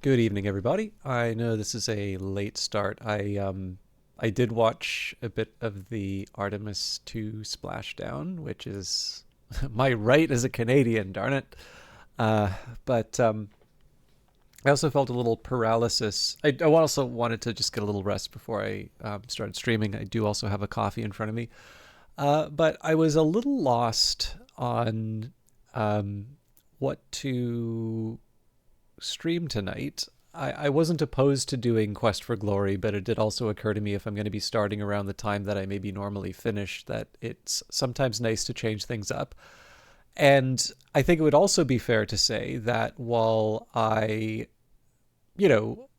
Good evening, everybody. I know this is a late start. I did watch a bit of the Artemis 2 splashdown, which is my right as a Canadian, darn it. Uh, but I also felt a little paralysis. I also wanted to just get a little rest before I started streaming. I do also have a coffee in front of me. But I was a little lost on um, what to stream tonight. I wasn't opposed to doing Quest for Glory, but it did also occur to me if I'm going to be starting around the time that I maybe normally finish, that it's sometimes nice to change things up. And I think it would also be fair to say that while you know,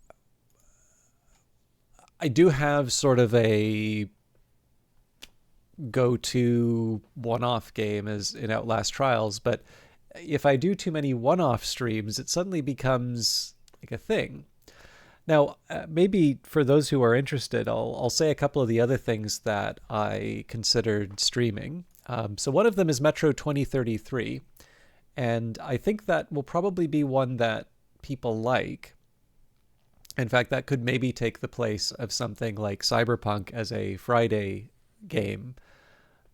I do have sort of a go-to one-off game as in Outlast Trials, but if I do too many one-off streams, it suddenly becomes like a thing. Now, maybe for those who are interested, I'll say a couple of the other things that I considered streaming. So one of them is Metro 2033, and I think that will probably be one that people like. In fact, that could maybe take the place of something like Cyberpunk as a Friday game.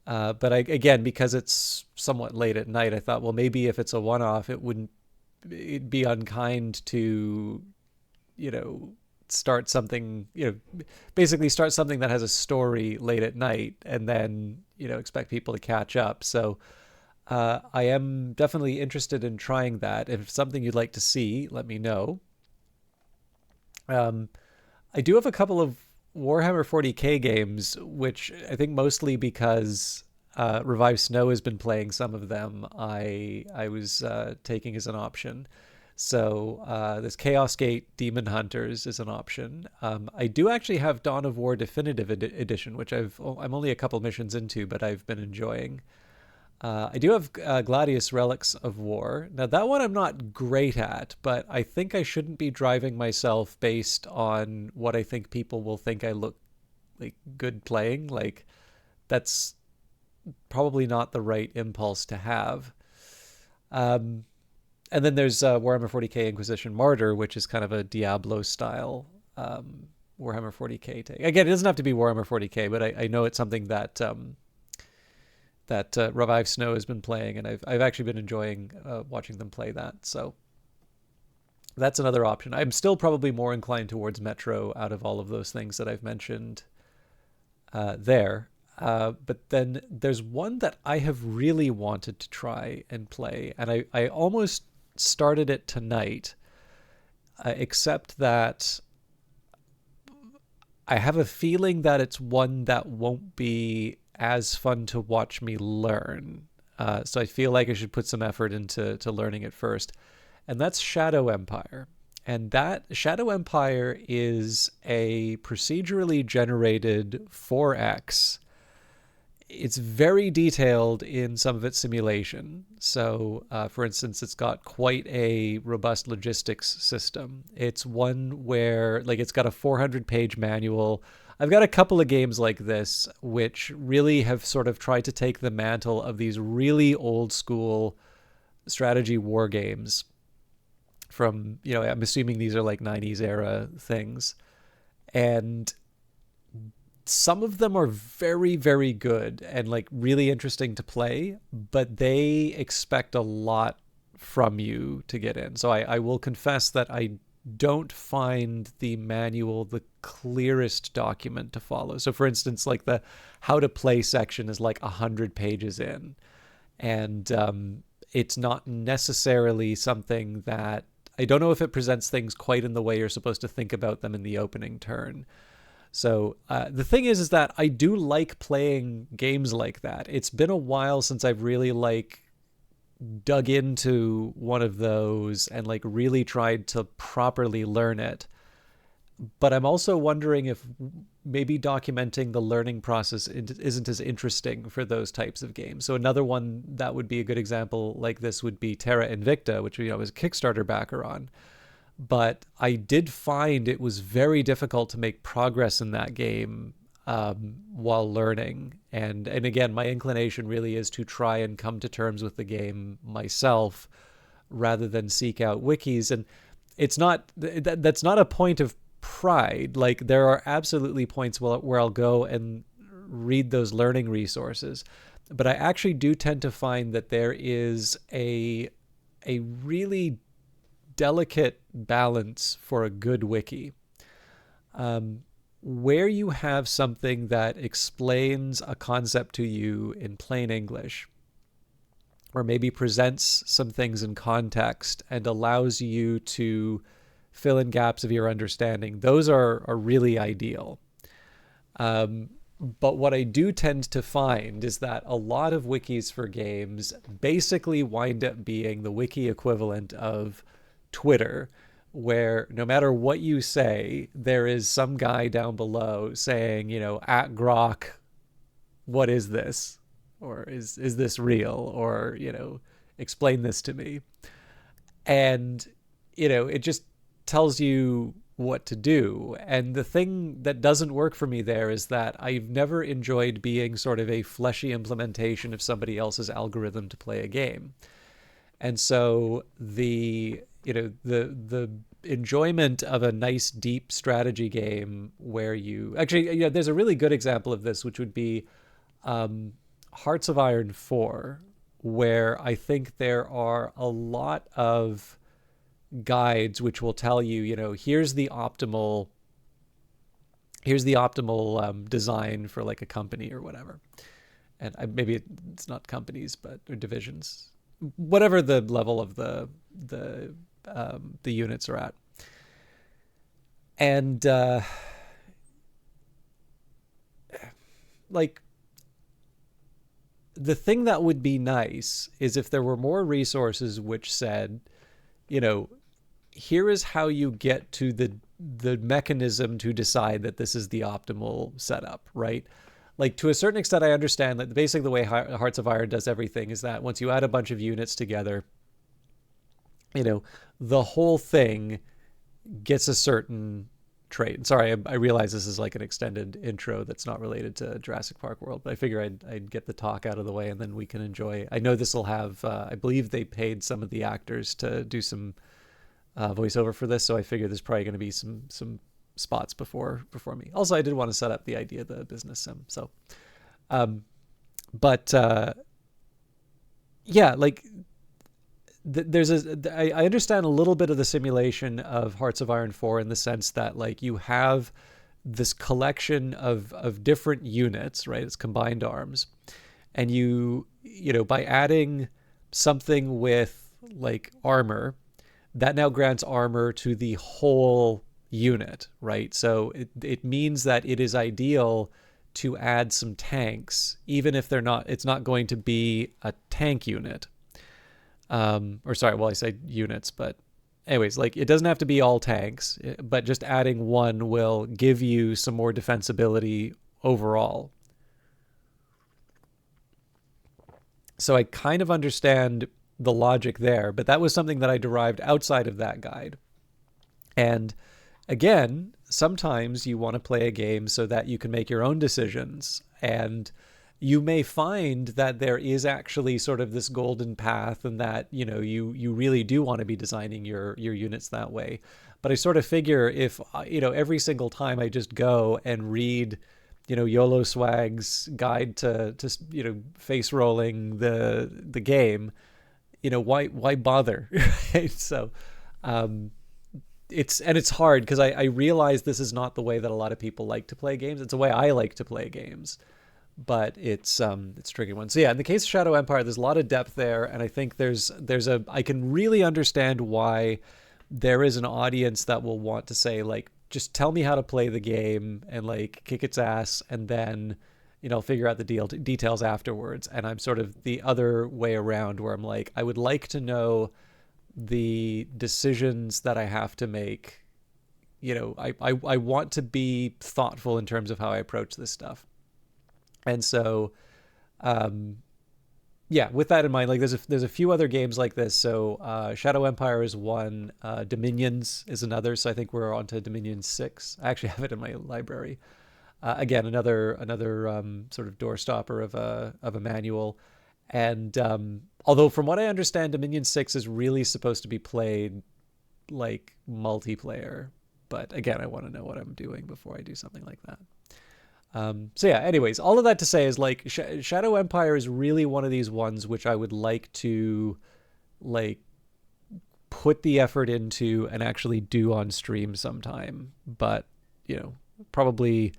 But again, because it's somewhat late at night, I thought, well, maybe if it's a one-off, it'd be unkind to, you know, start something, basically start something that has a story late at night and then, expect people to catch up. So I am definitely interested in trying that. If it's something you'd like to see, let me know. Um, I do have a couple of Warhammer 40k games, which I think mostly because Revive Snow has been playing some of them. I was taking as an option. So this Chaos Gate Demon Hunters is an option. I do actually have Dawn of War Definitive Edition, which I'm only a couple missions into, but I've been enjoying. I do have Gladius Relics of War. Now, that one I'm not great at, but I think I shouldn't be driving myself based on what I think people will think I look like good playing. Like, that's probably not the right impulse to have. Um, and then there's Warhammer 40k Inquisition Martyr, which is kind of a Diablo style Warhammer 40k take. Again, it doesn't have to be Warhammer 40k, but I know it's something that Revive Snow has been playing, and I've actually been enjoying watching them play that. So that's another option. I'm still probably more inclined towards Metro out of all of those things that I've mentioned there. But then there's one that I have really wanted to try and play, and I almost started it tonight, except that I have a feeling that it's one that won't be as fun to watch me learn. So I feel like I should put some effort into learning it first. And that's Shadow Empire. And that Shadow Empire is a procedurally generated 4X. It's very detailed in some of its simulation. So, for instance, it's got quite a robust logistics system. It's one where, like, it's got a 400-page manual. I've got a couple of games like this, which really have sort of tried to take the mantle of these really old school strategy war games from, I'm assuming these are like 90s era things. And some of them are very, very good and like really interesting to play, but they expect a lot from you to get in. So I will confess that I don't find the manual the clearest document to follow. So for instance, like the how to play section is like 100 pages in, and it's not necessarily something that, I don't know if it presents things quite in the way you're supposed to think about them in the opening turn. So the thing is that I do like playing games like that. It's been a while since I've really dug into one of those and like really tried to properly learn it. But I'm also wondering if maybe documenting the learning process isn't as interesting for those types of games. So another one that would be a good example like this would be Terra Invicta, which was a Kickstarter backer on. But I did find it was very difficult to make progress in that game while learning. And again, my inclination really is to try and come to terms with the game myself rather than seek out wikis. And that's not a point of pride. Like there are absolutely points where I'll go and read those learning resources, but I actually do tend to find that there is a really delicate balance for a good wiki, where you have something that explains a concept to you in plain English, or maybe presents some things in context and allows you to fill in gaps of your understanding. Those are really ideal. But what I do tend to find is that a lot of wikis for games basically wind up being the wiki equivalent of Twitter, where no matter what you say, there is some guy down below saying, at Grok, what is this? Or is this real? Or, explain this to me. And, it just tells you what to do. And the thing that doesn't work for me there is that I've never enjoyed being sort of a fleshy implementation of somebody else's algorithm to play a game. And so the enjoyment of a nice deep strategy game where you actually, there's a really good example of this, which would be Hearts of Iron 4, where I think there are a lot of guides which will tell you, here's the optimal design for like a company or whatever. And maybe it's not companies, but or divisions, whatever the level of the units are at. And like the thing that would be nice is if there were more resources which said, here is how you get to the mechanism to decide that this is the optimal setup, right? Like to a certain extent, I understand that basically the way Hearts of Iron does everything is that once you add a bunch of units together, the whole thing gets a certain trait. And sorry, I realize this is like an extended intro that's not related to Jurassic Park World, but I figure I'd get the talk out of the way and then we can enjoy. I know this will have, I believe they paid some of the actors to do some voiceover for this, so I figure there's probably going to be some spots before me. Also, I did want to set up the idea of the business sim. So, yeah, like I understand a little bit of the simulation of Hearts of Iron 4 in the sense that like you have this collection of different units, right? It's combined arms. And by adding something with like armor, that now grants armor to the whole unit, right? So it means that it is ideal to add some tanks, even if it's not going to be a tank unit. Or sorry, well, I say units, but anyways, like it doesn't have to be all tanks, but just adding one will give you some more defensibility overall. So I kind of understand the logic there, but that was something that I derived outside of that guide. And again, sometimes you want to play a game so that you can make your own decisions, and you may find that there is actually sort of this golden path and that, you really do want to be designing your units that way. But I sort of figure if, every single time I just go and read, YOLO Swag's guide to face rolling the game, why bother? Right? So, it's hard because I realize this is not the way that a lot of people like to play games. It's the way I like to play games, but it's a tricky one. So yeah, in the case of Shadow Empire, there's a lot of depth there, and I think I can really understand why there is an audience that will want to say like, just tell me how to play the game and like kick its ass, and then figure out the details afterwards. And I'm sort of the other way around, where I'm like, I would like to know the decisions that I have to make. I want to be thoughtful in terms of how I approach this stuff. And so, yeah, with that in mind, like there's a few other games like this. So Shadow Empire is one, Dominions is another. So I think we're on to Dominion 6. I actually have it in my library. Again, another sort of doorstopper of a manual. And although from what I understand, Dominion 6 is really supposed to be played like multiplayer. But again, I want to know what I'm doing before I do something like that. So yeah, anyways, all of that to say is like Shadow Empire is really one of these ones which I would like to like put the effort into and actually do on stream sometime. But, probably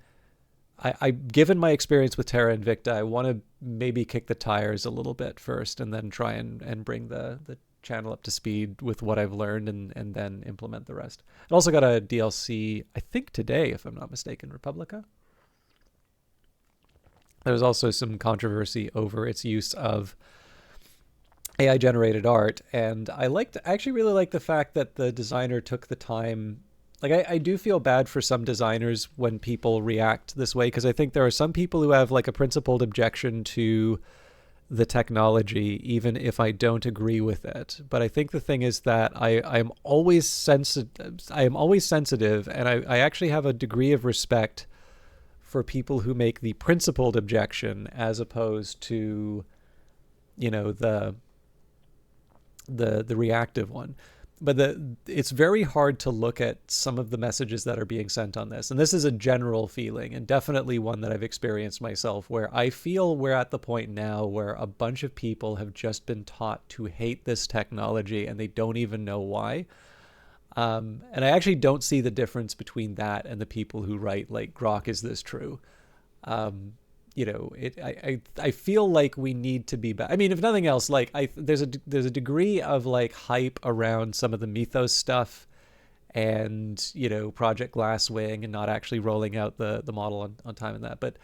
I given my experience with Terra Invicta, I want to maybe kick the tires a little bit first and then try and bring the channel up to speed with what I've learned and then implement the rest. I also got a DLC, I think today, if I'm not mistaken, Republica. There's also some controversy over its use of AI generated art, and I actually really like the fact that the designer took the time. Like I do feel bad for some designers when people react this way, because I think there are some people who have like a principled objection to the technology, even if I don't agree with it. But I think the thing is that I'm always sensitive. I am always sensitive, and I actually have a degree of respect for people who make the principled objection as opposed to, the reactive one. But it's very hard to look at some of the messages that are being sent on this. And this is a general feeling, and definitely one that I've experienced myself, where I feel we're at the point now where a bunch of people have just been taught to hate this technology and they don't even know why. And I actually don't see the difference between that and the people who write like, Grok, is this true? I feel like we need to be back. I mean, if nothing else, like there's a degree of like hype around some of the Mythos stuff and, Project Glasswing and not actually rolling out the model on time and that. But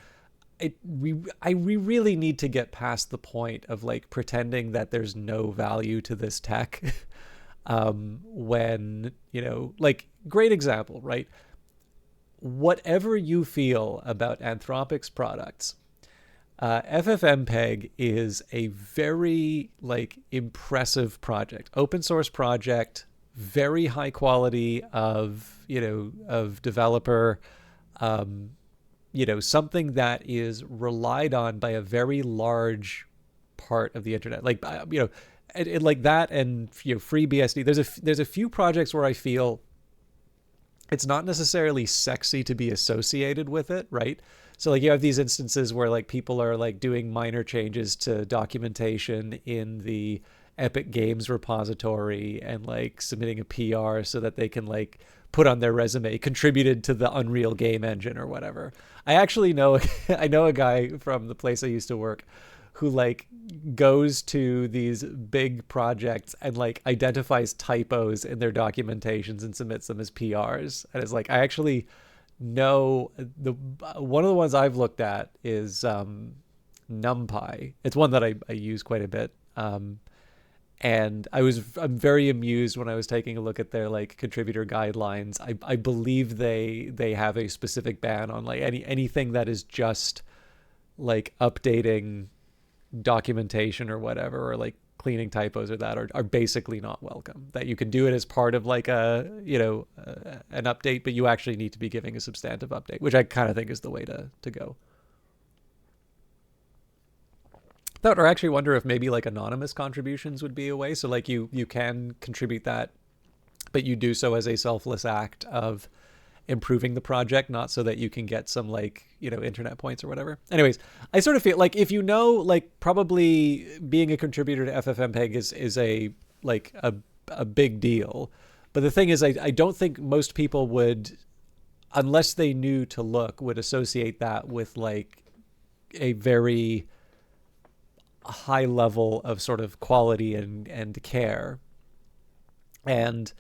we really need to get past the point of like pretending that there's no value to this tech. When, like, great example, right? Whatever you feel about Anthropic's products, FFmpeg is a very like impressive project, open source project, very high quality of developer, something that is relied on by a very large part of the internet, like like that, and FreeBSD. There's a few projects where I feel it's not necessarily sexy to be associated with it, right? So like you have these instances where like people are like doing minor changes to documentation in the Epic Games repository and like submitting a PR so that they can like put on their resume, contributed to the Unreal Game Engine or whatever. I actually know I know a guy from the place I used to work who like goes to these big projects and like identifies typos in their documentations and submits them as PRs. And it's like, I actually know one of the ones I've looked at is NumPy. It's one that I use quite a bit. And I'm very amused when I was taking a look at their like contributor guidelines. I believe they have a specific ban on like anything that is just like updating documentation or whatever, or like cleaning typos or that are basically not welcome. That you can do it as part of like an update, but you actually need to be giving a substantive update, which I kind of think is the way to go. That, or actually wonder if maybe like anonymous contributions would be a way. So like you can contribute that, but you do so as a selfless act of improving the project, not so that you can get some like internet points or whatever. Anyways, I sort of feel like if like probably being a contributor to FFmpeg is a like a big deal, but the thing is I don't think most people would, unless they knew to look, would associate that with like a very high level of sort of quality and care. And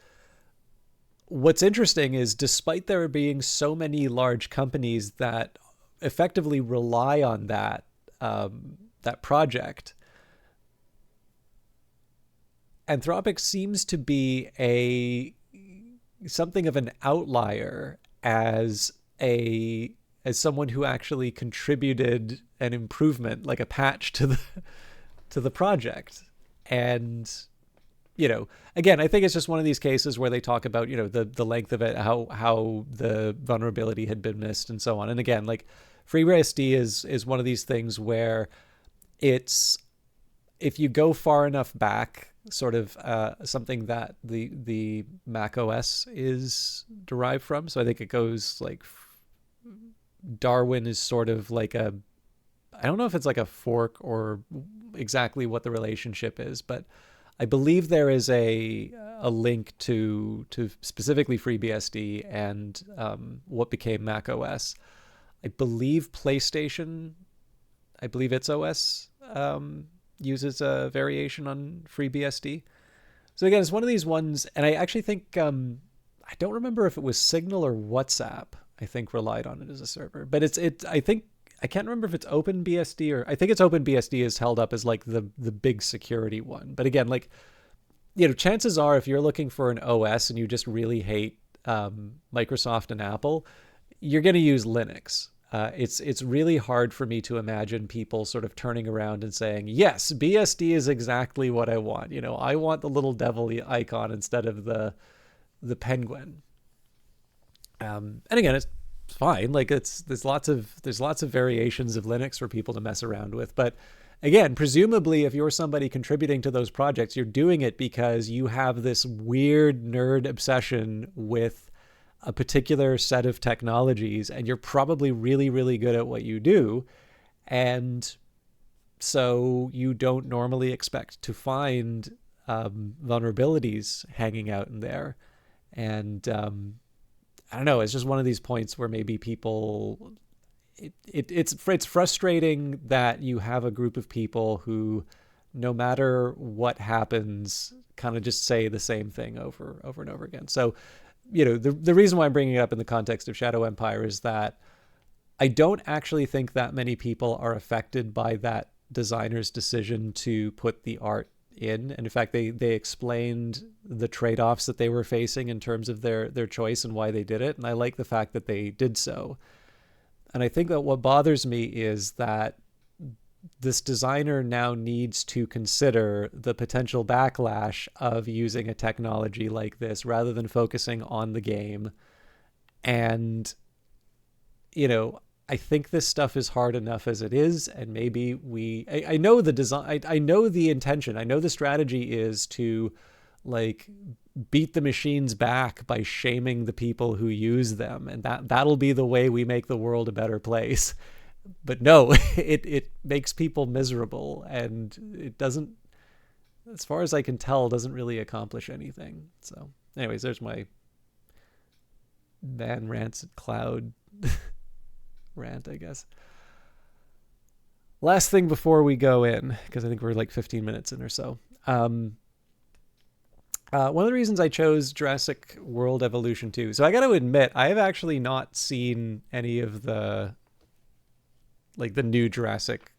what's interesting is, despite there being so many large companies that effectively rely on that project, Anthropic seems to be something of an outlier as someone who actually contributed an improvement, like a patch to the project. And again, I think it's just one of these cases where they talk about, the length of it, how the vulnerability had been missed and so on. And again, like FreeBSD is one of these things where it's, if you go far enough back, sort of something that the Mac OS is derived from. So I think it goes like Darwin is sort of like a, I don't know if it's like a fork or exactly what the relationship is, but I believe there is a link to specifically FreeBSD and what became Mac OS. I believe PlayStation, I believe its OS uses a variation on FreeBSD. So again, it's one of these ones, and I actually think I don't remember if it was Signal or WhatsApp. I think relied on it as a server, but it. I think I can't remember if it's OpenBSD or I think it's OpenBSD is held up as like the big security one. But again, like chances are if you're looking for an OS and you just really hate Microsoft and Apple, you're going to use Linux. It's really hard for me to imagine people sort of turning around and saying, yes, BSD is exactly what I want. I want the little devil icon instead of the penguin. And again, it's fine. Like there's lots of variations of Linux for people to mess around with. But again, presumably if you're somebody contributing to those projects, you're doing it because you have this weird nerd obsession with a particular set of technologies, and you're probably really, really good at what you do. And so you don't normally expect to find vulnerabilities hanging out in there. And I don't know, it's just one of these points where maybe people, it's frustrating that you have a group of people who, no matter what happens, kind of just say the same thing over and over again. So, the reason why I'm bringing it up in the context of Shadow Empire is that I don't actually think that many people are affected by that designer's decision to put the art in. And in fact, they explained the trade-offs that they were facing in terms of their choice and why they did it. And I like the fact that they did so. And I think that what bothers me is that this designer now needs to consider the potential backlash of using a technology like this rather than focusing on the game. And, I think this stuff is hard enough as it is. And maybe I know the design, I know the intention. I know the strategy is to like beat the machines back by shaming the people who use them. And that'll be the way we make the world a better place. But no, it makes people miserable, and it doesn't, as far as I can tell, doesn't really accomplish anything. So anyways, there's my man rants at cloud rant, I guess. Last thing before we go in, because I think we're like 15 minutes in or so. One of the reasons I chose Jurassic World Evolution 2. So I got to admit, I have actually not seen any of the new Jurassic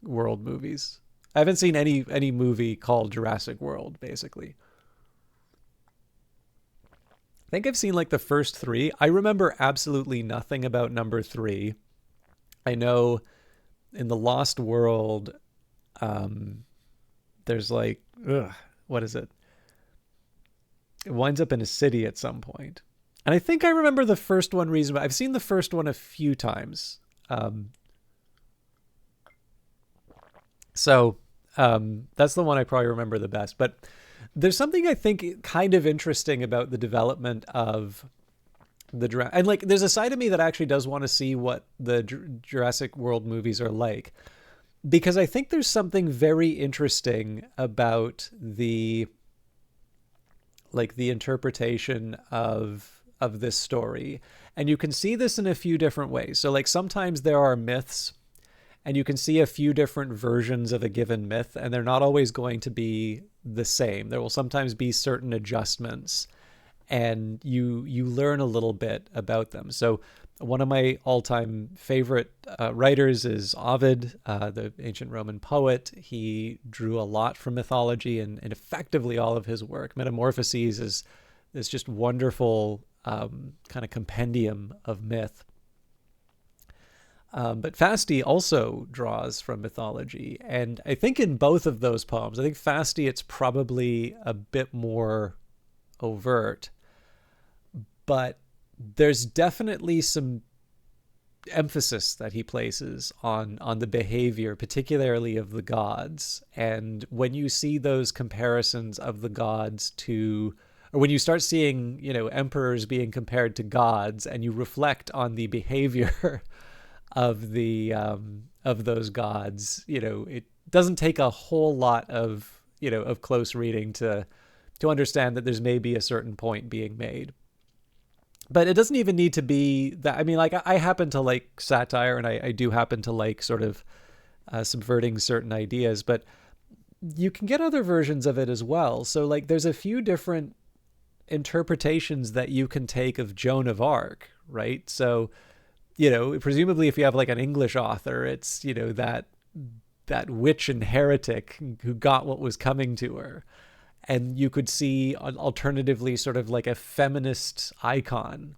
World movies. I haven't seen any movie called Jurassic World, basically. I think I've seen like the first 3. I remember absolutely nothing about number 3. I know in the Lost World, there's like, what is it? It winds up in a city at some point. And I think I remember the first one reasonably. I've seen the first one a few times. So that's the one I probably remember the best. But there's something I think kind of interesting about the development of the Jurassic. And like, there's a side of me that actually does want to see what the Jurassic World movies are like, because I think there's something very interesting about the interpretation of this story. And you can see this in a few different ways. So like sometimes there are myths, and you can see a few different versions of a given myth, and they're not always going to be the same. There will sometimes be certain adjustments, and you learn a little bit about them. So one of my all-time favorite writers is Ovid, the ancient Roman poet. He drew a lot from mythology, and effectively all of his work. Metamorphoses is this just wonderful kind of compendium of myth. But Fasti also draws from mythology. And I think in both of those poems, I think Fasti, it's probably a bit more overt. But there's definitely some emphasis that he places on the behavior, particularly of the gods. And when you see those comparisons of the gods to, or when you start seeing, emperors being compared to gods, and you reflect on the behavior of those gods, it doesn't take a whole lot of close reading to understand that there's maybe a certain point being made. But it doesn't even need to be that. I mean, like, I happen to like satire, and I do happen to like sort of subverting certain ideas, but you can get other versions of it as well. So, like, there's a few different interpretations that you can take of Joan of Arc, right? So, presumably if you have like an English author, it's, that witch and heretic who got what was coming to her. And you could see alternatively sort of like a feminist icon.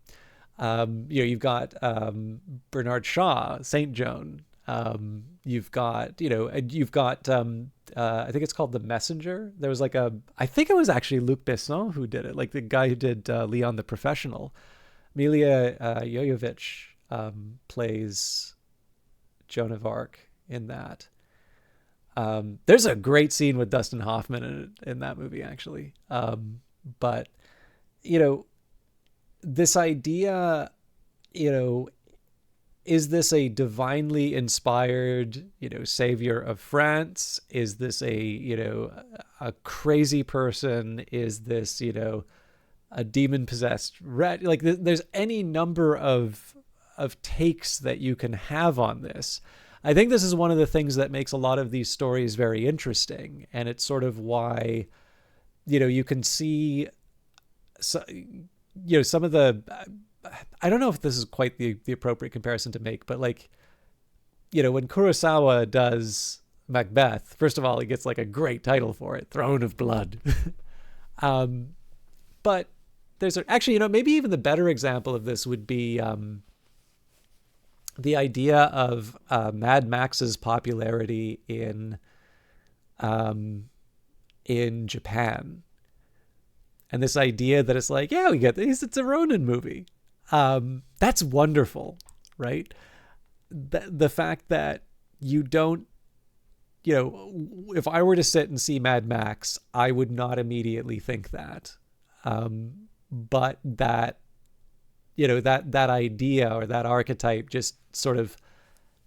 You've got Bernard Shaw, Saint Joan. You've got, I think it's called The Messenger. There was I think it was actually Luc Besson who did it, like the guy who did Leon the Professional. Milia Jovovich plays Joan of Arc in that. There's a great scene with Dustin Hoffman in that movie, actually. But, this idea, is this a divinely inspired, savior of France? Is this a crazy person? Is this, a demon possessed rat? Like, there's any number of takes that you can have on this. I think this is one of the things that makes a lot of these stories very interesting. And it's sort of why, you can see, some of the, I don't know if this is quite the appropriate comparison to make, but like, when Kurosawa does Macbeth, first of all, he gets like a great title for it, Throne of Blood. But there's actually, maybe even the better example of this would be, the idea of Mad Max's popularity in Japan, and this idea that it's like, yeah, we get this, it's a Ronin movie. That's wonderful, right? The fact that you don't, if I were to sit and see Mad Max, I would not immediately think that, but that. That idea or that archetype just sort of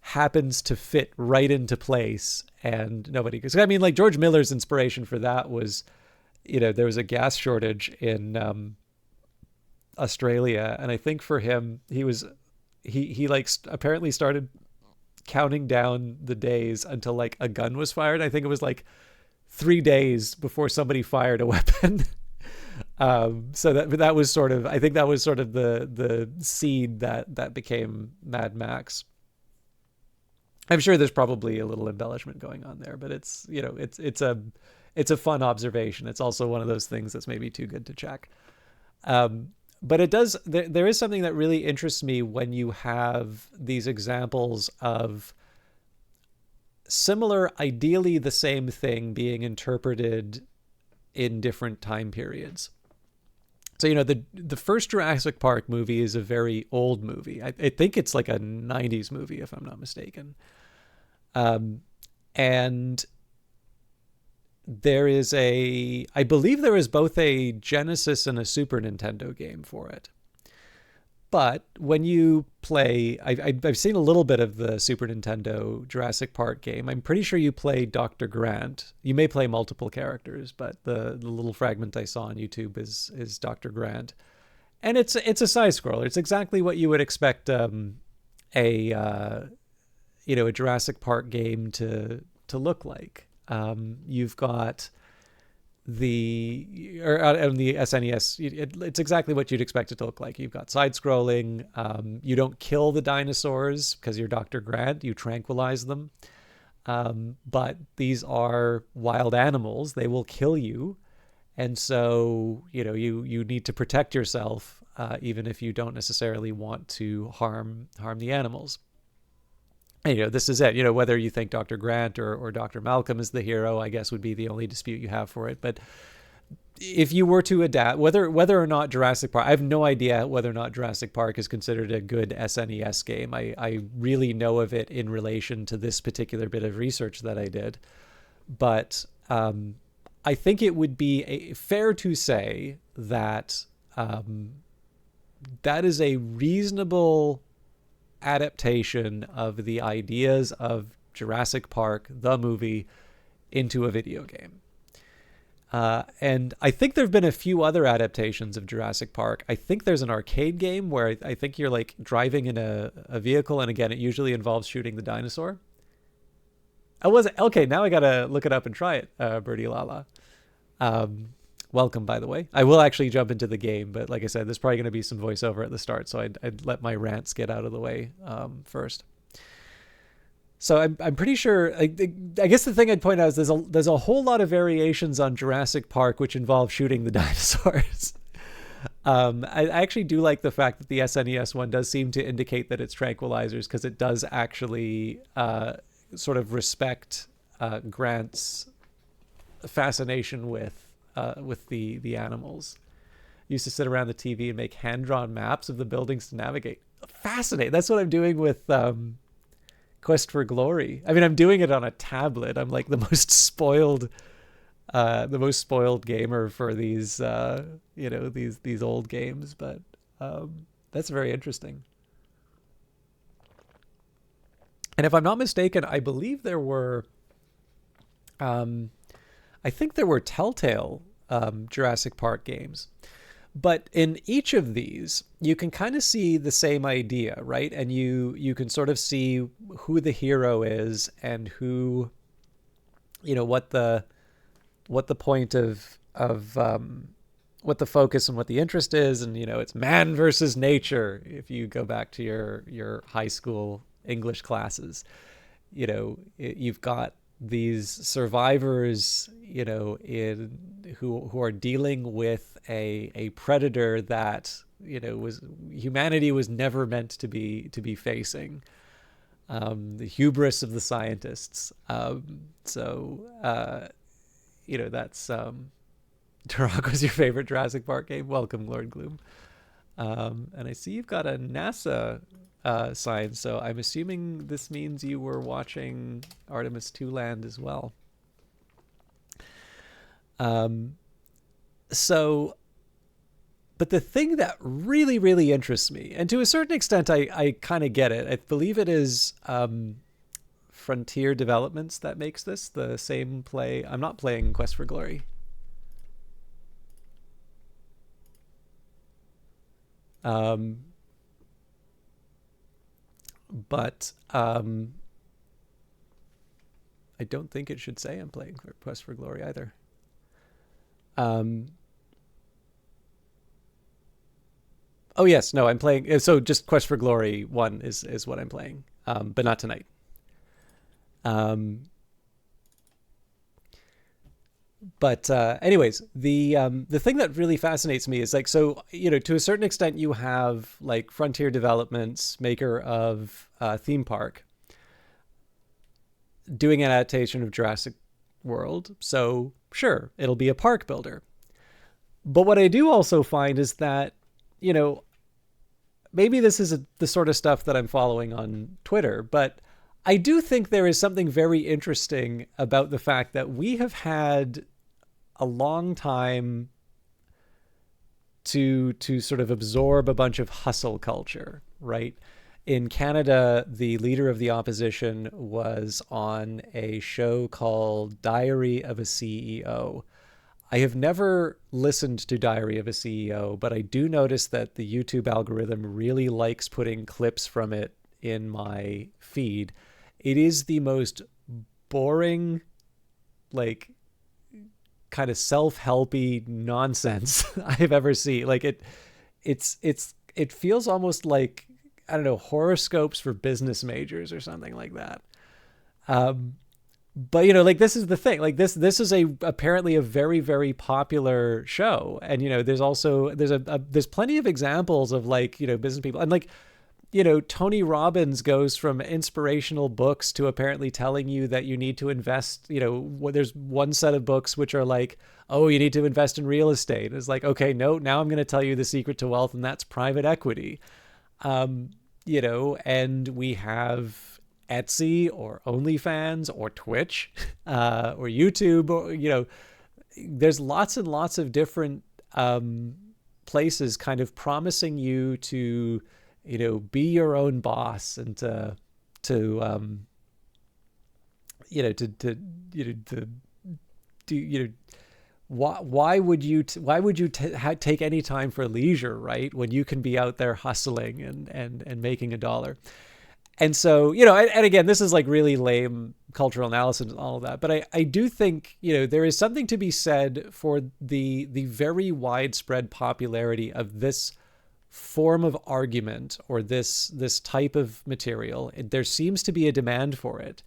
happens to fit right into place, and nobody, because I mean, like, George Miller's inspiration for that was, there was a gas shortage in Australia, and I think for him, he like apparently started counting down the days until like a gun was fired. I think it was like 3 days before somebody fired a weapon. So that was sort of, I think that was sort of the seed that became Mad Max. I'm sure there's probably a little embellishment going on there, but it's, it's a fun observation. It's also one of those things that's maybe too good to check. But it does, there is something that really interests me when you have these examples of similar, ideally the same thing being interpreted in different time periods. So, the first Jurassic Park movie is a very old movie. I think it's like a 90s movie, if I'm not mistaken. And there is I believe there is both a Genesis and a Super Nintendo game for it. But when you play, I've seen a little bit of the Super Nintendo Jurassic Park game. I'm pretty sure you play Dr. Grant. You may play multiple characters, but the little fragment I saw on YouTube is Dr. Grant, and it's a side scroller. It's exactly what you would expect a Jurassic Park game to look like. You've got on the SNES, it's exactly what you'd expect it to look like. You've got side-scrolling. You don't kill the dinosaurs because you're Dr. Grant. You tranquilize them. But these are wild animals. They will kill you. And so, you need to protect yourself, even if you don't necessarily want to harm the animals. And, this is it. Whether you think Dr. Grant or Dr. Malcolm is the hero, I guess would be the only dispute you have for it. But if you were to adapt, whether or not Jurassic Park, I have no idea whether or not Jurassic Park is considered a good SNES game. I really know of it in relation to this particular bit of research that I did. But I think it would be fair to say that that is a reasonable adaptation of the ideas of Jurassic Park, the movie, into a video game. And I think there have been a few other adaptations of Jurassic Park. I think there's an arcade game where I think you're like driving in a vehicle, and again, it usually involves shooting the dinosaur. I wasn't okay. Now I gotta look it up and try it, Birdie Lala. Welcome, by the way. I will actually jump into the game, but like I said, there's probably going to be some voiceover at the start, so I'd let my rants get out of the way first. So I'm pretty sure. I guess the thing I'd point out is there's a whole lot of variations on Jurassic Park which involve shooting the dinosaurs. I actually do like the fact that the SNES one does seem to indicate that it's tranquilizers, because it does actually sort of respect Grant's fascination with the animals. Used to sit around the TV and make hand-drawn maps of the buildings to navigate. Fascinating. That's what I'm doing with Quest for Glory. I mean, I'm doing it on a tablet. I'm like the most spoiled gamer for these these old games, but that's very interesting. And if I'm not mistaken, I believe there were I think there were Telltale Jurassic Park games. But in each of these, you can kind of see the same idea, right? And you can sort of see who the hero is and who, what the point of what the focus and what the interest is. And, it's man versus nature. If you go back to your high school English classes, you've got these survivors, who are dealing with a predator that humanity was never meant to be facing. The hubris of the scientists. That's Turok was your favorite Jurassic Park game. Welcome, Lord Gloom. And I see you've got a NASA sign, so I'm assuming this means you were watching Artemis 2 Land as well. But the thing that really, really interests me, and to a certain extent I kind of get it, I believe it is Frontier Developments that makes this, the same play. I'm not playing Quest for Glory. But I don't think it should say I'm playing Quest for Glory either. Oh yes, no, I'm playing. So just Quest for Glory 1 is what I'm playing, but not tonight. But anyways, the thing that really fascinates me is to a certain extent you have like Frontier Developments, maker of Theme Park, doing an adaptation of Jurassic World. So sure, it'll be a park builder. But what I do also find is that, maybe this is the sort of stuff that I'm following on Twitter, but I do think there is something very interesting about the fact that we have had a long time to sort of absorb a bunch of hustle culture, right? In Canada, the leader of the opposition was on a show called Diary of a CEO. I have never listened to Diary of a CEO, but I do notice that the YouTube algorithm really likes putting clips from it in my feed. It is the most boring, like, kind of self-helpy nonsense I've ever seen. Like it feels almost like, I don't know, horoscopes for business majors or something like that. But this is the thing. Like this is apparently a very, very popular show, and there's also there's plenty of examples of business people, and Tony Robbins goes from inspirational books to apparently telling you that you need to invest, there's one set of books which are like, oh, you need to invest in real estate. It's like, okay, no, now I'm going to tell you the secret to wealth, and that's private equity. And we have Etsy or OnlyFans or Twitch or YouTube, or, there's lots and lots of different places kind of promising you to, be your own boss and to do, why would you take any time for leisure, right, when you can be out there hustling and making a dollar? And so, and again, this is like really lame cultural analysis and all of that, but I do think, there is something to be said for the very widespread popularity of this form of argument, or this type of material. There seems to be a demand for it.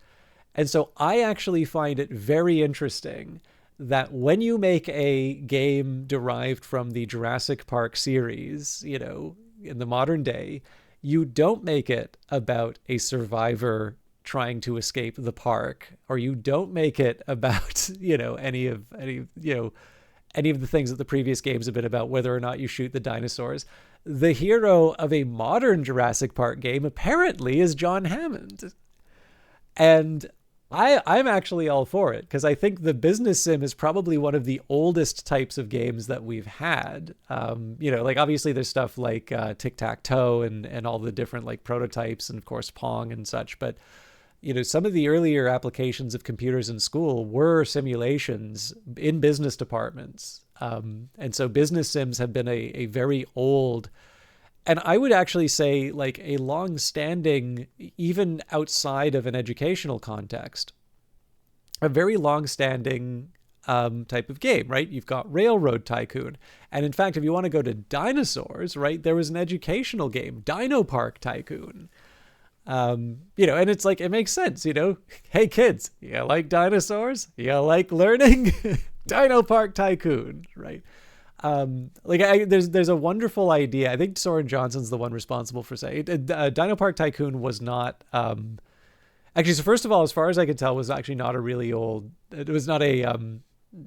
And so I actually find it very interesting that when you make a game derived from the Jurassic Park series, in the modern day, you don't make it about a survivor trying to escape the park, or you don't make it about, any of the things that the previous games have been about, whether or not you shoot the dinosaurs. The hero of a modern Jurassic Park game apparently is John Hammond. And I'm actually all for it, because I think the business sim is probably one of the oldest types of games that we've had. Like obviously there's stuff like tic-tac-toe and all the different like prototypes, and of course Pong and such. But, some of the earlier applications of computers in school were simulations in business departments. And so business sims have been a very old, and I would actually say like a long-standing, even outside of an educational context, a very long-standing type of game, right? You've got Railroad Tycoon. And in fact, if you want to go to dinosaurs, right, there was an educational game, Dino Park Tycoon. And it's like, it makes sense, hey kids, you like dinosaurs? You like learning? Dino Park Tycoon, right? There's a wonderful idea. I think Soren Johnson's the one responsible for saying Dino Park Tycoon was not actually. So first of all, as far as I could tell, was actually not a really old. It was not a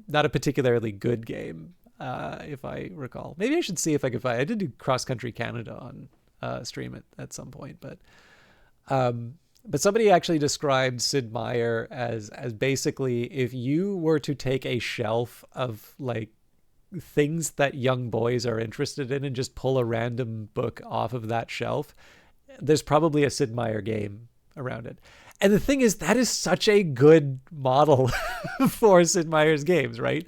particularly good game, if I recall. Maybe I should see if I could find. I did do Cross Country Canada on stream at some point, but somebody actually described Sid Meier as basically, if you were to take a shelf of like things that young boys are interested in and just pull a random book off of that shelf, there's probably a Sid Meier game around it. And the thing is, that is such a good model for Sid Meier's games, right?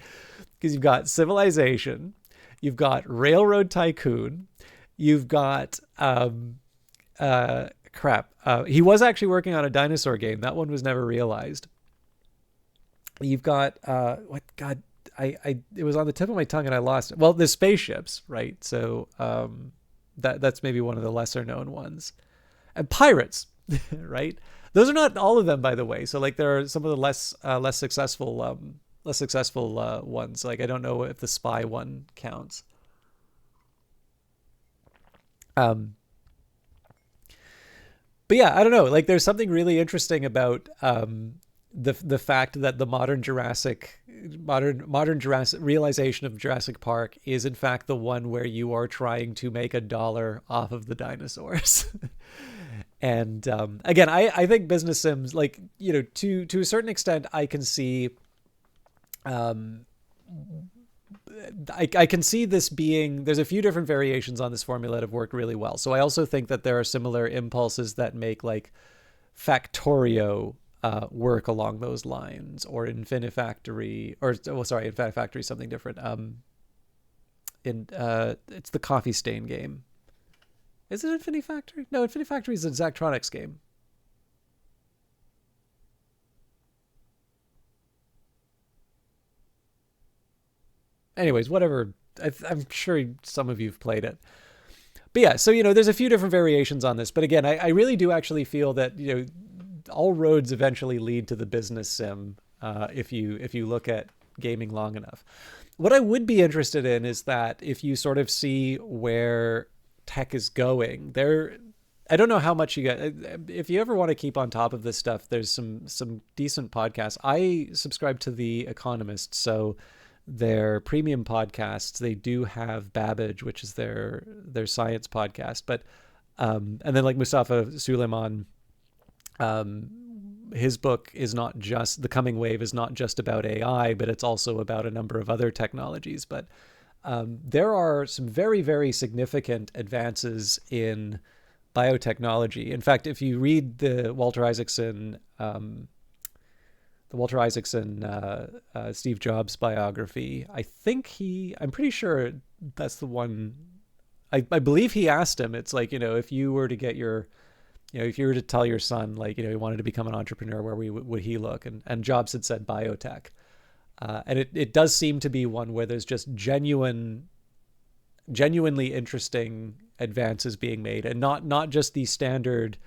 Because you've got Civilization, you've got Railroad Tycoon, you've got he was actually working on a dinosaur game. That one was never realized. You've got it was on the tip of my tongue and I lost it. Well, the spaceships, right? So that's maybe one of the lesser known ones. And pirates, right? Those are not all of them, by the way. So like there are some of the less successful ones. Like I don't know if the spy one counts. But yeah, I don't know. Like, there's something really interesting about the fact that the modern Jurassic realization of Jurassic Park is in fact the one where you are trying to make a dollar off of the dinosaurs. And again, I think business sims, like, to a certain extent, I can see. I can see this being, there's a few different variations on this formula that have worked really well. So I also think that there are similar impulses that make like Factorio work along those lines, or Infinifactory, or Infinifactory is something different. It's the coffee stain game. Is it Infinifactory? No, Infinifactory is a Zachtronics game. Anyways, whatever. I'm sure some of you've played it. But yeah, so, there's a few different variations on this. But again, I really do actually feel that, all roads eventually lead to the business sim if you look at gaming long enough. What I would be interested in is that if you sort of see where tech is going, I don't know how much you get. If you ever want to keep on top of this stuff, there's some decent podcasts. I subscribe to The Economist, so their premium podcasts, they do have Babbage, which is their science podcast. But and then like Mustafa Suleiman, his book is not just The Coming Wave is not just about AI, but it's also about a number of other technologies. But there are some very, very significant advances in biotechnology. In fact, if you read the Walter Isaacson Steve Jobs biography, I'm pretty sure that's the one. I believe he asked him, it's like, if you were to tell your son, like, he wanted to become an entrepreneur, where would he look? And Jobs had said biotech. And it does seem to be one where there's just genuinely interesting advances being made, and not just the standard,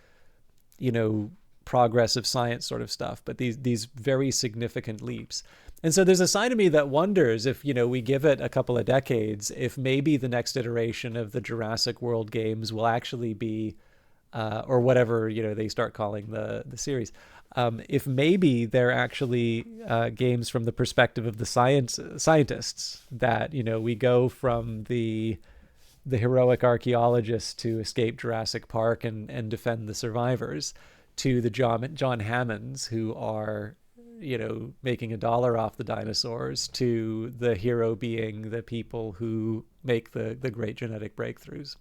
progress of science sort of stuff, but these very significant leaps. And so there's a side of me that wonders if, we give it a couple of decades, if maybe the next iteration of the Jurassic World games will actually be, or whatever, they start calling the series. If maybe they're actually games from the perspective of the scientists, that, we go from the heroic archaeologists to escape Jurassic Park and defend the survivors, to the John Hammonds who are, making $1 off the dinosaurs, to the hero being the people who make the great genetic breakthroughs.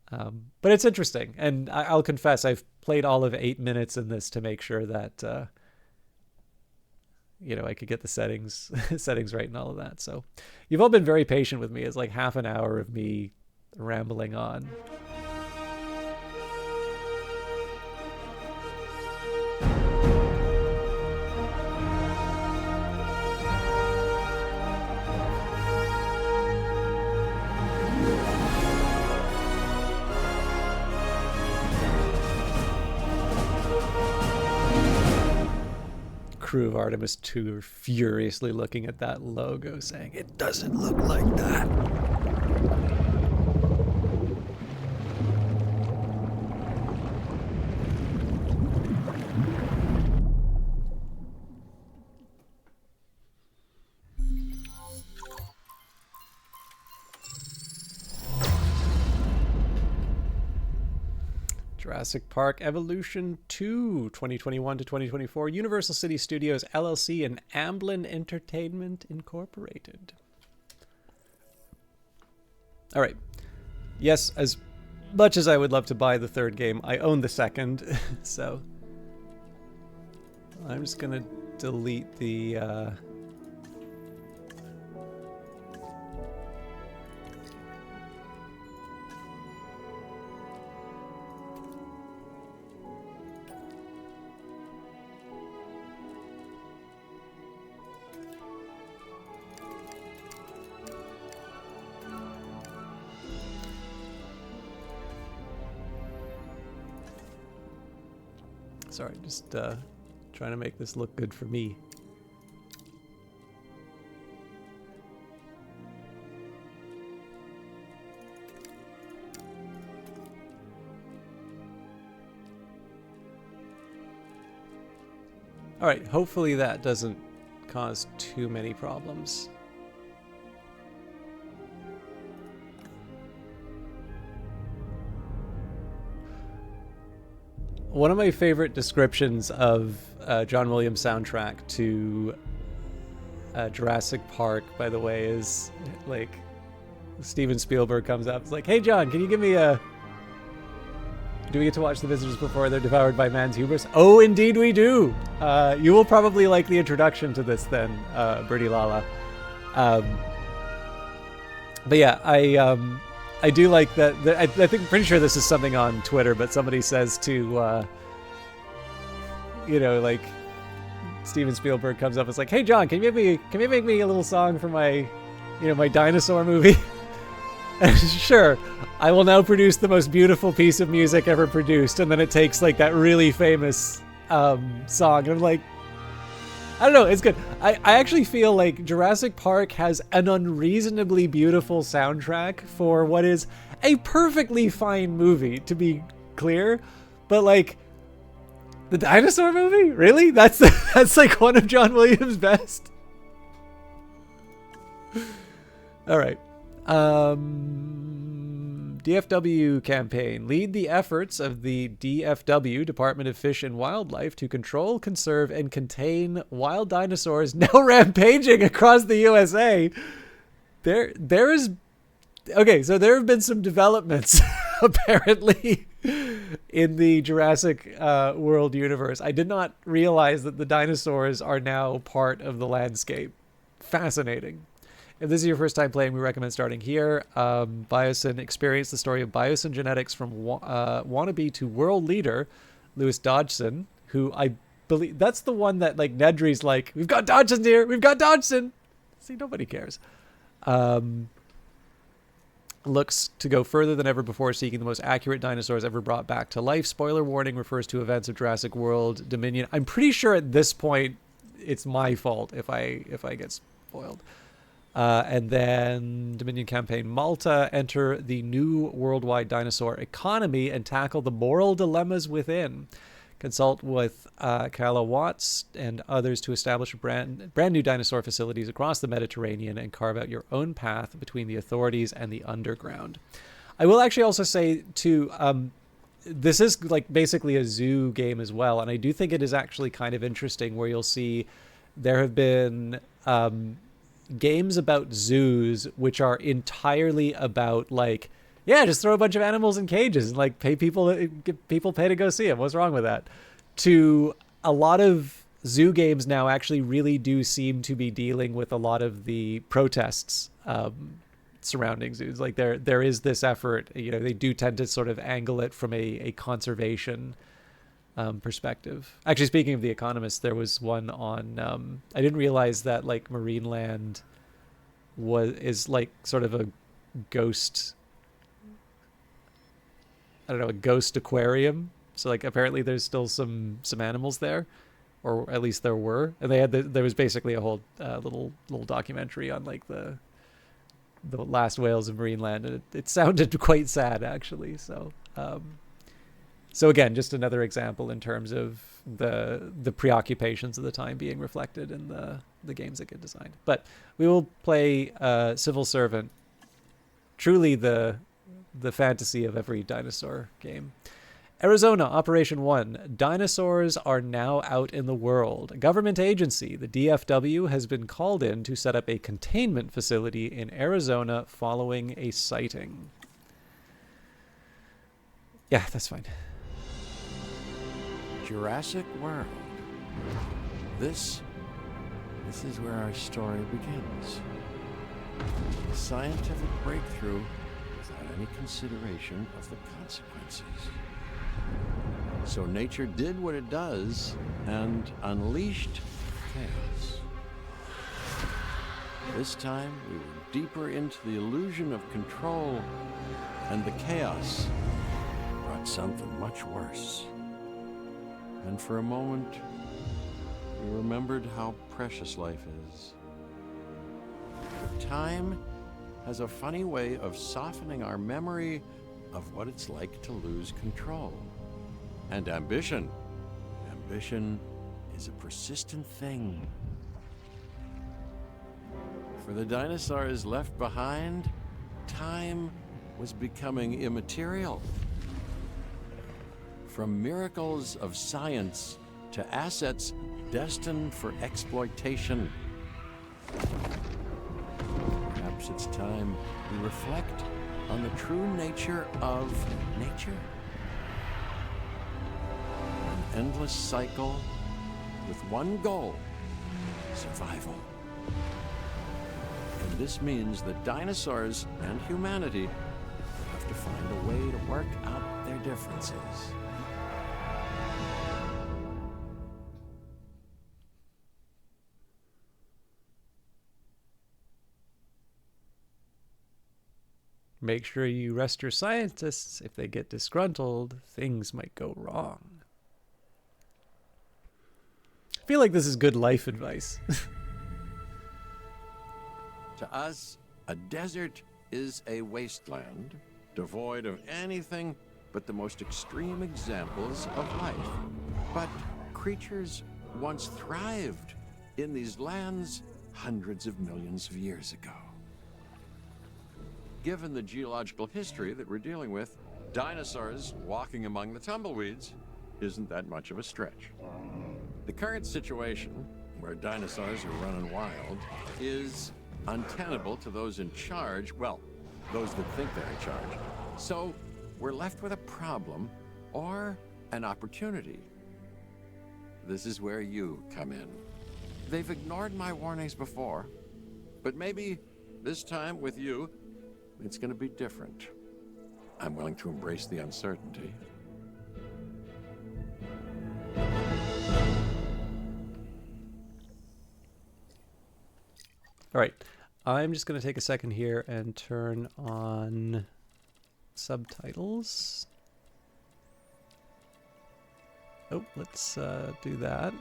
But it's interesting, and I'll confess, I've played all of 8 minutes in this to make sure that I could get the settings right and all of that. So you've all been very patient with me. It's like half an hour of me rambling on. Crew of Artemis 2 are furiously looking at that logo, saying, "It doesn't look like that." Jurassic Park Evolution 2, 2021 to 2024, Universal City Studios LLC and Amblin Entertainment Incorporated. All right. Yes, as much as I would love to buy the third game, I own the second, so I'm just going to delete the... Sorry, just trying to make this look good for me. All right, hopefully that doesn't cause too many problems. One of my favorite descriptions of John Williams' soundtrack to Jurassic Park, by the way, is like Steven Spielberg comes up. It's like, "Hey, John, can you give me a... Do we get to watch the visitors before they're devoured by man's hubris?" "Oh, indeed we do. You will probably like the introduction to this then, Birdie Lala." But yeah, I do like that. I think, pretty sure this is something on Twitter, but somebody says to, like, Steven Spielberg comes up. It's like, "Hey, John, can you make me a little song for my, my dinosaur movie?" And sure, I will now produce the most beautiful piece of music ever produced. And then it takes like that really famous song, and I'm like, I don't know, it's good. I actually feel like Jurassic Park has an unreasonably beautiful soundtrack for what is a perfectly fine movie, to be clear. But like the dinosaur movie, really? That's like one of John Williams' best. All right. DFW campaign. Lead the efforts of the DFW, Department of Fish and Wildlife, to control, conserve, and contain wild dinosaurs now rampaging across the USA. There is... Okay, so there have been some developments, apparently, in the Jurassic World universe. I did not realize that the dinosaurs are now part of the landscape. Fascinating. If this is your first time playing, we recommend starting here. Biosyn, experience the story of Biosyn genetics from wannabe to world leader Lewis Dodgson, who I believe that's the one that like Nedry's like, we've got Dodgson here, we've got Dodgson. See, nobody cares. Looks to go further than ever before, seeking the most accurate dinosaurs ever brought back to life. Spoiler warning, refers to events of Jurassic World Dominion. I'm pretty sure at this point it's my fault if I get spoiled. And then Dominion campaign Malta, enter the new worldwide dinosaur economy and tackle the moral dilemmas within. Consult with Carla Watts and others to establish brand new dinosaur facilities across the Mediterranean and carve out your own path between the authorities and the underground. I will actually also say too, this is like basically a zoo game as well, and I do think it is actually kind of interesting where you'll see there have been games about zoos which are entirely about like, yeah, just throw a bunch of animals in cages and like get people pay to go see them. What's wrong with that? To a lot of zoo games now actually really do seem to be dealing with a lot of the protests surrounding zoos. Like there is this effort, you know, they do tend to sort of angle it from a conservation perspective. Actually, speaking of The Economist, there was one on I didn't realize that like Marineland is like sort of a ghost, I don't know, a ghost aquarium. So like apparently there's still some animals there, or at least there were, and they had there was basically a whole little documentary on like the last whales of Marineland, and it sounded quite sad actually. So again, just another example in terms of the preoccupations of the time being reflected in the games that get designed. But we will play Civil Servant, truly the fantasy of every dinosaur game. Arizona, Operation 1. Dinosaurs are now out in the world. A government agency, the DFW, has been called in to set up a containment facility in Arizona following a sighting. Yeah, that's fine. Jurassic World. This is where our story begins. A scientific breakthrough without any consideration of the consequences. So nature did what it does and unleashed chaos. This time we were deeper into the illusion of control, and the chaos brought something much worse. And for a moment, we remembered how precious life is. But time has a funny way of softening our memory of what it's like to lose control. And ambition is a persistent thing. For the dinosaurs left behind, time was becoming immaterial. From miracles of science to assets destined for exploitation. Perhaps it's time we reflect on the true nature of nature. An endless cycle with one goal: survival. And this means that dinosaurs and humanity have to find a way to work out their differences. Make sure you rest your scientists. If they get disgruntled, things might go wrong. I feel like this is good life advice. To us, a desert is a wasteland devoid of anything but the most extreme examples of life. But creatures once thrived in these lands hundreds of millions of years ago. Given the geological history that we're dealing with, dinosaurs walking among the tumbleweeds isn't that much of a stretch. The current situation, where dinosaurs are running wild, is untenable to those in charge, well, those that think they're in charge. So we're left with a problem or an opportunity. This is where you come in. They've ignored my warnings before, but maybe this time with you, it's going to be different. I'm willing to embrace the uncertainty. All right. I'm just going to take a second here and turn on subtitles. Oh, let's do that.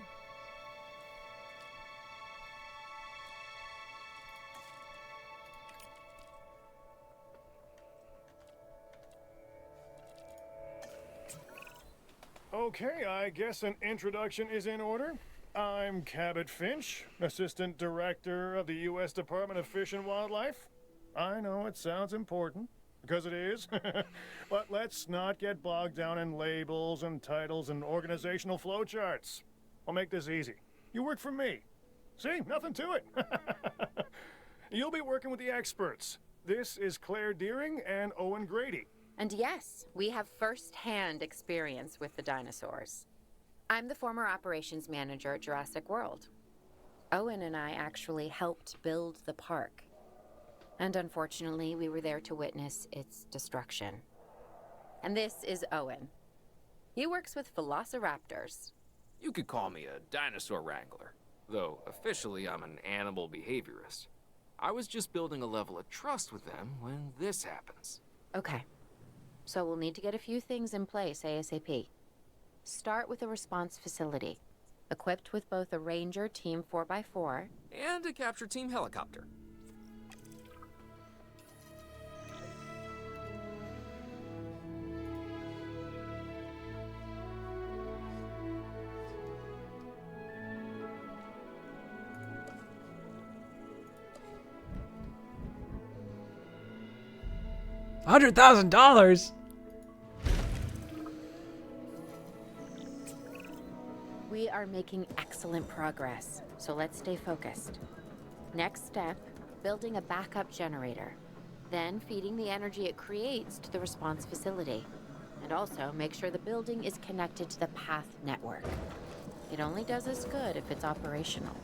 Okay, I guess an introduction is in order. I'm Cabot Finch, Assistant Director of the U.S. Department of Fish and Wildlife. I know it sounds important, because it is, but let's not get bogged down in labels and titles and organizational flowcharts. I'll make this easy. You work for me. See, nothing to it. You'll be working with the experts. This is Claire Deering and Owen Grady. And yes, we have first-hand experience with the dinosaurs. I'm the former operations manager at Jurassic World. Owen and I actually helped build the park. And unfortunately, we were there to witness its destruction. And this is Owen. He works with velociraptors. You could call me a dinosaur wrangler, though officially I'm an animal behaviorist. I was just building a level of trust with them when this happens. Okay. So we'll need to get a few things in place ASAP. Start with a response facility, equipped with both a Ranger Team 4x4 And a capture team helicopter. $100,000. We are making excellent progress, so let's stay focused. Next step, building a backup generator. Then feeding the energy it creates to the response facility. And also make sure the building is connected to the path network. It only does us good if it's operational.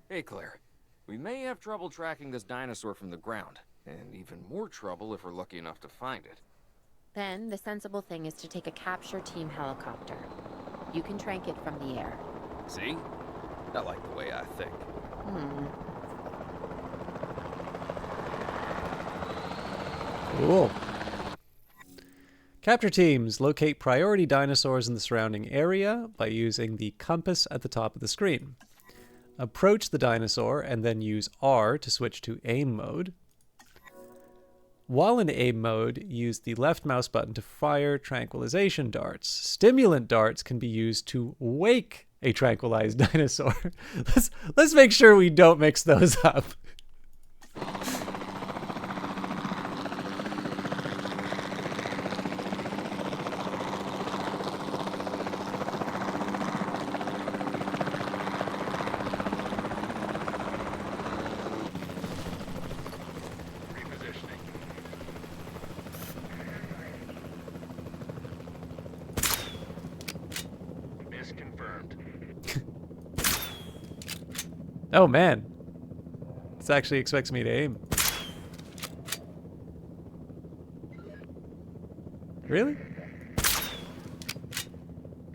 Hey, Claire. We may have trouble tracking this dinosaur from the ground, and even more trouble if we're lucky enough to find it. Then, the sensible thing is to take a capture team helicopter. You can trank it from the air. See? I like the way I think. Cool. Capture teams locate priority dinosaurs in the surrounding area by using the compass at the top of the screen. Approach the dinosaur and then use R to switch to aim mode. While in aim mode, use the left mouse button to fire tranquilization darts. Stimulant darts can be used to wake a tranquilized dinosaur. Let's make sure we don't mix those up. Oh man, this actually expects me to aim. Really?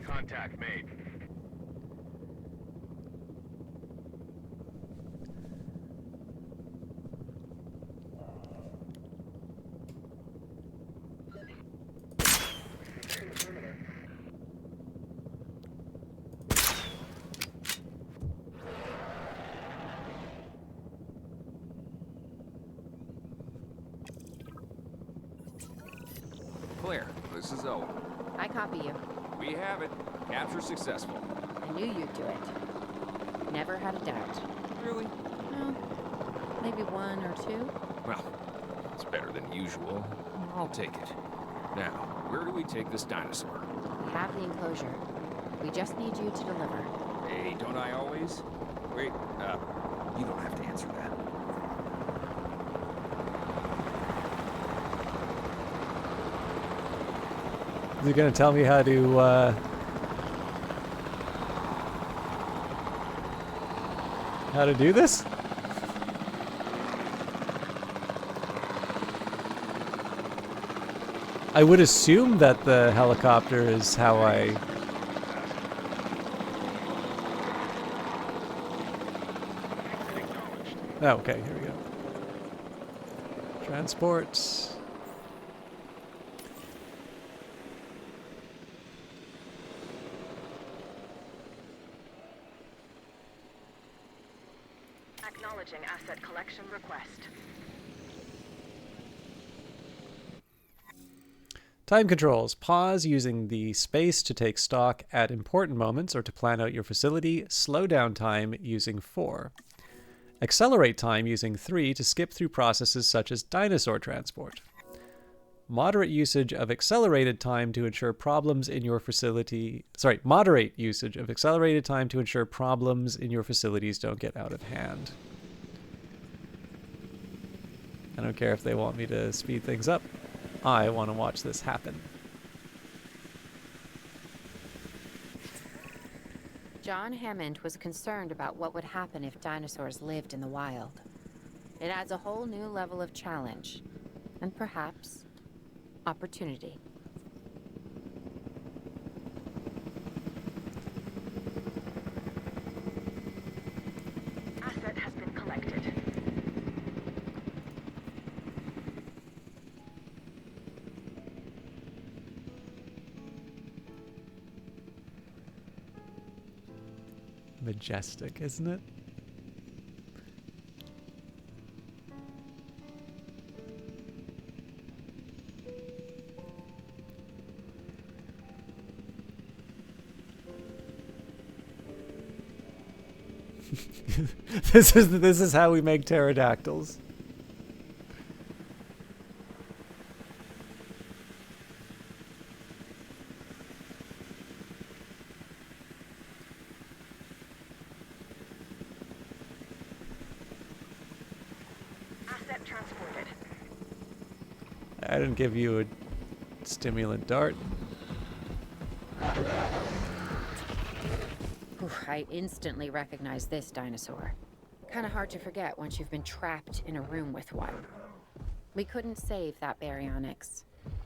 Contact made. This is Owen. I copy you. We have it. Capture successful. I knew you'd do it. Never had a doubt. Really? No, maybe one or two. Well, it's better than usual. I'll take it. Now, where do we take this dinosaur? We have the enclosure. We just need you to deliver. Hey, don't I always? Wait, you don't have to answer that. Is he gonna tell me how to do this? I would assume that the helicopter is how I... Oh, okay, here we go. Transport. Acknowledging asset collection request. Time controls. Pause using the space to take stock at important moments or to plan out your facility. Slow down time using 4. Accelerate time using 3 to skip through processes such as dinosaur transport. Moderate usage of accelerated time to ensure problems in your facility... Sorry, moderate usage of accelerated time to ensure problems in your facilities don't get out of hand. I don't care if they want me to speed things up. I want to watch this happen. John Hammond was concerned about what would happen if dinosaurs lived in the wild. It adds a whole new level of challenge, and perhaps opportunity. Asset has been collected. Majestic, isn't it? This is how we make pterodactyls. Asset transported. I didn't give you a stimulant dart. Whew, I instantly recognize this dinosaur. Kind of hard to forget once you've been trapped in a room with one. We couldn't save that baryonyx,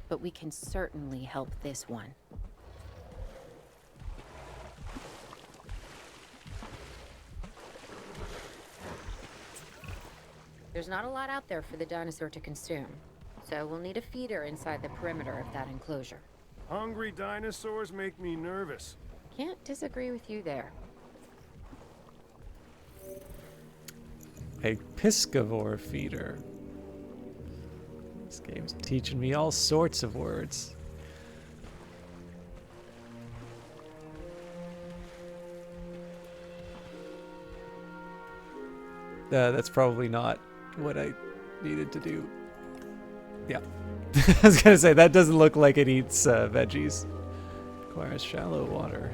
but we can certainly help this one. There's not a lot out there for the dinosaur to consume, so we'll need a feeder inside the perimeter of that enclosure. Hungry dinosaurs make me nervous. Can't disagree with you there. A piscivore feeder. This game's teaching me all sorts of words. That's probably not what I needed to do. Yeah. I was gonna say, that doesn't look like it eats veggies. Requires shallow water.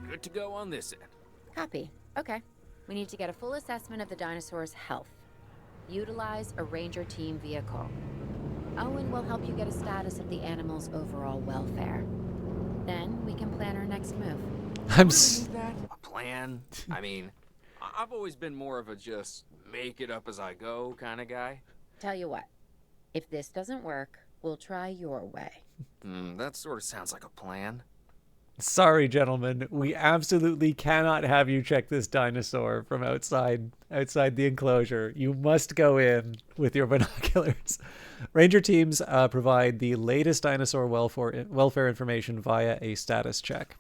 Good to go on this end. Copy. Okay. We need to get a full assessment of the dinosaur's health. Utilize a ranger team vehicle. Owen will help you get a status of the animal's overall welfare. Then we can plan our next move. A plan? I mean, I've always been more of a just make it up as I go kind of guy. Tell you what, if this doesn't work, we'll try your way. That sort of sounds like a plan. Sorry, gentlemen. We absolutely cannot have you check this dinosaur from outside the enclosure. You must go in with your binoculars. Ranger teams provide the latest dinosaur welfare information via a status check.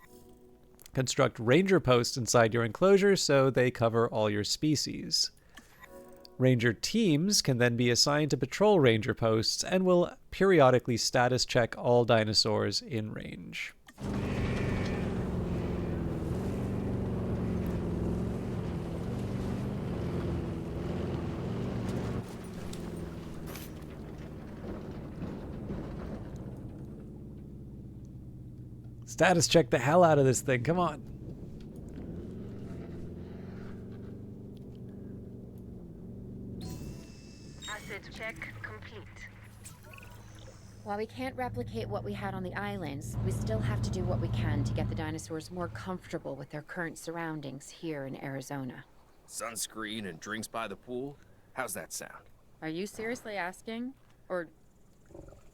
Construct ranger posts inside your enclosure so they cover all your species. Ranger teams can then be assigned to patrol ranger posts and will periodically status check all dinosaurs in range. Status check the hell out of this thing. Come on. Asset check complete. While we can't replicate what we had on the islands, we still have to do what we can to get the dinosaurs more comfortable with their current surroundings here in Arizona. Sunscreen and drinks by the pool? How's that sound? Are you seriously asking? Or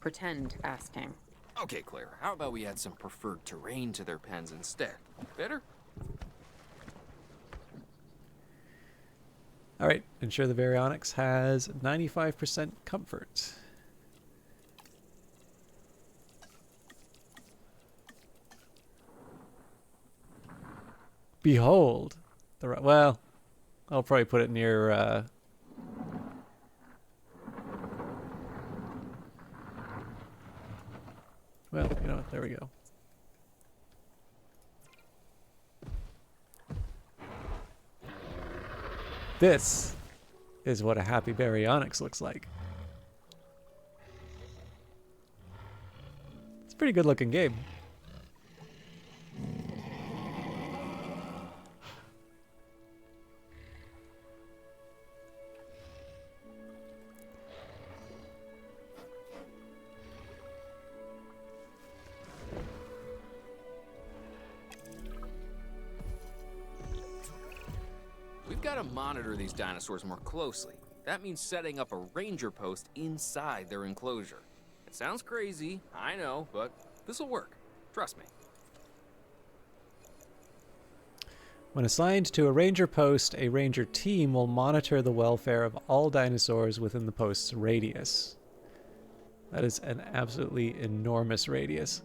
pretend asking? Okay, Claire, how about we add some preferred terrain to their pens instead? Better? All right, ensure the Baryonyx has 95% comfort. Behold. Well, I'll probably put it near... Well, you know what? There we go. This is what a happy Baryonyx looks like. It's a pretty good looking game. We've got to monitor these dinosaurs more closely. That means setting up a ranger post inside their enclosure. It sounds crazy, I know, but this'll work. Trust me. When assigned to a ranger post, a ranger team will monitor the welfare of all dinosaurs within the post's radius. That is an absolutely enormous radius.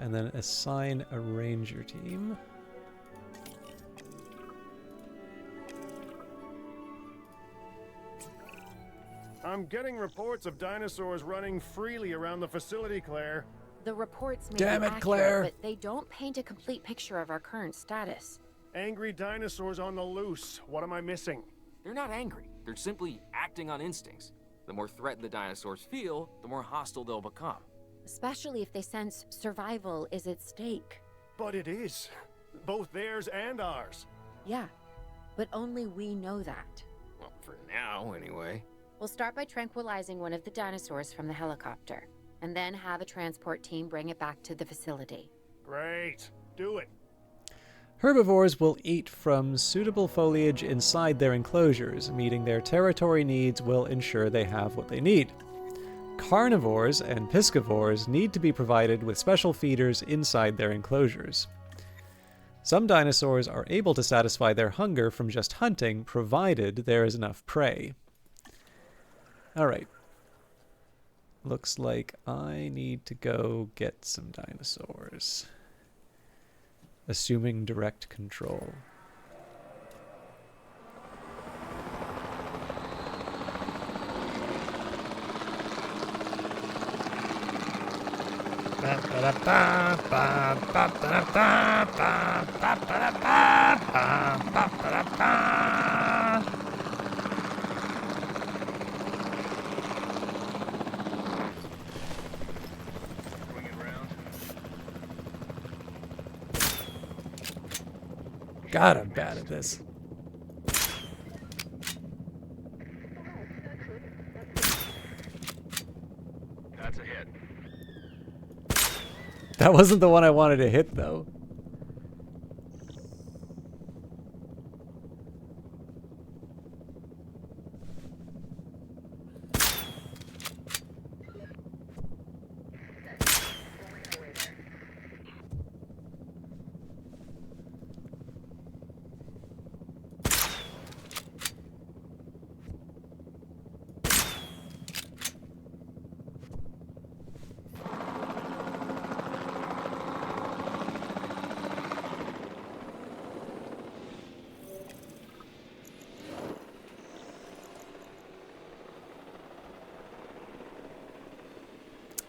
And then assign a ranger team. I'm getting reports of dinosaurs running freely around the facility, Claire. The reports may Damn be it, accurate, Claire. but they don't paint a complete picture of our current status. Angry dinosaurs on the loose. What am I missing? They're not angry. They're simply acting on instincts. The more threatened the dinosaurs feel, the more hostile they'll become. Especially if they sense survival is at stake. But it is. Both theirs and ours. Yeah, but only we know that. Well, for now, anyway. We'll start by tranquilizing one of the dinosaurs from the helicopter, and then have a transport team bring it back to the facility. Great. Do it. Herbivores will eat from suitable foliage inside their enclosures. Meeting their territory needs will ensure they have what they need. Carnivores and piscivores need to be provided with special feeders inside their enclosures. Some dinosaurs are able to satisfy their hunger from just hunting, provided there is enough prey. Alright. Looks like I need to go get some dinosaurs. Assuming direct control. Bring it round. God, I'm bad at this. That's a hit. That wasn't the one I wanted to hit, though.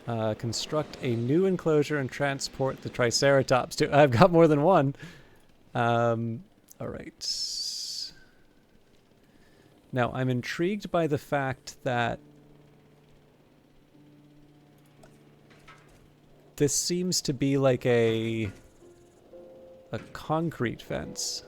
Construct a new enclosure and transport the Triceratops to... I've got more than one. All right. Now, I'm intrigued by the fact that this seems to be like a concrete fence.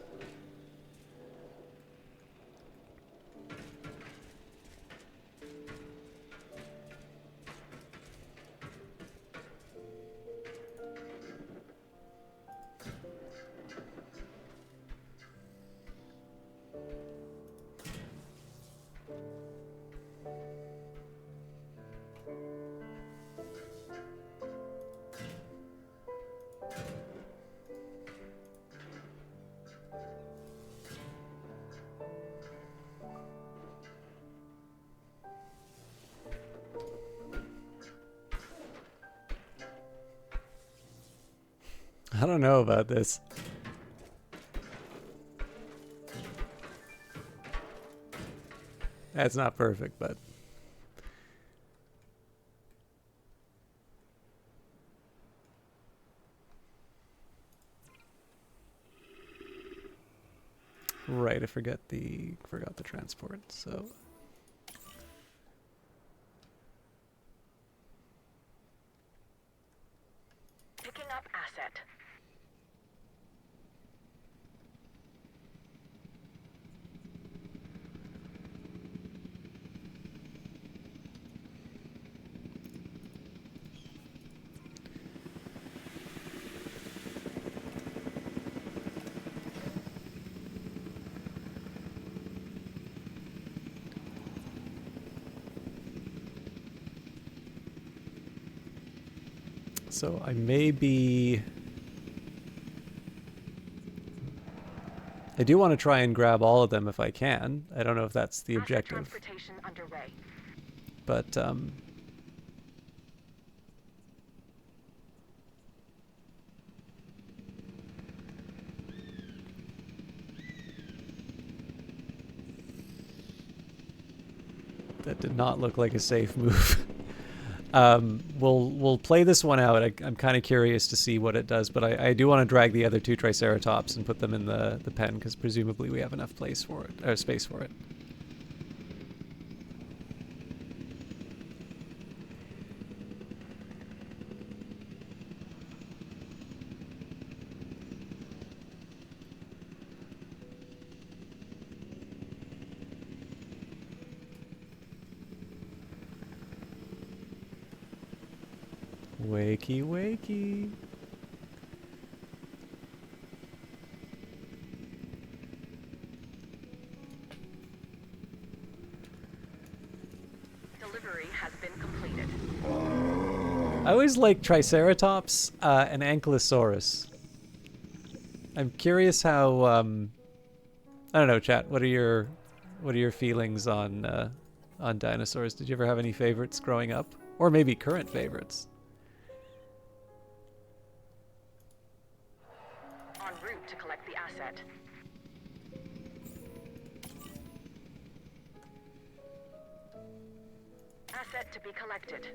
I don't know about this. That's not perfect, but... Right, I forgot the transport, so... Picking up asset. So I may be... I do want to try and grab all of them if I can. I don't know if that's the objective. Transportation underway. But, that did not look like a safe move. We'll play this one out. I'm kind of curious to see what it does, but I do want to drag the other two Triceratops and put them in the pen, because presumably we have enough place for it, or space for it. Wakey, wakey. Delivery has been completed. I always like Triceratops and Ankylosaurus. I'm curious how I don't know, chat. What are your feelings on dinosaurs? Did you ever have any favorites growing up, or maybe current favorites? En route to collect the asset. Asset to be collected.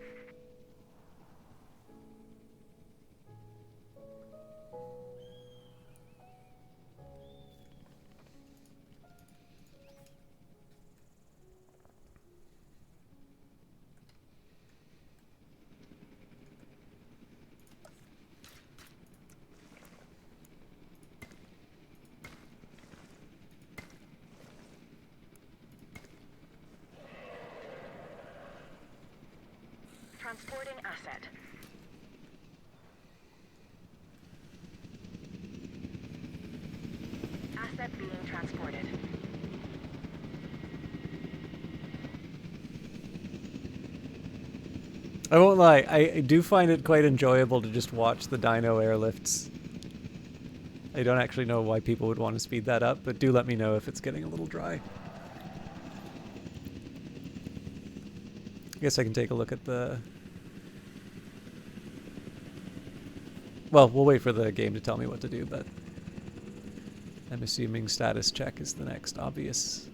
Transporting asset. Asset being transported. I won't lie, I do find it quite enjoyable to just watch the dino airlifts. I don't actually know why people would want to speed that up, but do let me know if it's getting a little dry. I guess I can take a look at the... Well, we'll wait for the game to tell me what to do, but I'm assuming status check is the next obvious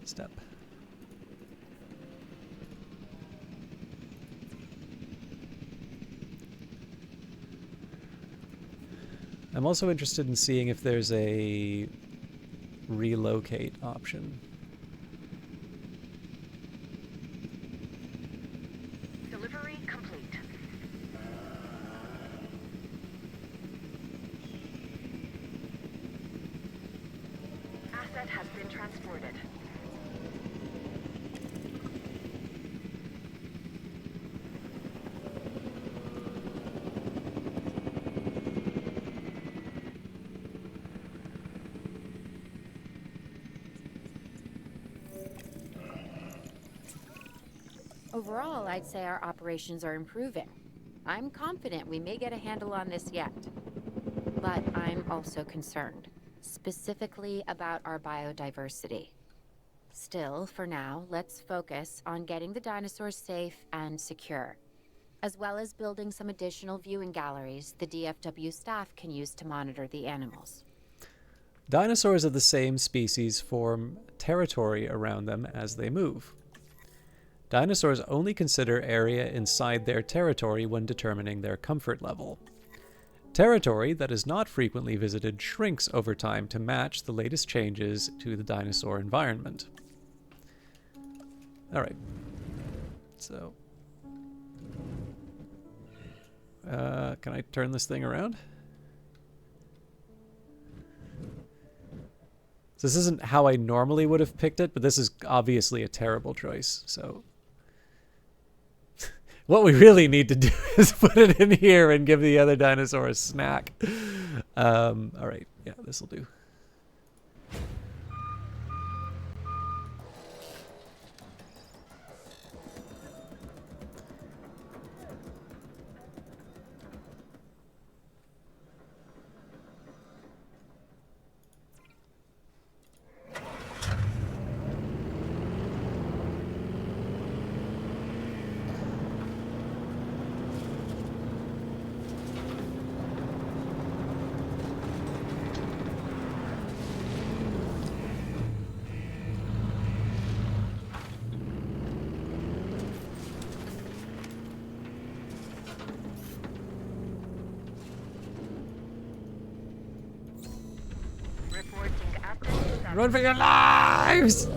step. I'm also interested in seeing if there's a relocate option. Delivery complete. Asset has been transported. Overall, I'd say our operations are improving. I'm confident we may get a handle on this yet. But I'm also concerned, specifically about our biodiversity. Still, for now, let's focus on getting the dinosaurs safe and secure, as well as building some additional viewing galleries the DFW staff can use to monitor the animals. Dinosaurs of the same species form territory around them as they move. Dinosaurs only consider area inside their territory when determining their comfort level. Territory that is not frequently visited shrinks over time to match the latest changes to the dinosaur environment. All right. So, can I turn this thing around? So this isn't how I normally would have picked it, but this is obviously a terrible choice. So what we really need to do is put it in here and give the other dinosaur a snack. All right. Yeah, this will do. Reporting updates. Run for your lives!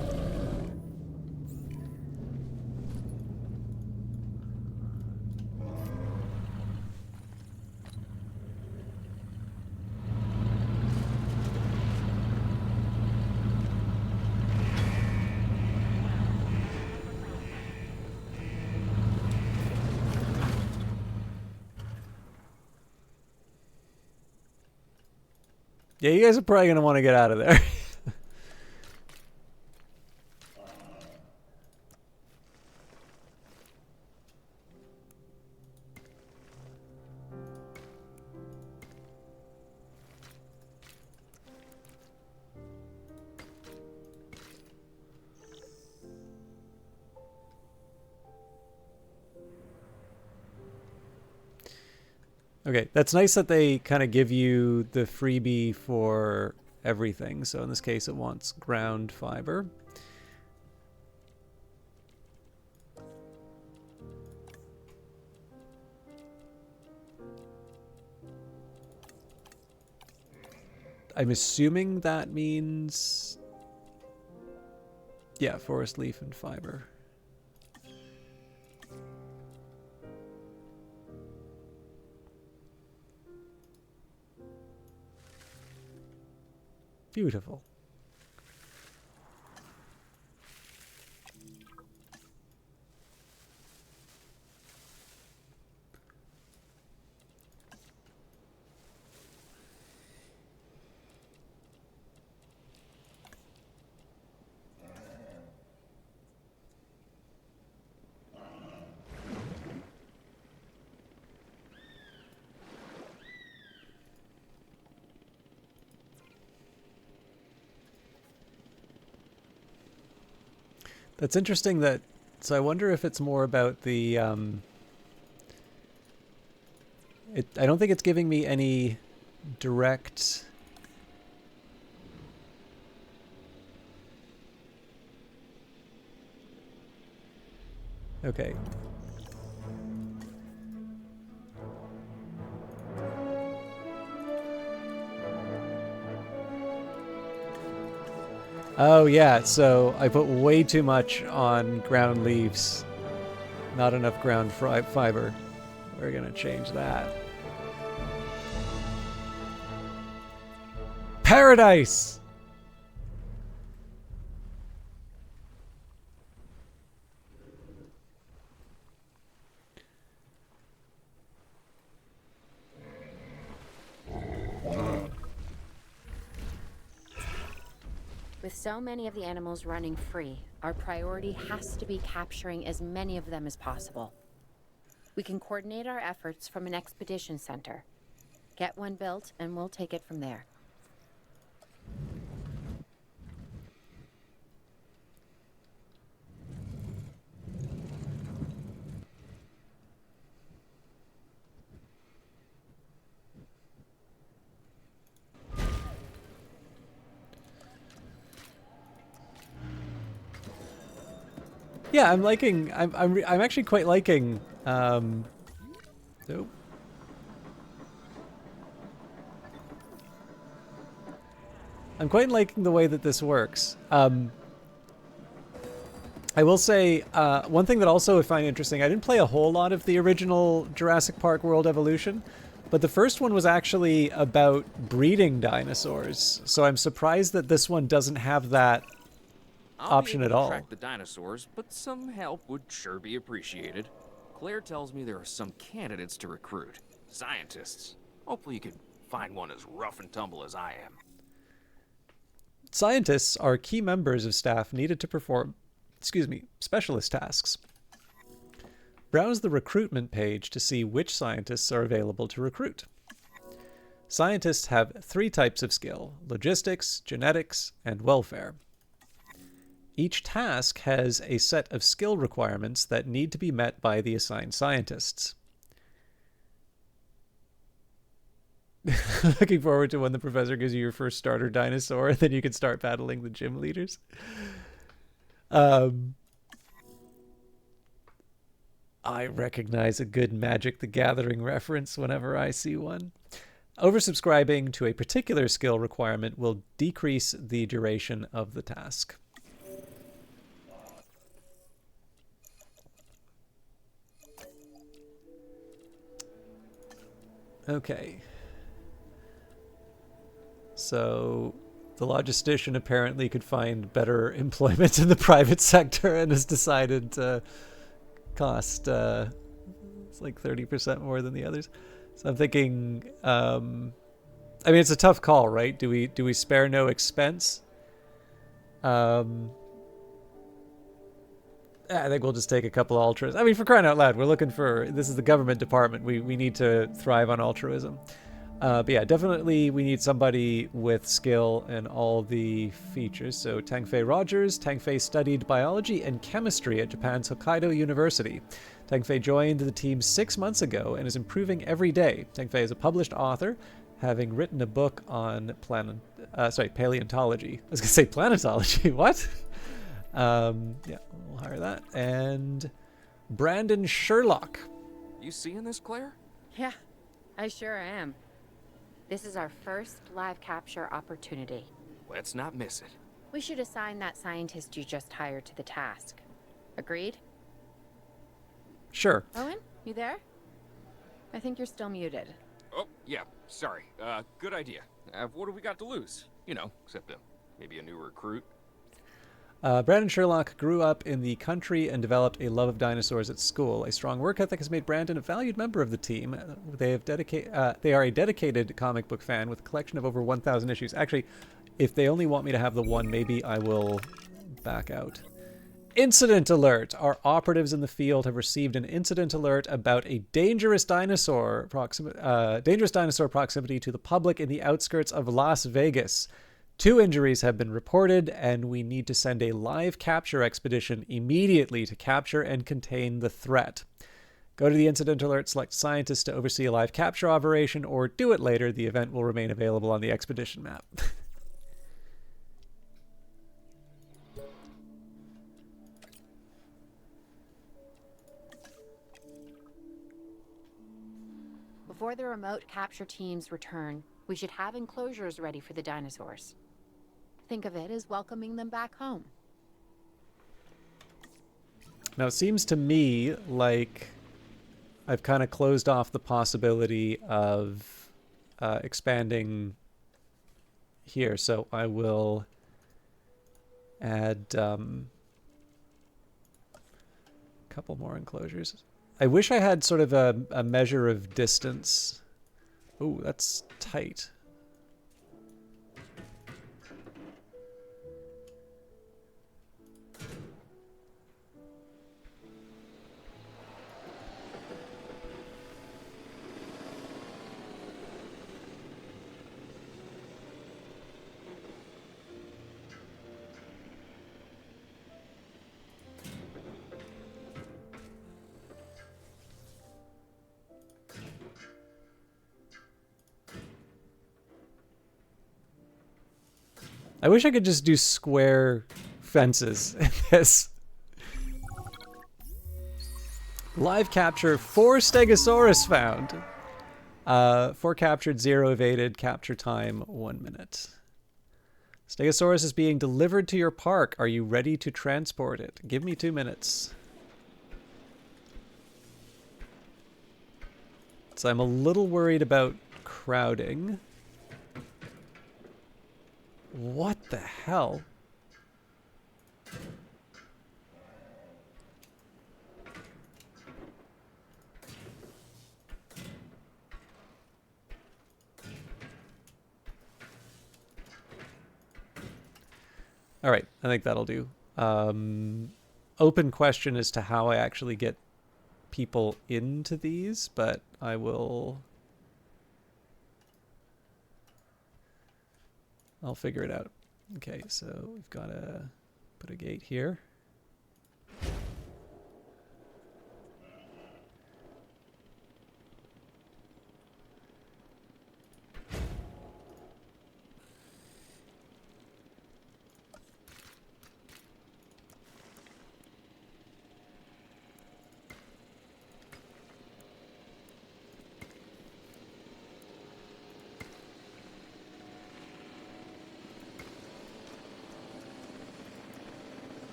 Yeah, you guys are probably going to want to get out of there. Okay, that's nice that they kind of give you the freebie for everything. So in this case, it wants ground fiber. I'm assuming that means, yeah, forest leaf and fiber. Beautiful. That's interesting that, so I wonder if it's more about the, I don't think it's giving me any direct, okay. Oh yeah, so I put way too much on ground leaves. Not enough ground fiber. We're gonna change that. Paradise! With so many of the animals running free, our priority has to be capturing as many of them as possible. We can coordinate our efforts from an expedition center. Get one built, and we'll take it from there. Yeah, I'm liking. I'm actually quite liking. Nope. I'm quite liking the way that this works. I will say one thing that also I find interesting. I didn't play a whole lot of the original Jurassic Park World Evolution, but the first one was actually about breeding dinosaurs. So I'm surprised that this one doesn't have that option at all. I'll be able to track the dinosaurs, but some help would sure be appreciated. Claire tells me there are some candidates to recruit. Scientists. Hopefully you can find one as rough and tumble as I am. Scientists are key members of staff needed to perform, specialist tasks. Browse the recruitment page to see which scientists are available to recruit. Scientists have 3 types of skill: logistics, genetics, and welfare. Each task has a set of skill requirements that need to be met by the assigned scientists. Looking forward to when the professor gives you your first starter dinosaur, and then you can start battling the gym leaders. I recognize a good Magic the Gathering reference whenever I see one. Oversubscribing to a particular skill requirement will decrease the duration of the task. Okay. So the logistician apparently could find better employment in the private sector and has decided to cost it's like 30% more than the others. So I'm thinking I mean, it's a tough call, right? Do we spare no expense? I think we'll just take a couple ultras. I mean, for crying out loud, we're looking for, this is the government department. We need to thrive on altruism. But yeah, definitely we need somebody with skill and all the features. So Tangfei Rogers. Tangfei studied biology and chemistry at Japan's Hokkaido University. Tangfei joined the team 6 months ago and is improving every day. Tangfei is a published author, having written a book on paleontology. I was going to say planetology. What? Yeah, we'll hire that. And Brandon Sherlock. You seeing this, Claire? Yeah, I sure am. This is our first live capture opportunity. Let's not miss it. We should assign that scientist you just hired to the task. Agreed? Sure. Owen, you there? I think you're still muted. Oh, yeah, sorry. Good idea. What do we got to lose? You know, except maybe a new recruit. Brandon Sherlock grew up in the country and developed a love of dinosaurs at school. A strong work ethic has made Brandon a valued member of the team. They are a dedicated comic book fan with a collection of over 1,000 issues. Actually, if they only want me to have the one, maybe I will back out. Incident alert! Our operatives in the field have received an incident alert about a dangerous dinosaur proximity to the public in the outskirts of Las Vegas. 2 injuries have been reported, and we need to send a live capture expedition immediately to capture and contain the threat. Go to the incident alert, select scientists to oversee a live capture operation, or do it later. The event will remain available on the expedition map. Before the remote capture teams return, we should have enclosures ready for the dinosaurs. think of it as welcoming them back home. Now, it seems to me like I've kind of closed off the possibility of expanding here, so I will add a couple more enclosures. I wish I had sort of a measure of distance. Ooh, that's tight. I wish I could just do square fences in this. Live capture, 4 Stegosaurus found. 4 captured, 0 evaded, capture time 1 minute. Stegosaurus is being delivered to your park. Are you ready to transport it? Give me 2 minutes. So I'm a little worried about crowding. What the hell? All right, I think that'll do. Open question as to how I actually get people into these, but I will... I'll figure it out. Okay, so we've got to put a gate here.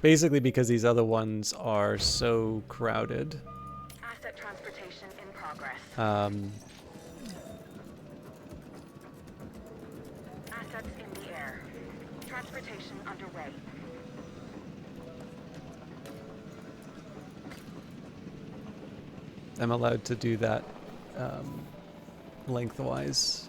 Basically because these other ones are so crowded. Asset transportation in progress. Assets in the air. Transportation underway. I'm allowed to do that lengthwise.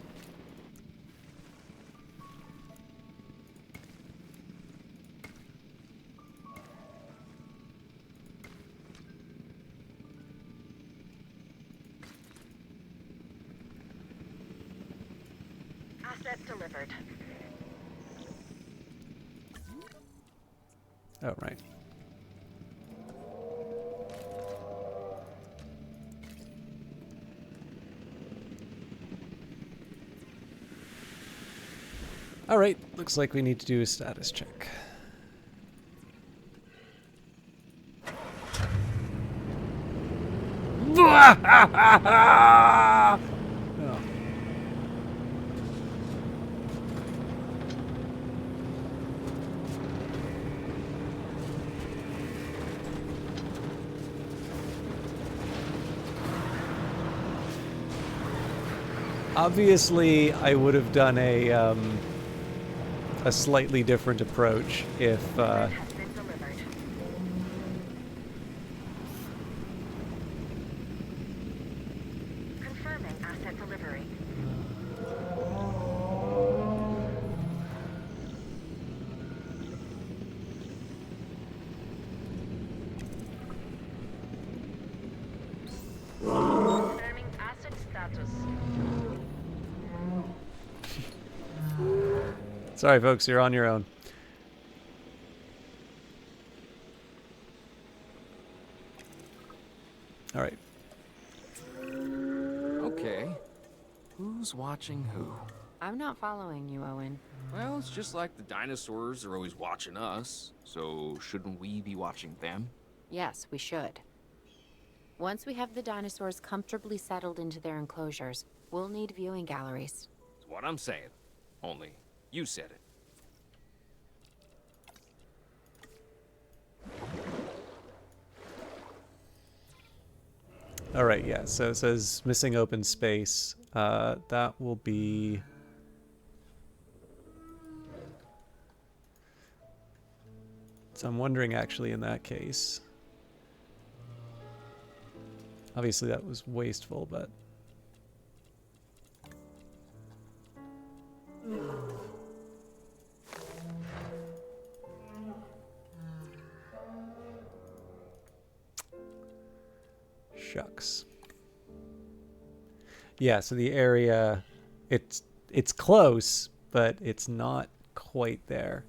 Asset delivered. Oh, right. All right, looks like we need to do a status check. Oh. Obviously, I would have done a slightly different approach if Has been delivered. Confirming asset delivery. Sorry, folks, you're on your own. All right. Okay. Who's watching who? I'm not following you, Owen. Well, it's just like the dinosaurs are always watching us, so shouldn't we be watching them? Yes, we should. Once we have the dinosaurs comfortably settled into their enclosures, we'll need viewing galleries. That's what I'm saying. Only, you said it. All right, yeah. So it says missing open space. That will be... So I'm wondering, actually, in that case... Obviously, that was wasteful, but... Shucks. Yeah, so the area, it's close, but it's not quite there.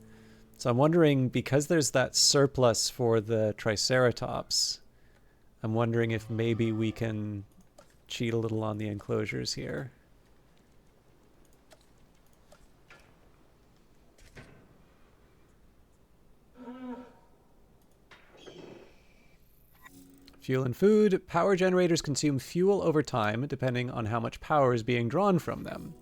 So I'm wondering, because there's that surplus for the Triceratops, I'm wondering if maybe we can cheat a little on the enclosures here. Fuel and food. Power generators consume fuel over time, depending on how much power is being drawn from them.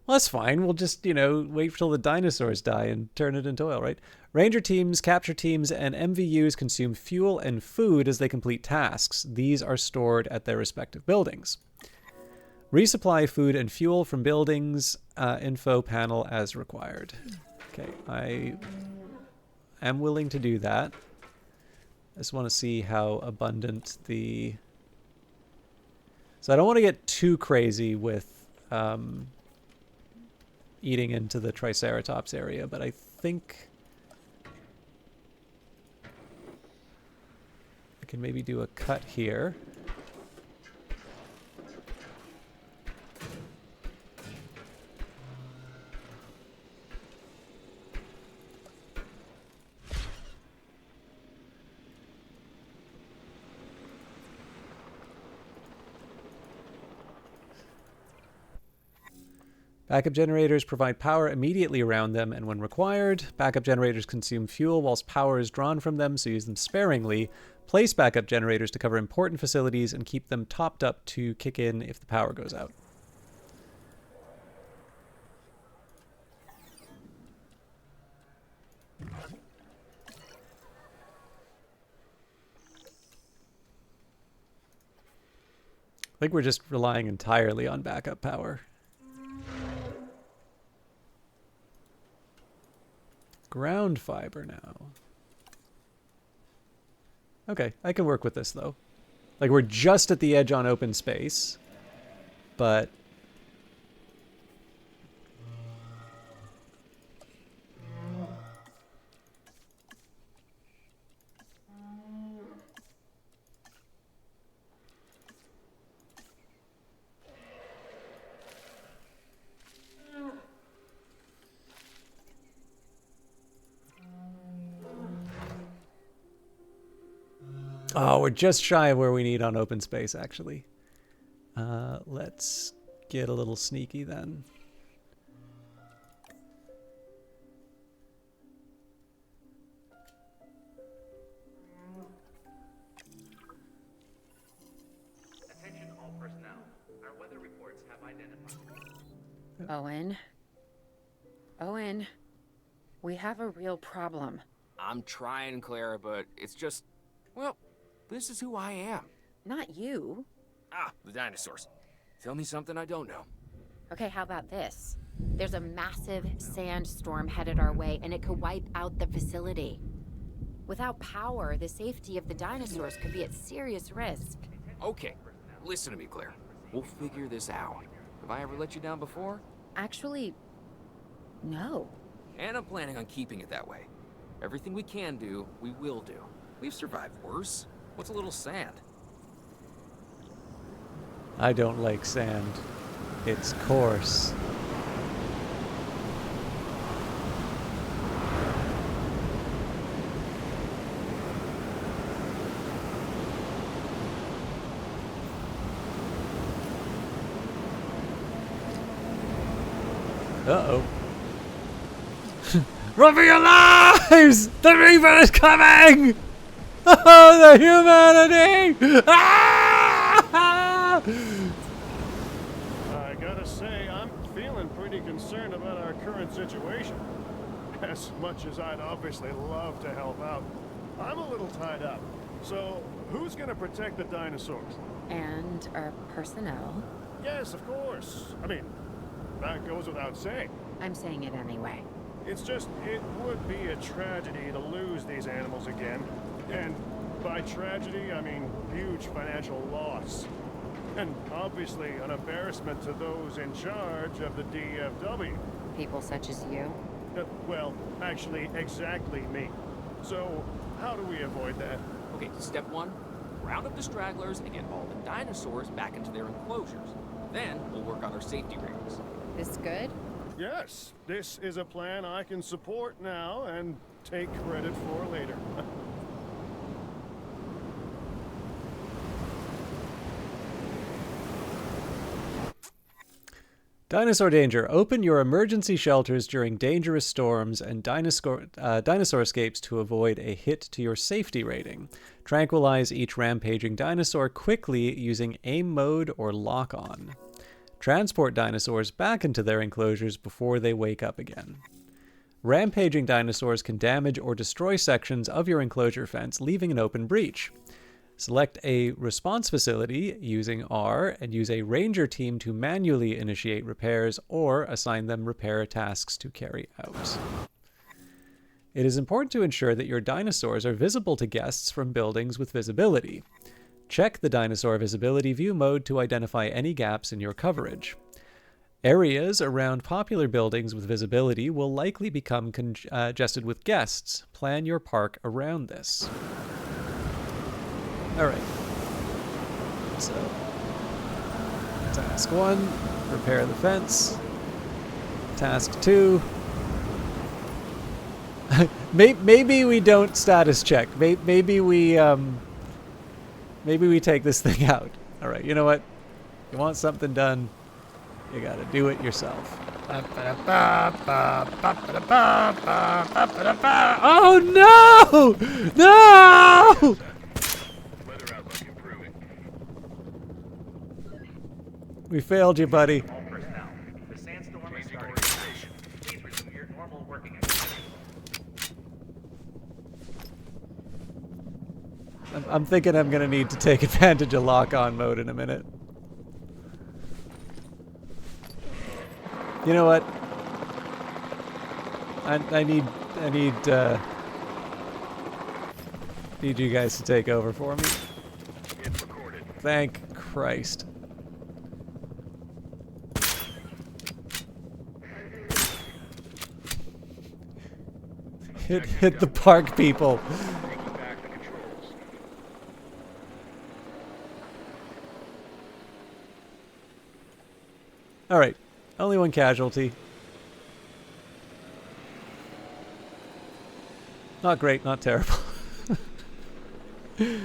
Well, that's fine. We'll just, wait till the dinosaurs die and turn it into oil, right? Ranger teams, capture teams, and MVUs consume fuel and food as they complete tasks. These are stored at their respective buildings. Resupply food and fuel from buildings, info panel as required. Okay, I am willing to do that. I just want to see how abundant the... So I don't want to get too crazy with eating into the Triceratops area, but I think I can maybe do a cut here. Backup generators provide power immediately around them and when required. Backup generators consume fuel whilst power is drawn from them, so use them sparingly. Place backup generators to cover important facilities and keep them topped up to kick in if the power goes out. I think we're just relying entirely on backup power. Ground fiber now. Okay, I can work with this though. Like, we're just at the edge on open space, but oh, we're just shy of where we need on open space, actually. Let's get a little sneaky then. Attention all personnel. Our weather reports have identified. Owen, we have a real problem. I'm trying, Clara, but it's just, well, this is who I am. Not you. Ah, the dinosaurs. Tell me something I don't know. Okay, how about this? There's a massive sandstorm headed our way, and it could wipe out the facility. Without power, the safety of the dinosaurs could be at serious risk. Okay, listen to me, Claire. We'll figure this out. Have I ever let you down before? Actually, no. And I'm planning on keeping it that way. Everything we can do, we will do. We've survived worse. What's a little sand? I don't like sand. It's coarse. Uh-oh. Run for your lives! The Reaper is coming! Oh, the humanity! Ah! I gotta say, I'm feeling pretty concerned about our current situation. As much as I'd obviously love to help out, I'm a little tied up. So, who's gonna protect the dinosaurs? And our personnel. Yes, of course. I mean, that goes without saying. I'm saying it anyway. It's just, it would be a tragedy to lose these animals again. And by tragedy, I mean huge financial loss. And obviously an embarrassment to those in charge of the DFW. People such as you. Well, actually, exactly me. So, how do we avoid that? Okay, step one, round up the stragglers and get all the dinosaurs back into their enclosures. Then we'll work on our safety rings. This good? Yes, this is a plan I can support now and take credit for later. Dinosaur danger. Open your emergency shelters during dangerous storms and dinosaur escapes to avoid a hit to your safety rating. Tranquilize each rampaging dinosaur quickly using aim mode or lock on. Transport dinosaurs back into their enclosures before they wake up again. Rampaging dinosaurs can damage or destroy sections of your enclosure fence, leaving an open breach. Select a response facility using R and use a ranger team to manually initiate repairs or assign them repair tasks to carry out. It is important to ensure that your dinosaurs are visible to guests from buildings with visibility. Check the dinosaur visibility view mode to identify any gaps in your coverage. Areas around popular buildings with visibility will likely become congested with guests. Plan your park around this. All right. So, task 1, repair the fence. Task 2. Maybe we don't status check. Maybe we take this thing out. All right. You know what? You want something done, you got to do it yourself. Oh no! No! We failed you, buddy. All personnel, the sandstorm has started. Please resume your normal working activity. I'm thinking I'm gonna need to take advantage of lock-on mode in a minute. You know what? I need you guys to take over for me. Thank Christ. Hit the park people. All right, only one casualty. Not great, not terrible. Heading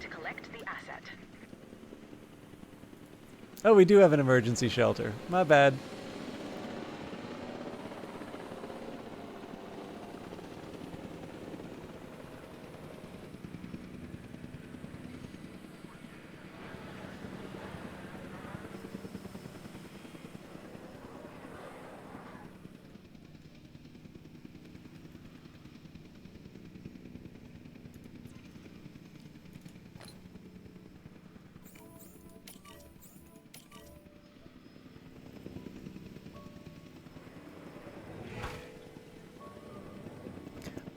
to collect the asset. Oh, we do have an emergency shelter. My bad.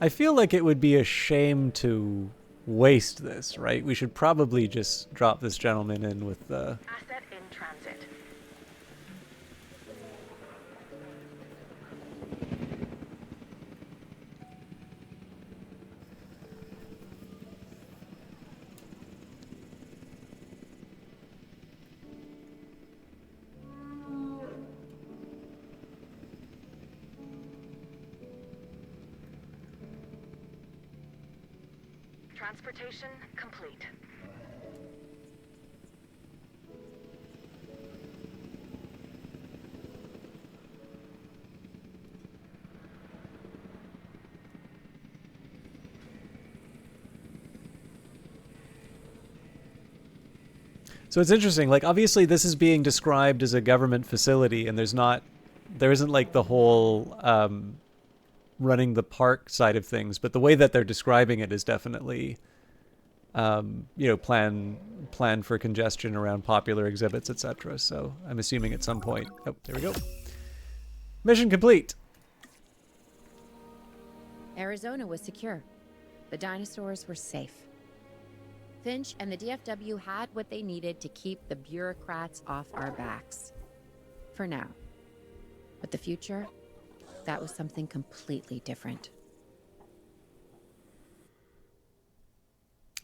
I feel like it would be a shame to waste this, right? We should probably just drop this gentleman in with the... Asset in transit. Transportation complete. So it's interesting. Like, obviously, this is being described as a government facility, and there isn't like the whole running the park side of things. But the way that they're describing it is definitely, plan for congestion around popular exhibits, etc. So I'm assuming at some point. Oh, there we go. Mission complete. Arizona was secure. The dinosaurs were safe. Finch and the DFW had what they needed to keep the bureaucrats off our backs. For now. But the future, that was something completely different.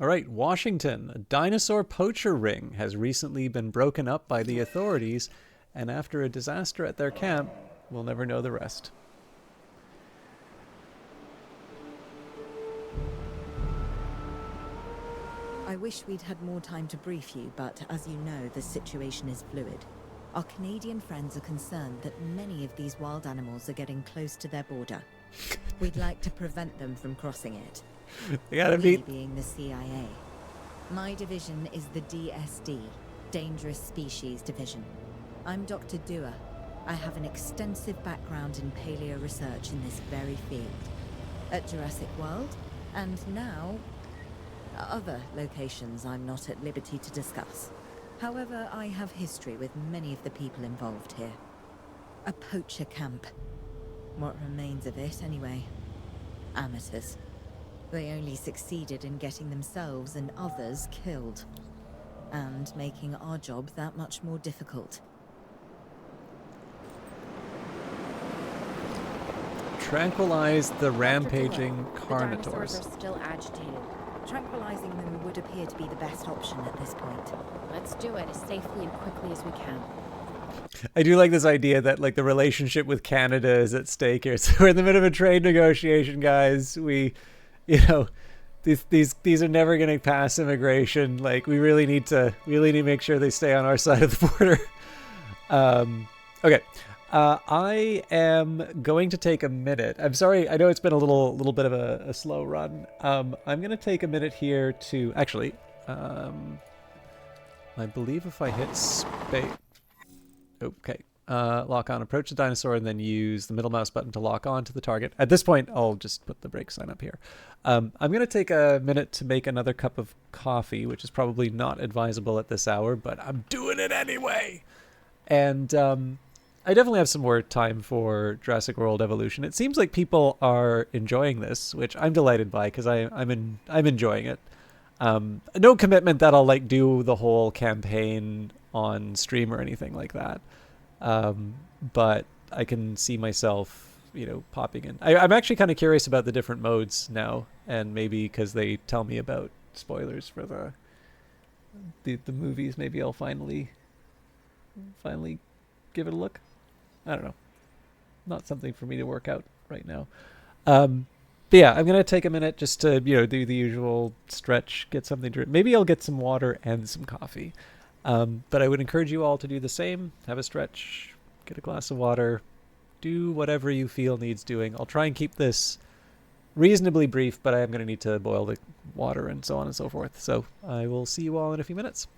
All right, Washington. A dinosaur poacher ring has recently been broken up by the authorities, and after a disaster at their camp, we'll never know the rest. I wish we'd had more time to brief you, but as you know, the situation is fluid. Our Canadian friends are concerned that many of these wild animals are getting close to their border. We'd like to prevent them from crossing it. They gotta We be. being the CIA. My division is the DSD, Dangerous Species Division. I'm Dr. Dua. I have an extensive background in paleo research in this very field. At Jurassic World, and now other locations I'm not at liberty to discuss. However, I have history with many of the people involved here. A poacher camp. What remains of it, anyway. Amateurs. They only succeeded in getting themselves and others killed. And making our job that much more difficult. Tranquilize the rampaging The carnivores. dinosaurs are still agitated. Tranquilizing them would appear to be the best option at this point. Let's do it as safely and quickly as we can. I do like this idea that like the relationship with Canada is at stake here. So we're in the middle of a trade negotiation, guys. These are never going to pass immigration. Like we really need to make sure they stay on our side of the border. Okay. I am going to take a minute. I'm sorry. I know it's been a little bit of a slow run. I'm going to take a minute here to actually. I believe if I hit space. Okay. Lock on, approach the dinosaur, and then use the middle mouse button to lock on to the target. At this point, I'll just put the break sign up here. I'm going to take a minute to make another cup of coffee, which is probably not advisable at this hour, but I'm doing it anyway. And I definitely have some more time for Jurassic World Evolution. It seems like people are enjoying this, which I'm delighted by because I'm enjoying it. No commitment that I'll like do the whole campaign on stream or anything like that. But I can see myself, popping in. I'm actually kind of curious about the different modes now, and maybe because they tell me about spoilers for the movies, maybe I'll finally give it a look. I don't know. Not something for me to work out right now. But yeah, I'm going to take a minute just to, do the usual stretch, get something to drink. Maybe I'll get some water and some coffee. But I would encourage you all to do the same. Have a stretch, get a glass of water, do whatever you feel needs doing. I'll try and keep this reasonably brief, but I am going to need to boil the water and so on and so forth. So I will see you all in a few minutes.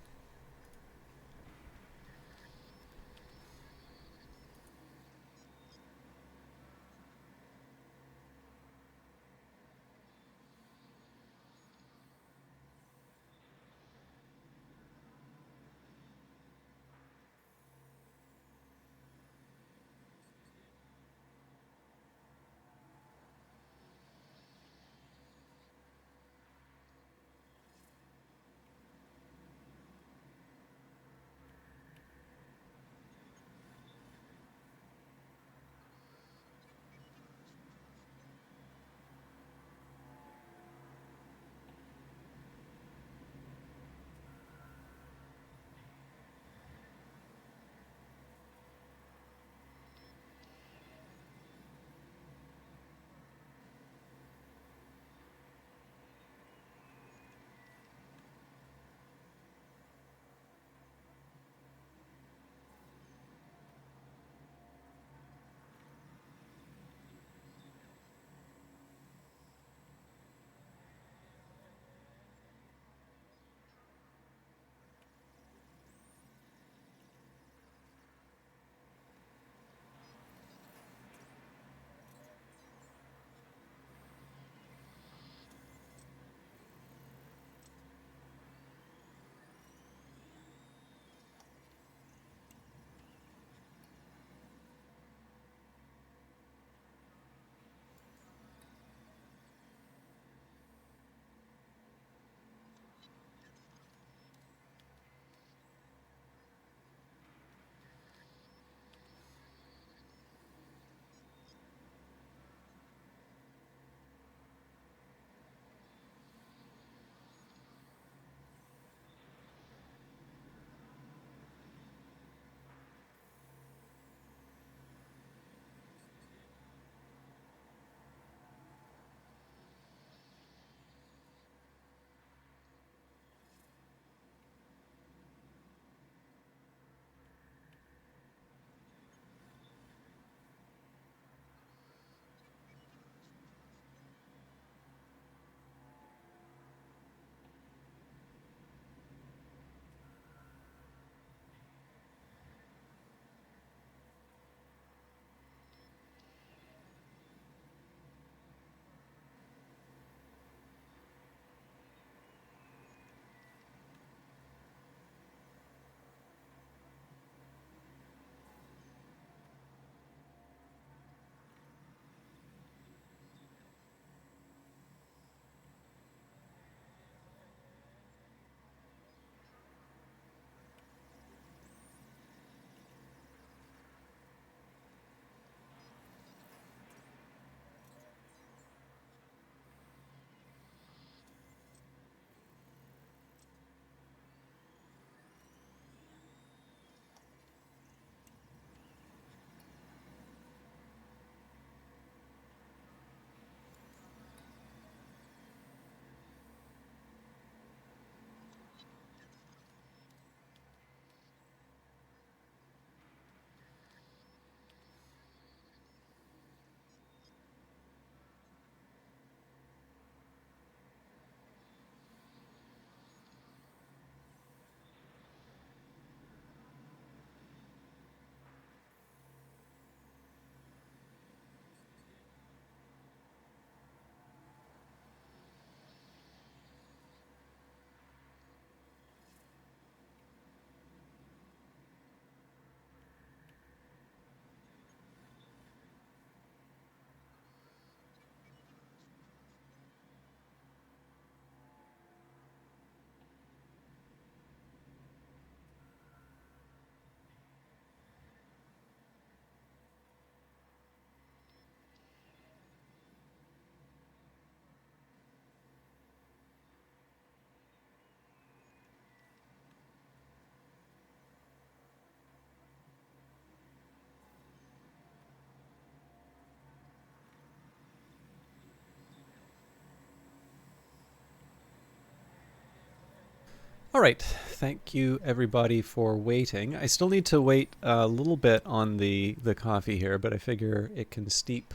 All right. Thank you, everybody, for waiting. I still need to wait a little bit on the coffee here, but I figure it can steep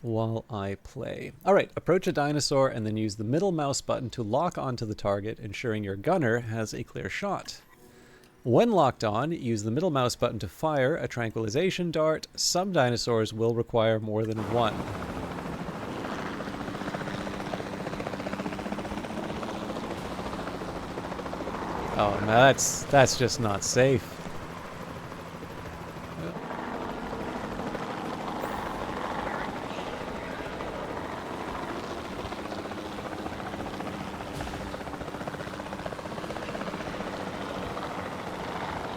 while I play. All right. Approach a dinosaur and then use the middle mouse button to lock onto the target, ensuring your gunner has a clear shot. When locked on, use the middle mouse button to fire a tranquilization dart. Some dinosaurs will require more than one. Oh, no, that's just not safe.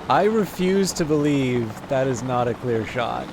I refuse to believe that is not a clear shot.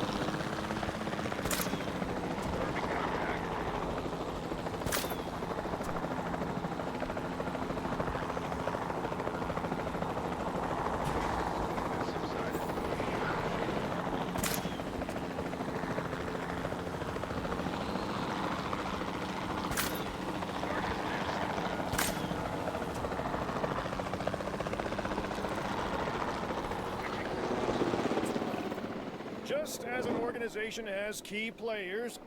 Just as an organization has key players,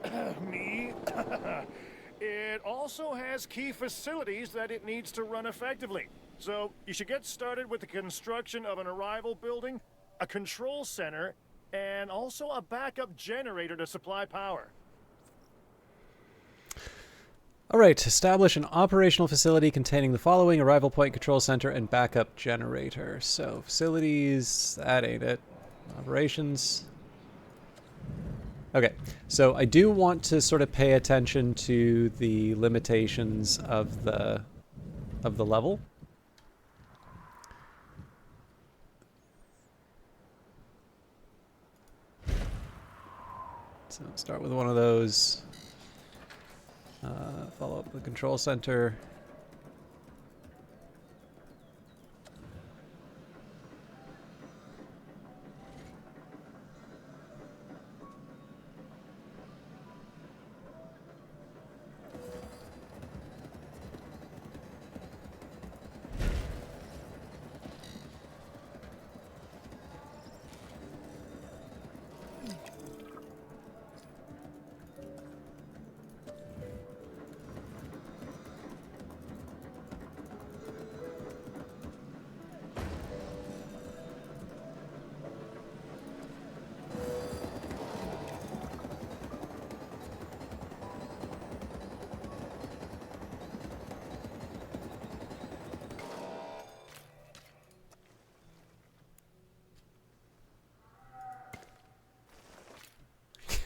me, it also has key facilities that it needs to run effectively. So you should get started with the construction of an arrival building, a control center, and also a backup generator to supply power. All right, establish an operational facility containing the following: arrival point, control center, and backup generator. So facilities, that ain't it. Operations. Okay, so I do want to sort of pay attention to the limitations of the level. So start with one of those. Follow up the control center.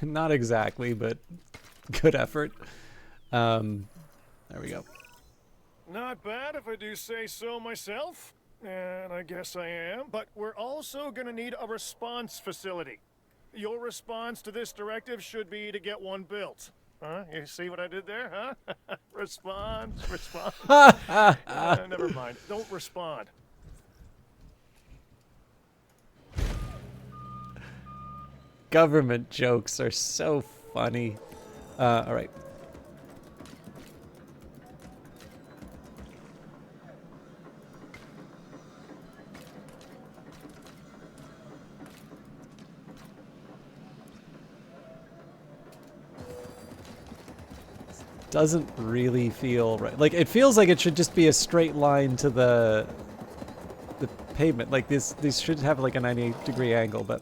Not exactly, but good effort. There we go. Not bad if I do say so myself. And I guess I am. But we're also going to need a response facility. Your response to this directive should be to get one built. Huh? You see what I did there, huh? Response. Never mind. Don't respond. Government jokes are so funny. All right. Doesn't really feel right. Like, it feels like it should just be a straight line to the pavement. Like, these should have like a 98-degree angle, but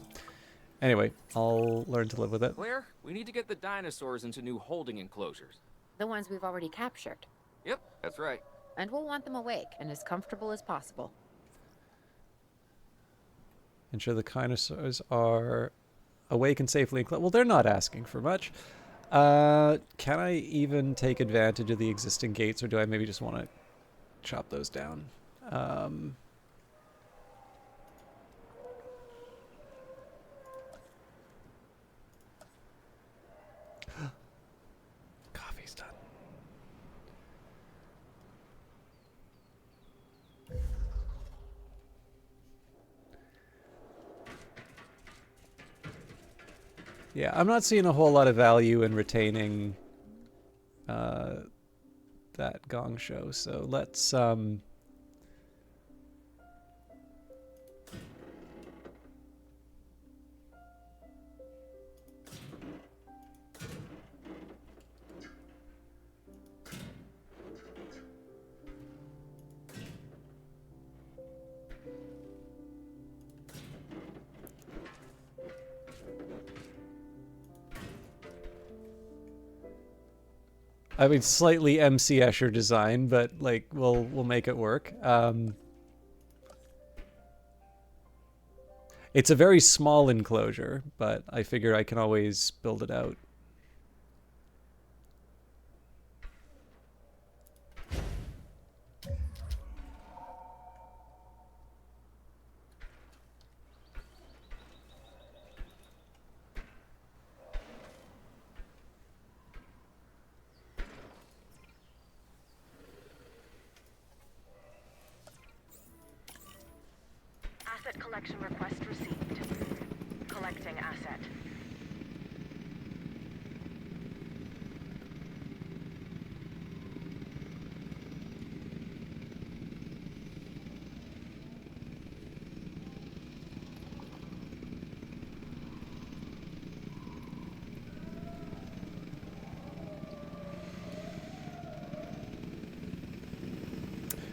anyway, I'll learn to live with it. Claire, we need to get the dinosaurs into new holding enclosures. The ones we've already captured. Yep, that's right. And we'll want them awake and as comfortable as possible. Ensure the dinosaurs are awake and safely enclosed. Well, they're not asking for much. Can I even take advantage of the existing gates, or do I maybe just want to chop those down? Coffee's done. Yeah, I'm not seeing a whole lot of value in retaining that gong show, so let's I mean, slightly MC Escher design, but like we'll make it work. It's a very small enclosure, but I figure I can always build it out. Asset collection request received. Collecting asset.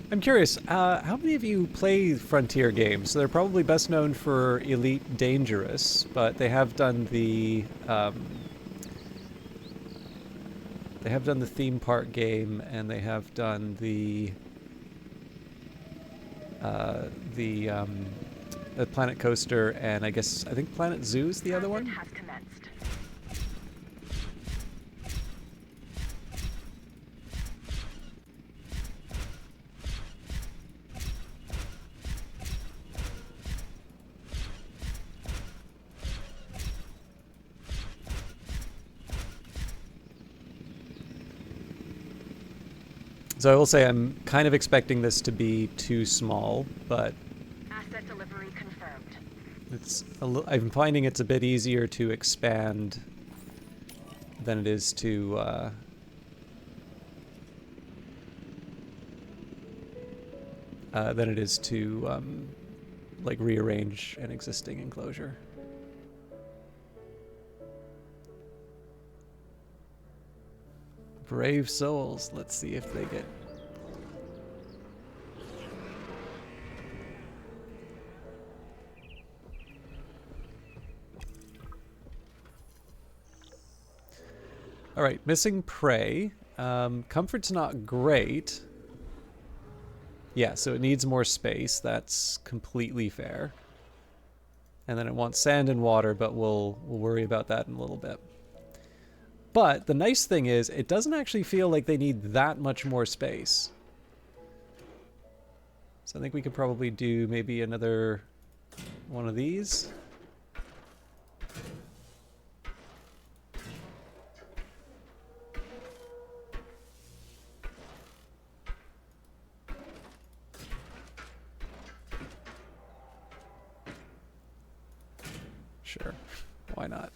I'm curious, how many of you play Frontier games? They're probably best known for Elite Dangerous, but they have done the theme park game, and they have done the Planet Coaster, and I think Planet Zoo is the other one. Has commenced. So I will say I'm kind of expecting this to be too small, but Asset delivery confirmed. I'm finding it's a bit easier to expand than it is to like rearrange an existing enclosure. Brave souls. Let's see if they get... Alright, missing prey. Comfort's not great. Yeah, so it needs more space. That's completely fair. And then it wants sand and water, but we'll worry about that in a little bit. But the nice thing is, it doesn't actually feel like they need that much more space. So I think we could probably do maybe another one of these. Sure, why not?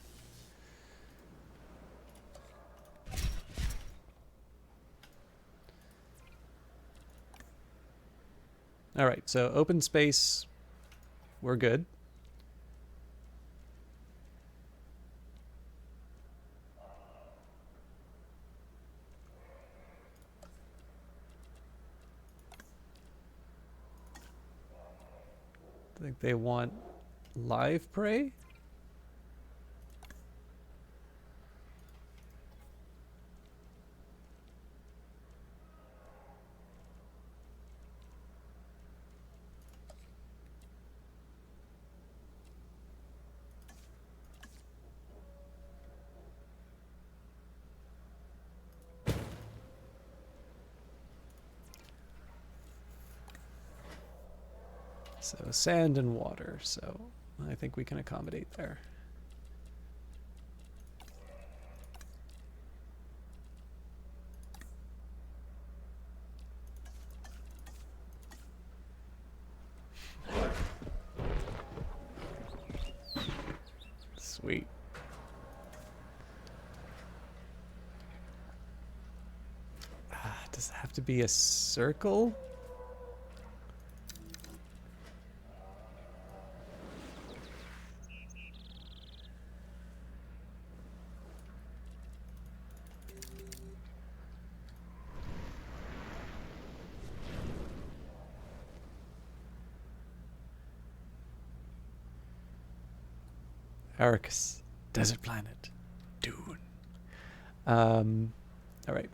All right, so open space, we're good. I think they want live prey. So sand and water, so I think we can accommodate there. Sweet. Does it have to be a circle? Arrakis, desert planet, Dune. All right.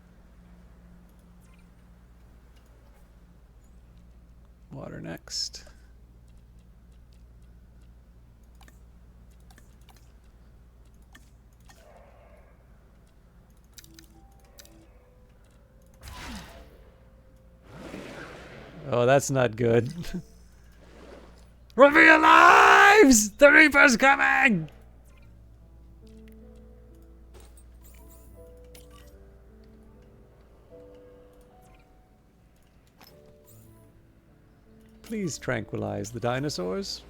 Water next. Oh, that's not good. Run for your lives! The Reaper's coming! Please tranquilize the dinosaurs.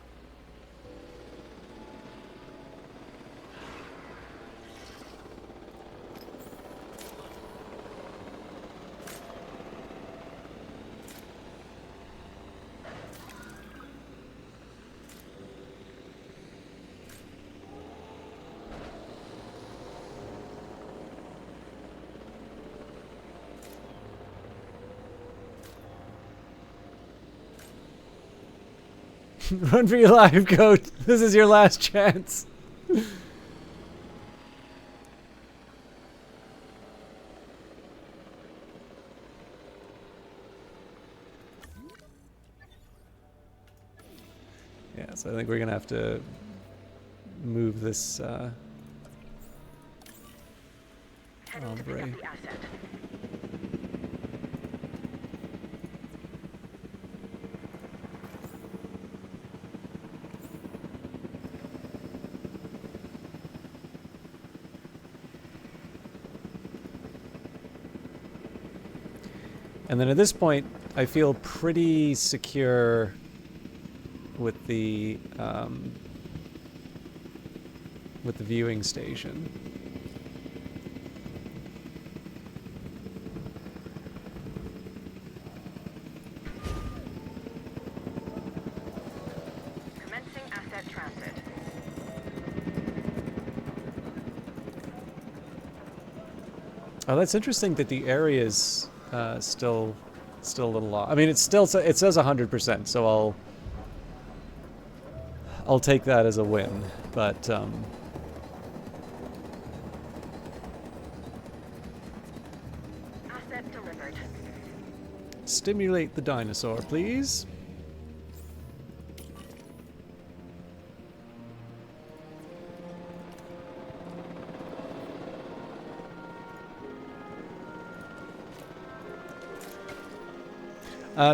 Run for your life, goat. This is your last chance. Yeah, so I think we're gonna have to move this Heading to pick up hombre. the asset. And then at this point, I feel pretty secure with the viewing station. Commencing asset transit. Oh, that's interesting that the area is still a little off. I mean, it says 100%, so I'll take that as a win. But Asset delivered. stimulate the dinosaur, please.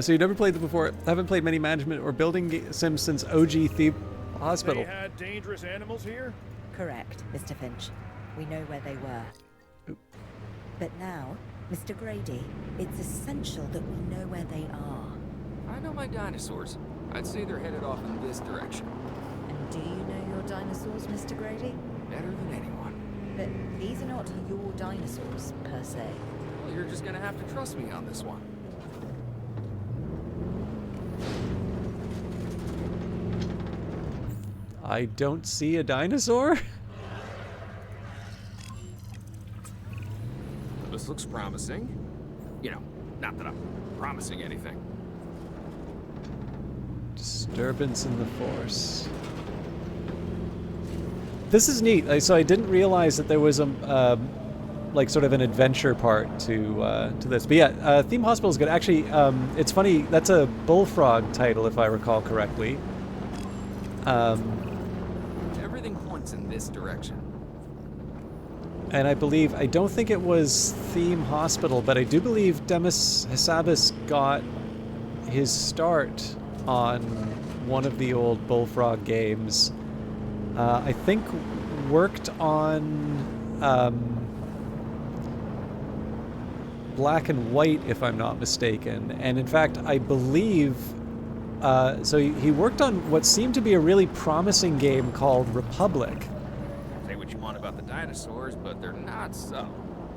So you never played them before? Haven't played many management or building sims since OG Thebe Hospital. They had dangerous animals here? Correct, Mr. Finch. We know where they were. Oop. But now, Mr. Grady, it's essential that we know where they are. I know my dinosaurs. I'd say they're headed off in this direction. And do you know your dinosaurs, Mr. Grady? Better than anyone. But these are not your dinosaurs, per se. Well, you're just gonna have to trust me on this one. I don't see a dinosaur. This looks promising. You know, not that I'm promising anything. Disturbance in the force. This is neat. So I didn't realize that there was a like sort of an adventure part to this. But yeah, Theme Hospital is good. Actually, it's funny. That's a Bullfrog title, if I recall correctly. Everything points in this direction. And I don't think it was Theme Hospital, but I do believe Demis Hassabis got his start on one of the old Bullfrog games. I think worked on Black and White, if I'm not mistaken. And in fact, I believe... so he worked on what seemed to be a really promising game called Republic. Say what you want about the dinosaurs, but they're not so.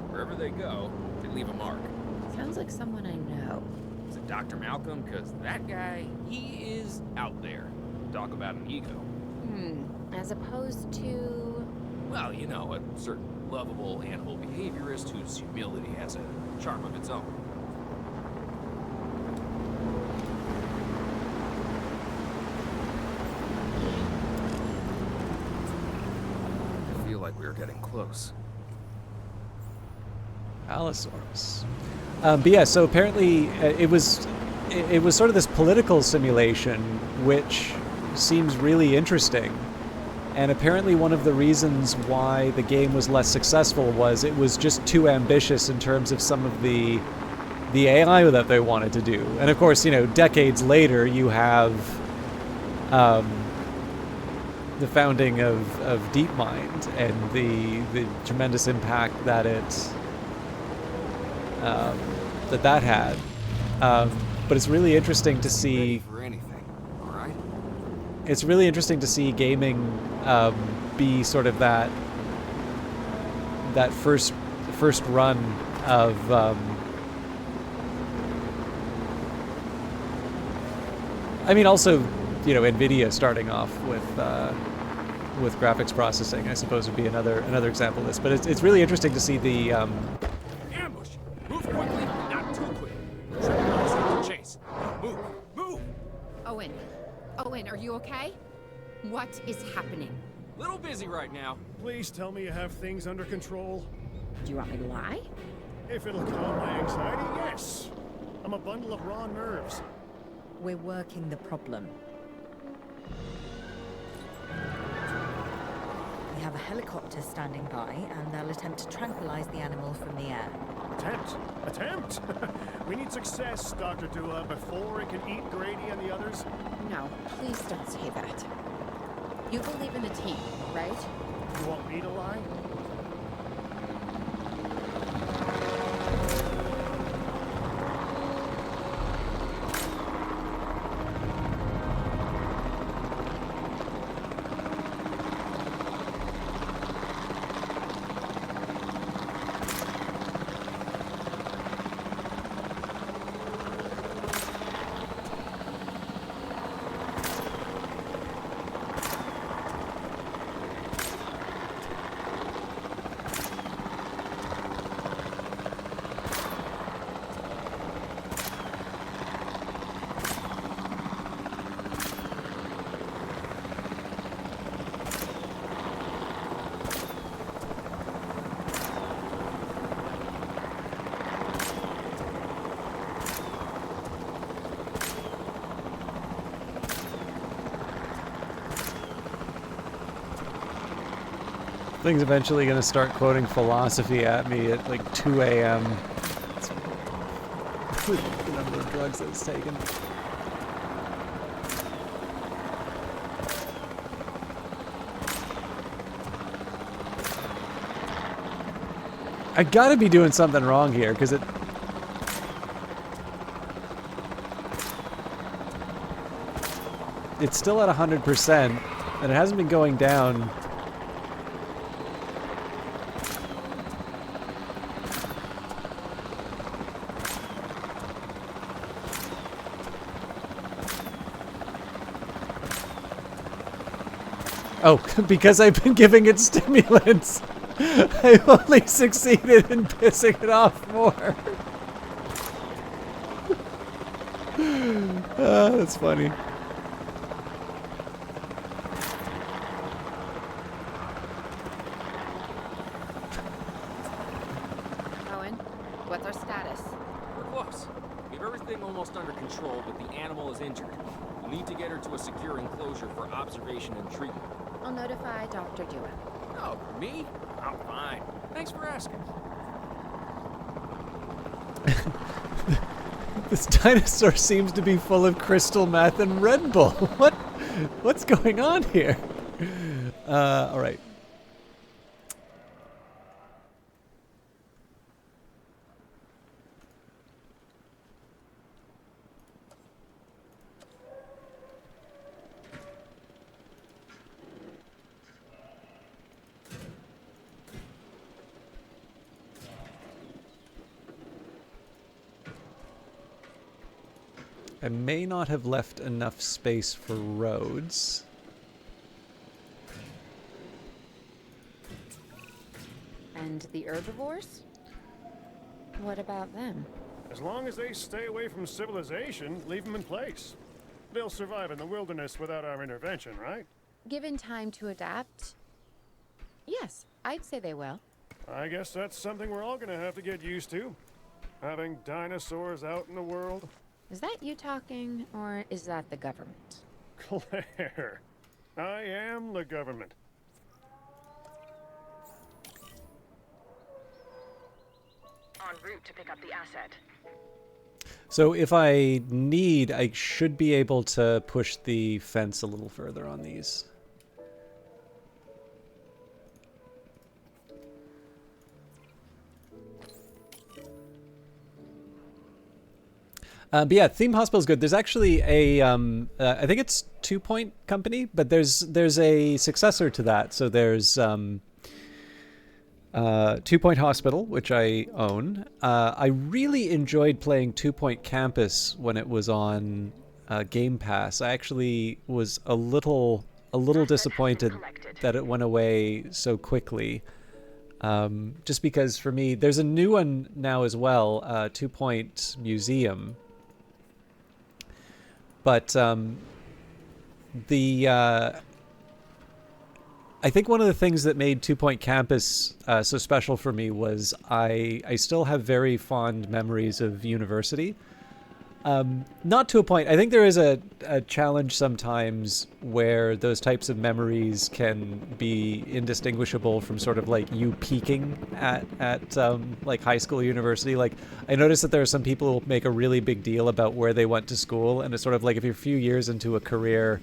Wherever they go, they leave a mark. Sounds like someone I know. Is it Dr. Malcolm? Because that guy, he is out there. Talk about an ego. As opposed to... Well, you know, a certain lovable animal behaviorist whose humility has a charm of its own. I feel like we're getting close. Allosaurus. But yeah, so apparently it was sort of this political simulation, which seems really interesting. And apparently one of the reasons why the game was less successful was it was just too ambitious in terms of some of the AI that they wanted to do. And of course, you know, decades later, you have the founding of DeepMind and the tremendous impact that it that had. But it's really interesting to see. For anything, all right? It's really interesting to see gaming be sort of that first run of I mean, also, you know, NVIDIA starting off with graphics processing, I suppose, would be another example of this. But it's really interesting to see the Ambush! Move quickly, not too quick. Try to chase. Move! Move! Owen, are you okay? What is happening? Little busy right now. Please tell me you have things under control. Do you want me to lie? If it'll calm my anxiety, yes. I'm a bundle of raw nerves. We're working the problem. We have a helicopter standing by, and they'll attempt to tranquilize the animal from the air. Attempt? We need success, Dr. Dua, before it can eat Grady and the others. No, please don't say that. You believe in the team, right? You want me to lie? thing's eventually going to start quoting philosophy at me at like 2 a.m. With the number of drugs that it's taken. I gotta be doing something wrong here, because it's still at 100%, and it hasn't been going down. Oh, because I've been giving it stimulants. I've only succeeded in pissing it off more. That's funny. Owen, what's our status? We're close. We have everything almost under control, but the animal is injured. We'll need to get her to a secure enclosure for observation and treatment. I'll notify Dr. Dua. Oh, me? I'm fine. Thanks for asking. This dinosaur seems to be full of crystal meth and Red Bull. What's going on here? All right. I may not have left enough space for roads. And the herbivores? What about them? As long as they stay away from civilization, leave them in place. They'll survive in the wilderness without our intervention, right? Given time to adapt? Yes, I'd say they will. I guess that's something we're all gonna have to get used to. Having dinosaurs out in the world. Is that you talking, or is that the government? Claire, I am the government. En route to pick up the asset. So if I need, I should be able to push the fence a little further on these. But yeah, Theme Hospital is good. There's actually a, I think it's 2 Point Company, but there's a successor to that. So there's 2 Point Hospital, which I own. I really enjoyed playing 2 Point Campus when it was on Game Pass. I actually was a little disappointed that it went away so quickly. Just because for me, there's a new one now as well, 2 Point Museum. But I think one of the things that made 2 Point Campus so special for me was I still have very fond memories of university. Not to a point. I think there is a challenge sometimes where those types of memories can be indistinguishable from sort of like you peaking at like high school, university. Like I noticed that there are some people who make a really big deal about where they went to school, and it's sort of like if you're a few years into a career,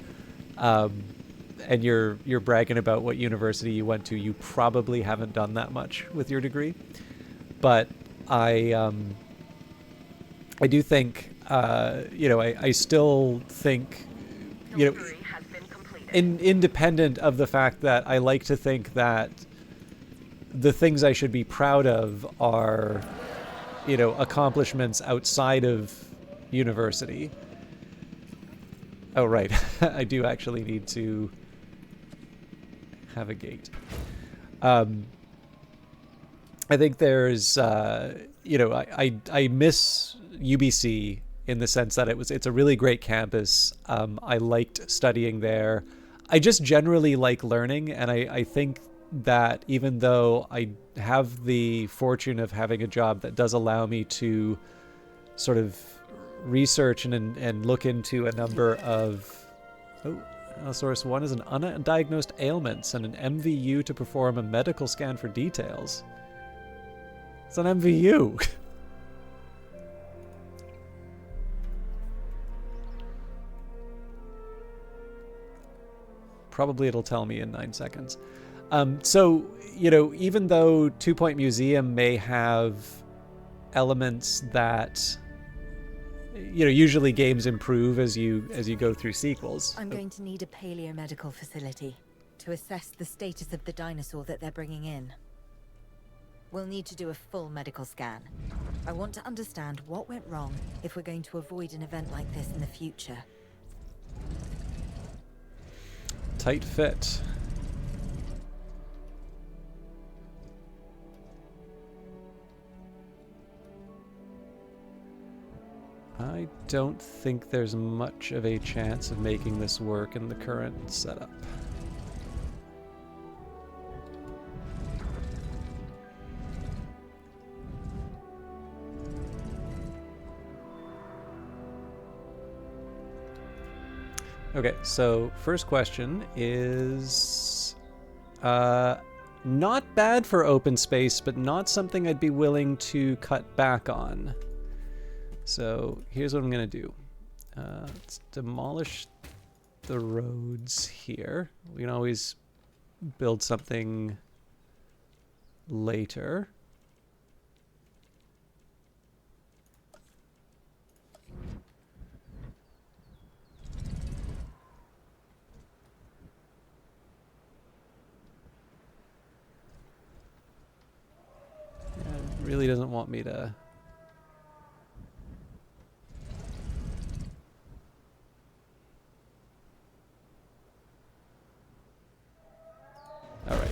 and you're bragging about what university you went to, you probably haven't done that much with your degree. But I do think. I still think, independent of the fact that I like to think that the things I should be proud of are, accomplishments outside of university. Oh, right. I do actually need to have a gate. I think there's, I miss UBC in the sense that it's a really great campus. I liked studying there. I just generally like learning, and I think that even though I have the fortune of having a job that does allow me to sort of research and look into a number of... Source 1 is an undiagnosed ailments and an MVU to perform a medical scan for details. It's an MVU. Probably it'll tell me in 9 seconds. So, even though 2 Point Museum may have elements that, usually games improve as you go through sequels. I'm going to need a paleomedical facility to assess the status of the dinosaur that they're bringing in. We'll need to do a full medical scan. I want to understand what went wrong if we're going to avoid an event like this in the future. Tight fit. I don't think there's much of a chance of making this work in the current setup. Okay, so first question is not bad for open space, but not something I'd be willing to cut back on. So here's what I'm going to do. Let's demolish the roads here. We can always build something later. Really doesn't want me to... All right.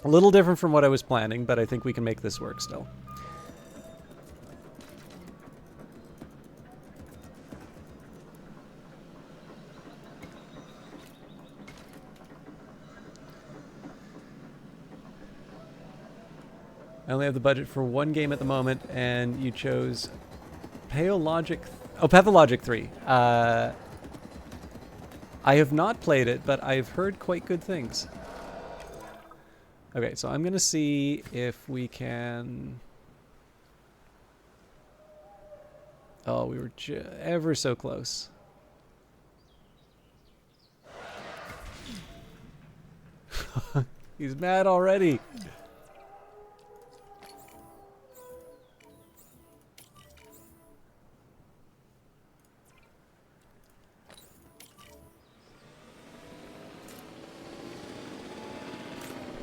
A little different from what I was planning, but I think we can make this work still. I only have the budget for one game at the moment, and you chose Pathologic 3. I have not played it, but I've heard quite good things. Okay, so I'm gonna see if we can... Oh, we were ever so close. He's mad already.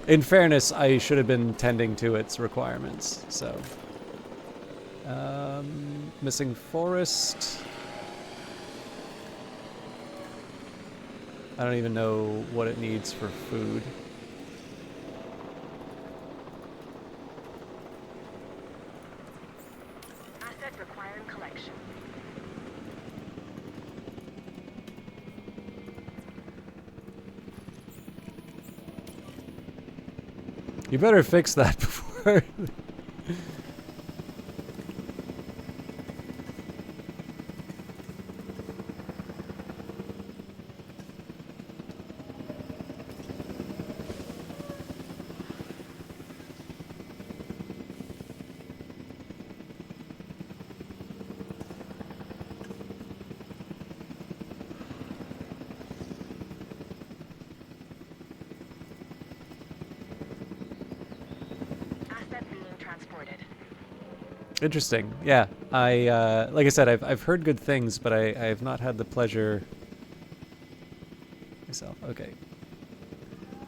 In fairness, I should have been tending to its requirements, so... missing forest. I don't even know what it needs for food. Asset requiring collection. You better fix that before... Asset being transported. Interesting. Yeah, like I said, I've heard good things, but I have not had the pleasure myself. Okay.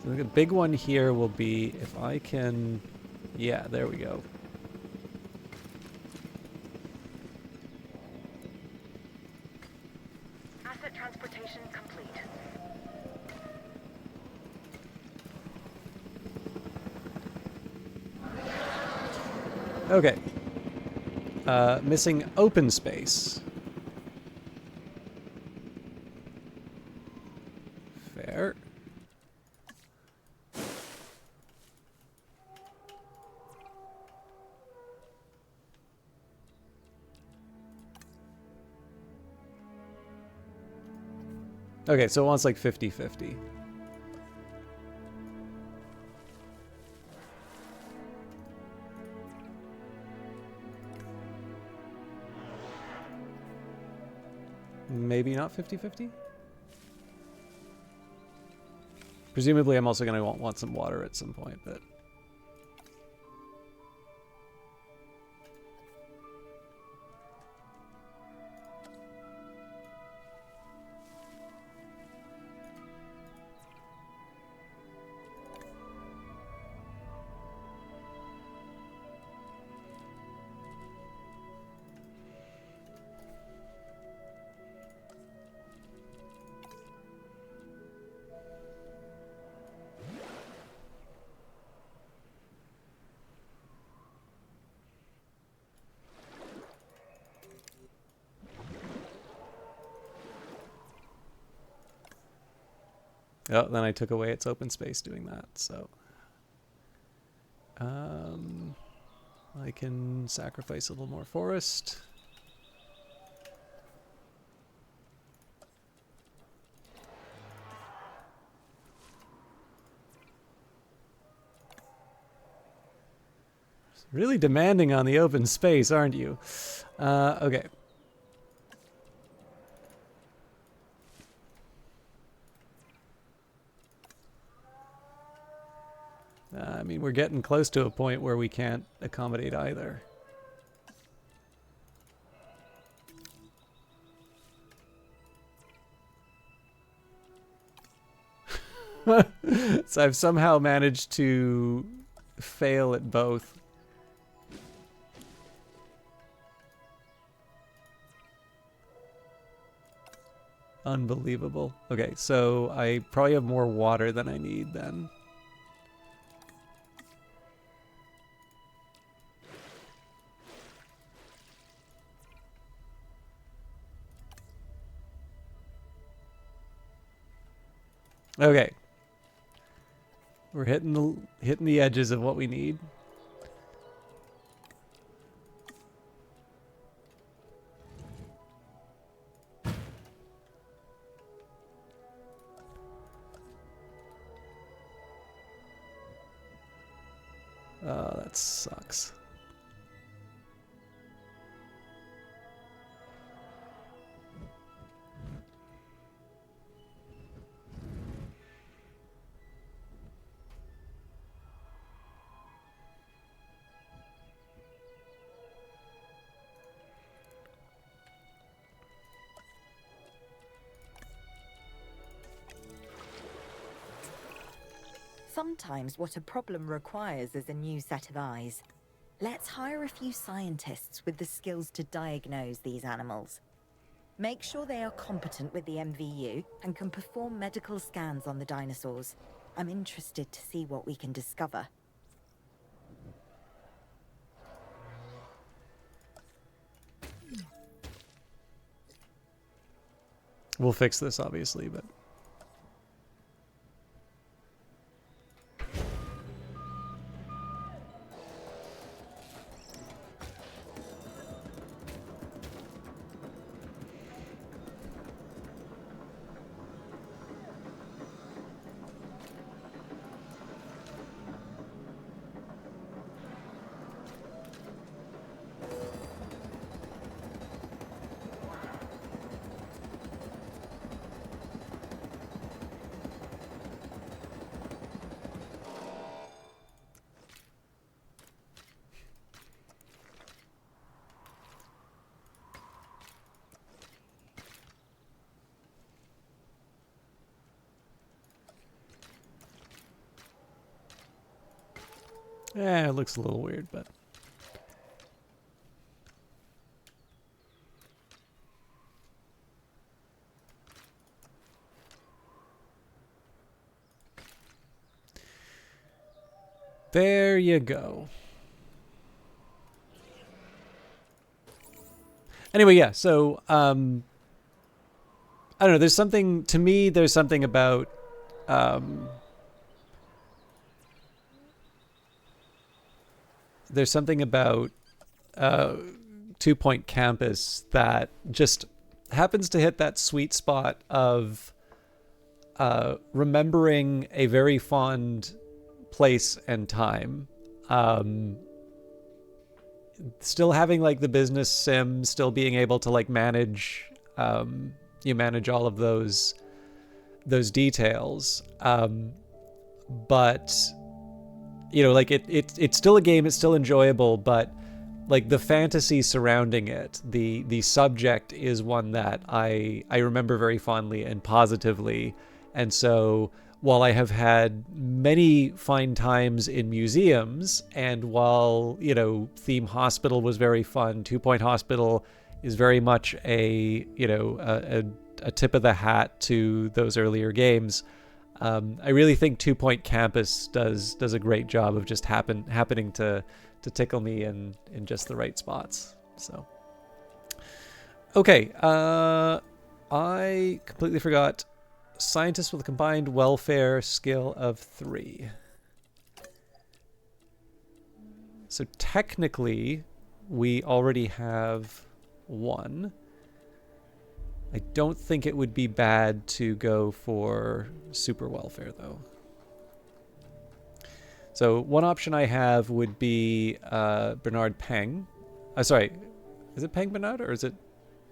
So the big one here will be if I can... Yeah, there we go. Asset transportation complete. Okay. Missing open space. Fair. Okay, so it wants like 50-50. Maybe not 50-50? Presumably I'm also going to want some water at some point, but... Oh, then I took away its open space doing that, so... I can sacrifice a little more forest. Really demanding on the open space, aren't you? Okay. I mean, we're getting close to a point where we can't accommodate either. So I've somehow managed to fail at both. Unbelievable. Okay, so I probably have more water than I need then. Okay. We're hitting the edges of what we need. That sucks. Sometimes what a problem requires is a new set of eyes. Let's hire a few scientists with the skills to diagnose these animals. Make sure they are competent with the MVU and can perform medical scans on the dinosaurs. I'm interested to see what we can discover. We'll fix this, obviously, but... Yeah, it looks a little weird, but... There you go. Anyway, yeah, so, I don't know, there's something, to me, there's something about, there's something about, 2 Point Campus that just happens to hit that sweet spot of, remembering a very fond place and time, still having like the business sim, still being able to like manage, you manage all of those details, but you know, like it's still a game, it's still enjoyable, but like the fantasy surrounding it, the subject is one that I remember very fondly and positively. And so while I have had many fine times in museums, and while, you know, Theme Hospital was very fun, 2 Point Hospital is very much a, you know, a tip of the hat to those earlier games, I really think 2 Point Campus does a great job of just happening to tickle me in just the right spots. So, okay, I completely forgot. Scientist with a combined welfare skill of 3. So technically, we already have 1. I don't think it would be bad to go for super welfare, though. So one option I have would be Bernard Peng. Sorry, is it Peng Bernard or is it?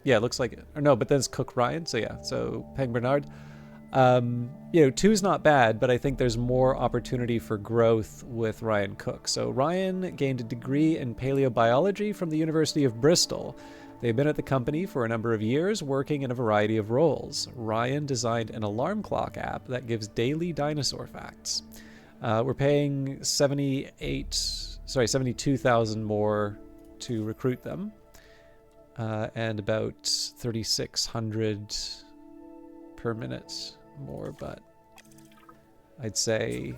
Yeah, it looks like it. Or no, but then it's Cook Ryan. So yeah, so Peng Bernard. You know, 2's not bad, but I think there's more opportunity for growth with Ryan Cook. So Ryan gained a degree in paleobiology from the University of Bristol. They've been at the company for a number of years, working in a variety of roles. Ryan designed an alarm clock app that gives daily dinosaur facts. We're paying 72,000 more to recruit them, and about 3,600 per minute more, but I'd say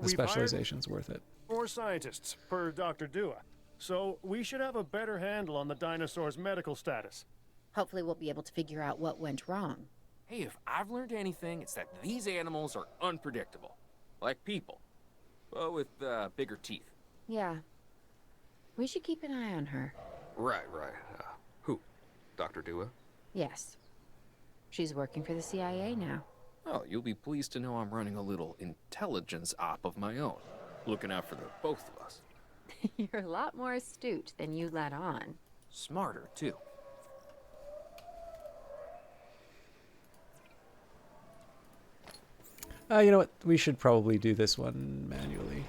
the specialization's worth it. 4 scientists per Dr. Dua, so we should have a better handle on the dinosaur's medical status. Hopefully we'll be able to figure out what went wrong. Hey, if I've learned anything, it's that these animals are unpredictable. Like people. But with bigger teeth. Yeah. We should keep an eye on her. Right. Who? Dr. Dua? Yes. She's working for the CIA now. Oh, you'll be pleased to know I'm running a little intelligence op of my own. looking out for the both of us. You're a lot more astute than you let on. Smarter, too. You know what? We should probably do this one manually.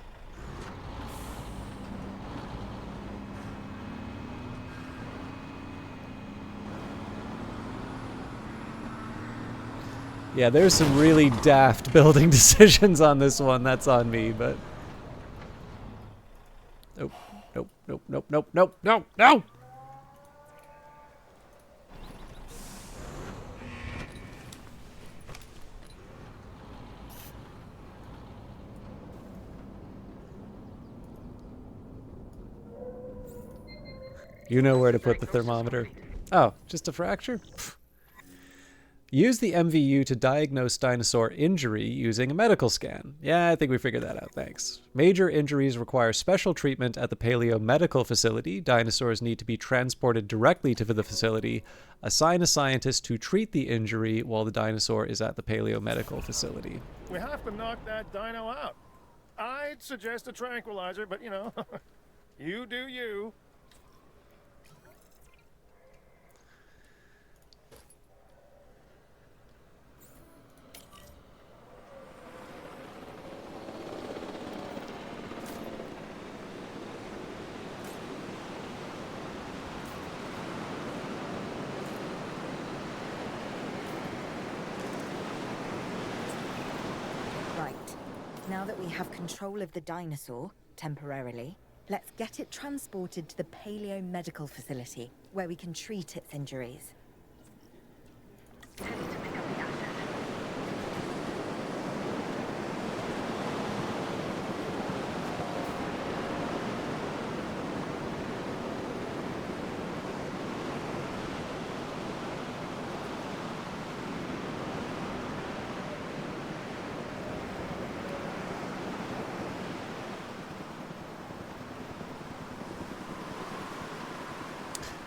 Yeah, there's some really daft building decisions on this one. That's on me, but... Nope, nope, nope, nope, nope, nope, no, no! You know where to put the thermometer. Oh, just a fracture? Pfft. Use the MVU to diagnose dinosaur injury using a medical scan. Yeah, I think we figured that out, thanks. Major injuries require special treatment at the Paleo Medical Facility. Dinosaurs need to be transported directly to the facility. Assign a scientist to treat the injury while the dinosaur is at the Paleo Medical Facility. We have to knock that dino out. I'd suggest a tranquilizer, but you know, you do you. Now that we have control of the dinosaur, temporarily, let's get it transported to the Paleo Medical Facility, where we can treat its injuries. Heading to pick up the asset.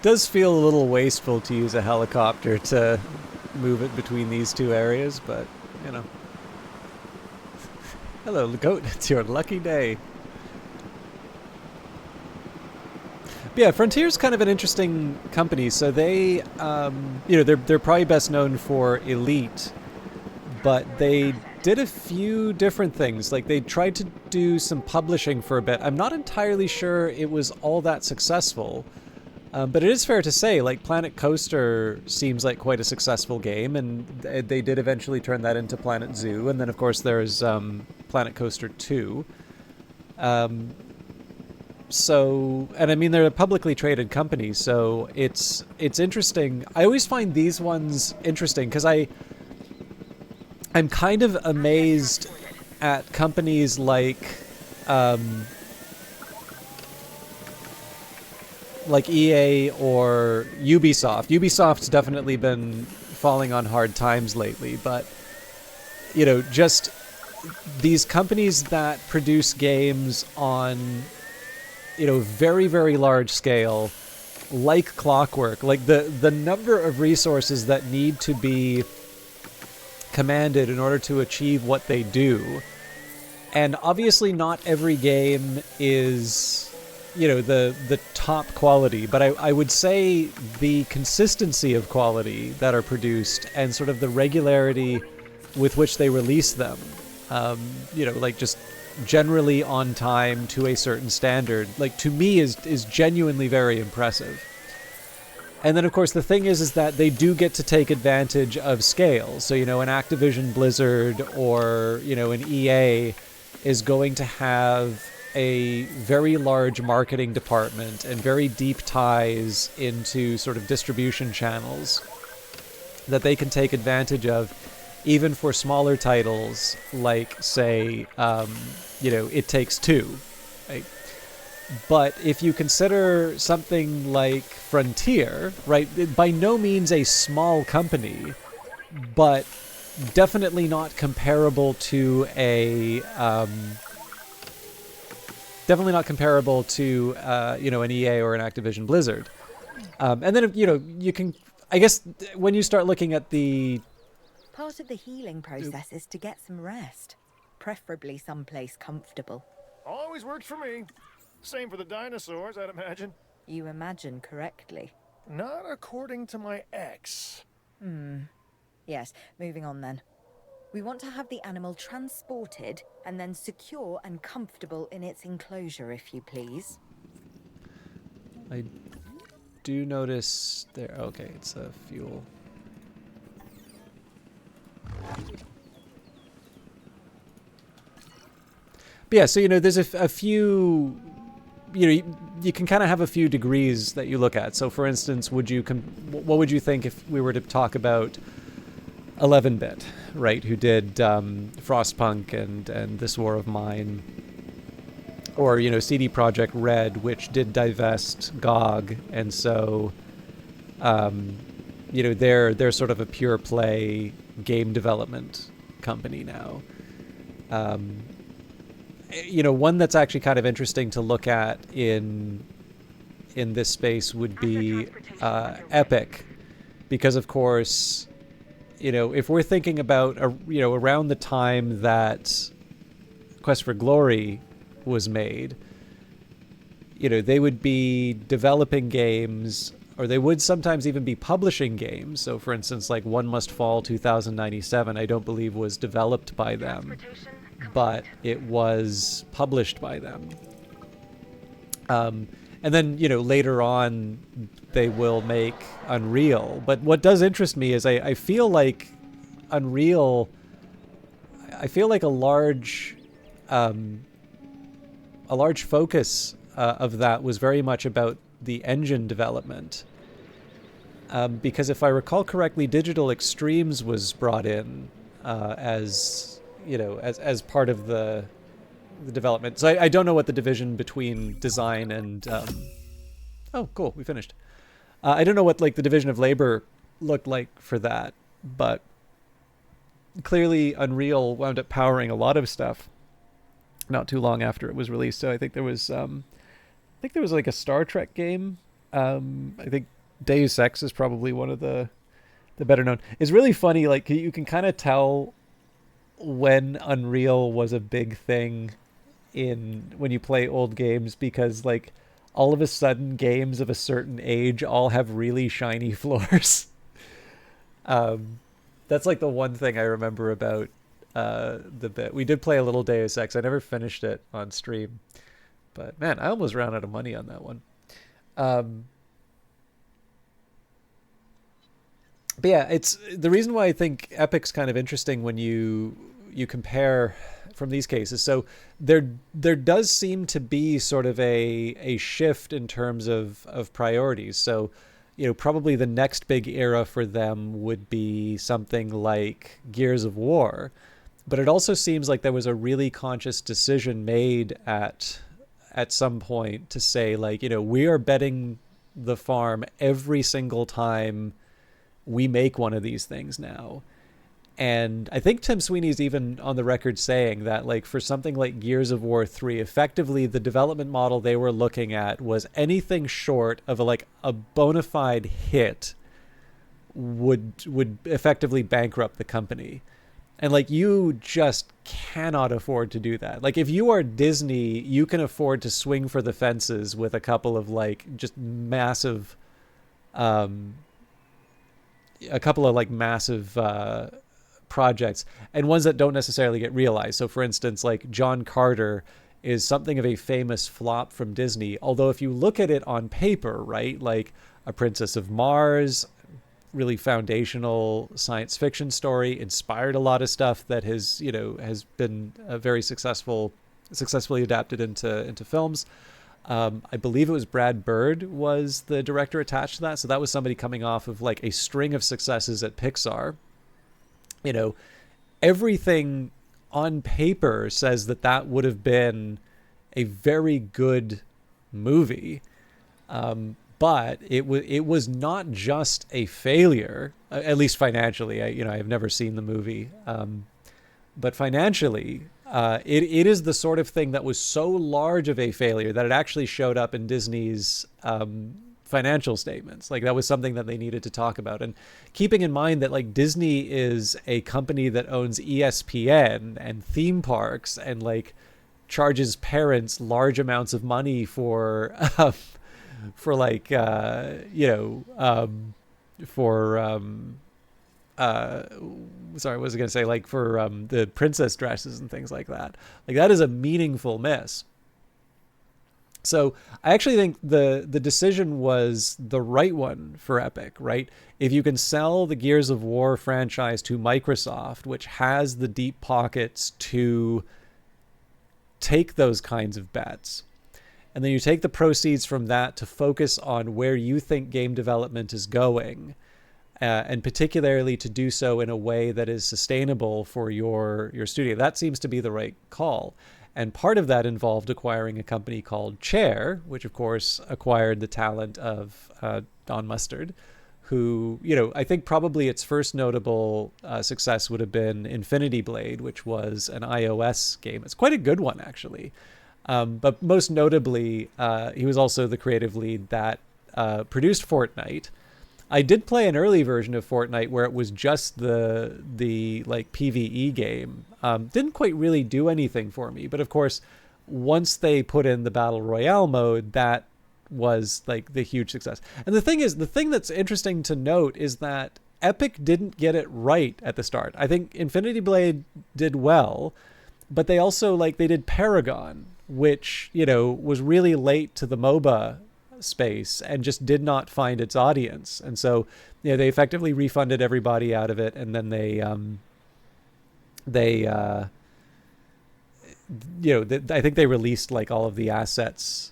Does feel a little wasteful to use a helicopter to move it between these two areas, but, you know. Hello, goat. It's your lucky day. But yeah, Frontier's kind of an interesting company. So they, you know, they're probably best known for Elite, but they did a few different things. Like, they tried to do some publishing for a bit. I'm not entirely sure it was all that successful. But it is fair to say, like, Planet Coaster seems like quite a successful game, and they did eventually turn that into Planet Zoo, and then, of course, there's Planet Coaster 2. So, and I mean, they're a publicly traded company, so it's interesting. I always find these ones interesting, because I'm kind of amazed at companies like EA or Ubisoft. Ubisoft's definitely been falling on hard times lately, but, you know, just these companies that produce games on, you know, very, very large scale, like clockwork, like the number of resources that need to be commanded in order to achieve what they do. And obviously not every game is, you know, the top quality, but I would say the consistency of quality that are produced and sort of the regularity with which they release them, you know, like just generally on time to a certain standard, like, to me is genuinely very impressive. And then, of course, the thing is that they do get to take advantage of scale. So, you know, an Activision Blizzard or, you know, an EA is going to have a very large marketing department and very deep ties into sort of distribution channels that they can take advantage of, even for smaller titles like, say, you know, It Takes Two, right? But if you consider something like Frontier, right, by no means a small company, but definitely not comparable to a definitely not comparable to, you know, an EA or an Activision Blizzard. And then, you know, you can, I guess, when you start looking at the... Part of the healing process is to get some rest, preferably someplace comfortable. Always worked for me. Same for the dinosaurs, I'd imagine. You imagine correctly. Not according to my ex. Yes, moving on then. We want to have the animal transported and then secure and comfortable in its enclosure, if you please. I do notice there. Okay, it's a fuel. But yeah, so there's a few. You can kind of have a few degrees that you look at. So, for instance, what would you think if we were to talk about 11-bit, right? Who did Frostpunk and This War of Mine, or CD Projekt Red, which did divest GOG, and so they're sort of a pure play game development company now. One that's actually kind of interesting to look at in this space would be Epic, because of course, if we're thinking about around the time that Quest for Glory was made, they would be developing games, or they would sometimes even be publishing games. So for instance, like One Must Fall 2097, I don't believe was developed by them, but it was published by them. And then, later on, they will make Unreal. But what does interest me is I feel like Unreal, I feel like a large focus of that was very much about the engine development. Because if I recall correctly, Digital Extremes was brought in as part of the development. So I don't know what the division between design and oh, cool, we finished. I don't know what the division of labor looked like for that, but clearly Unreal wound up powering a lot of stuff not too long after it was released. So I think there was like a Star Trek game. I think Deus Ex is probably one of the better known. It's really funny, you can kind of tell when Unreal was a big thing when you play old games, because all of a sudden games of a certain age all have really shiny floors. That's the one thing I remember about the bit. We did play a little Deus Ex. I never finished it on stream, but man, I almost ran out of money on that one. But yeah, it's the reason why I think Epic's kind of interesting when you compare from these cases. So there does seem to be sort of a shift in terms of priorities. So, probably the next big era for them would be something like Gears of War. But it also seems like there was a really conscious decision made at some point to say, we are betting the farm every single time we make one of these things now. And I think Tim Sweeney's even on the record saying that, for something like Gears of War 3, effectively the development model they were looking at was anything short of a bona fide hit would effectively bankrupt the company. And you just cannot afford to do that. If you are Disney, you can afford to swing for the fences with a couple of just massive projects, and ones that don't necessarily get realized. So for instance, John Carter is something of a famous flop from Disney, although if you look at it on paper, right, A Princess of Mars, really foundational science fiction story, inspired a lot of stuff that has been very successfully adapted into films. I believe it was Brad Bird was the director attached to that, so that was somebody coming off of a string of successes at Pixar. Everything on paper says that would have been a very good movie. But it was not just a failure, at least financially. I have never seen the movie. But financially, it is the sort of thing that was so large of a failure that it actually showed up in Disney's financial statements. That was something that they needed to talk about. And keeping in mind that Disney is a company that owns ESPN and theme parks and charges parents large amounts of money for like for sorry, what was I going to say? Like for the princess dresses and things like that. Like that is a meaningful miss. So I actually think the decision was the right one for Epic, right? If you can sell the Gears of War franchise to Microsoft, which has the deep pockets to take those kinds of bets, and then you take the proceeds from that to focus on where you think game development is going, and particularly to do so in a way that is sustainable for your studio, that seems to be the right call. And part of that involved acquiring a company called Chair, which of course acquired the talent of Don Mustard, who, I think probably its first notable success would have been Infinity Blade, which was an iOS game. It's quite a good one, actually. But most notably, he was also the creative lead that produced Fortnite. I did play an early version of Fortnite where it was just the like PvE game. Didn't quite really do anything for me, but of course, once they put in the Battle Royale mode, that was like the huge success. And the thing that's interesting to note is that Epic didn't get it right at the start. I think Infinity Blade did well, but they also they did Paragon, which, was really late to the MOBA space and just did not find its audience. And so, they effectively refunded everybody out of it. And then I think they released all of the assets.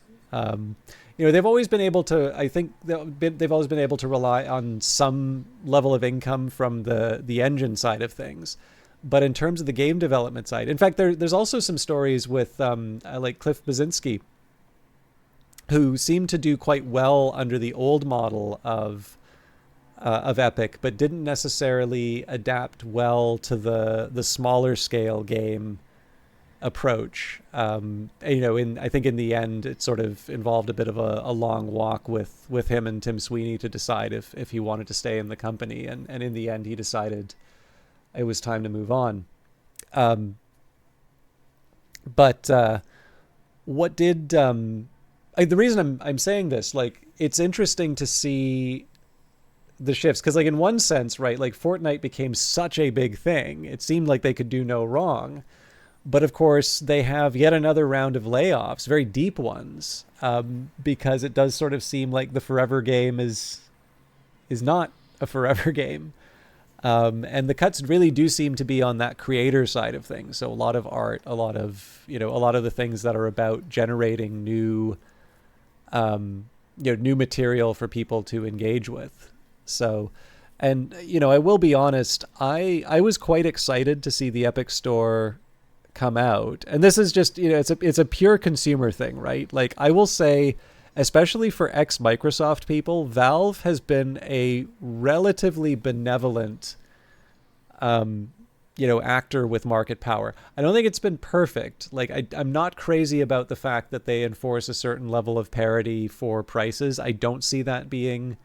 They've always been able to, I think they've always been able to rely on some level of income from the engine side of things. But in terms of the game development side, in fact, there's also some stories with like Cliff Basinski, who seemed to do quite well under the old model of Epic, but didn't necessarily adapt well to the smaller scale game approach. I think in the end, it sort of involved a bit of a long walk with him and Tim Sweeney to decide if he wanted to stay in the company. And in the end, he decided it was time to move on. But what did... the reason I'm saying this, it's interesting to see the shifts, because in one sense, right, Fortnite became such a big thing. It seemed like they could do no wrong. But of course, they have yet another round of layoffs, very deep ones, because it does sort of seem like the forever game is not a forever game. And the cuts really do seem to be on that creator side of things. So a lot of art, a lot of the things that are about generating new material for people to engage with. So, and, I will be honest, I was quite excited to see the Epic Store come out. And this is just, it's a pure consumer thing, right? I will say, especially for ex-Microsoft people, Valve has been a relatively benevolent actor with market power. I don't think it's been perfect. I'm not crazy about the fact that they enforce a certain level of parity for prices. I don't see that being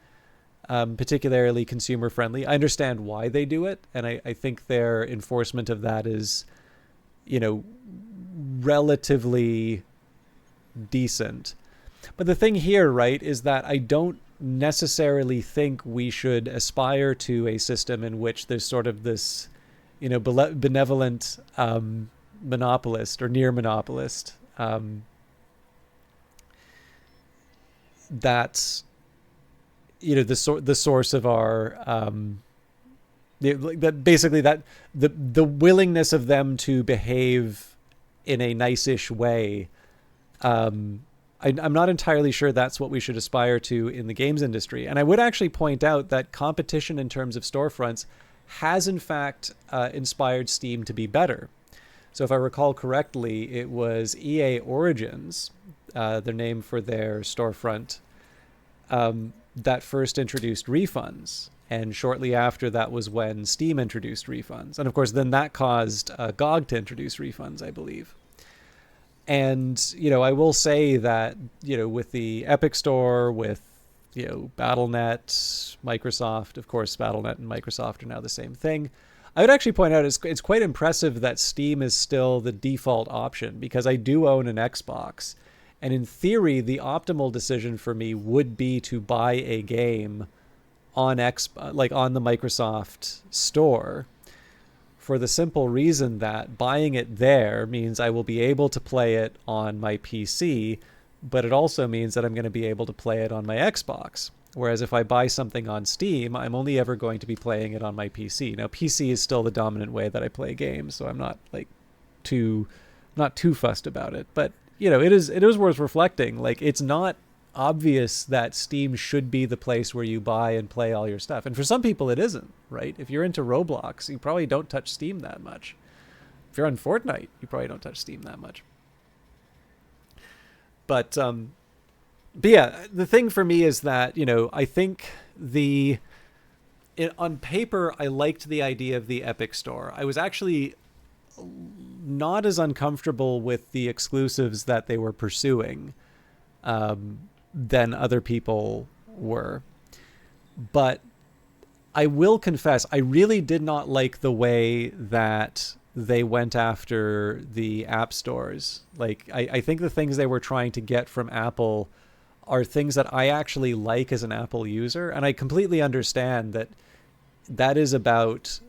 particularly consumer friendly. I understand why they do it, and I think their enforcement of that is, relatively decent. But the thing here, right, is that I don't necessarily think we should aspire to a system in which there's sort of this, benevolent monopolist or near monopolist that's, the source of our that basically that the willingness of them to behave in a nice-ish way. I'm not entirely sure that's what we should aspire to in the games industry. And I would actually point out that competition in terms of storefronts has in fact inspired Steam to be better. So if I recall correctly, it was EA Origins, their name for their storefront, that first introduced refunds. And shortly after that was when Steam introduced refunds. And of course, then that caused GOG to introduce refunds, I believe. And, I will say that, with the Epic Store, with, Battle.net, Microsoft, of course, Battle.net and Microsoft are now the same thing. I would actually point out it's quite impressive that Steam is still the default option, because I do own an Xbox. And in theory, the optimal decision for me would be to buy a game on on the Microsoft Store, for the simple reason that buying it there means I will be able to play it on my PC, but it also means that I'm going to be able to play it on my Xbox. Whereas if I buy something on Steam, I'm only ever going to be playing it on my PC. Now, PC is still the dominant way that I play games, so I'm not too fussed about it. But it is worth reflecting. Like, it's not obvious that Steam should be the place where you buy and play all your stuff. And for some people, it isn't, right? If you're into Roblox, you probably don't touch Steam that much. If you're on Fortnite, you probably don't touch Steam that much. But yeah, the thing for me is that, I think on paper, I liked the idea of the Epic Store. I was actually not as uncomfortable with the exclusives that they were pursuing than other people were. But I will confess, I really did not like the way that they went after the app stores. Like, I think the things they were trying to get from Apple are things that I actually like as an Apple user. And I completely understand that is about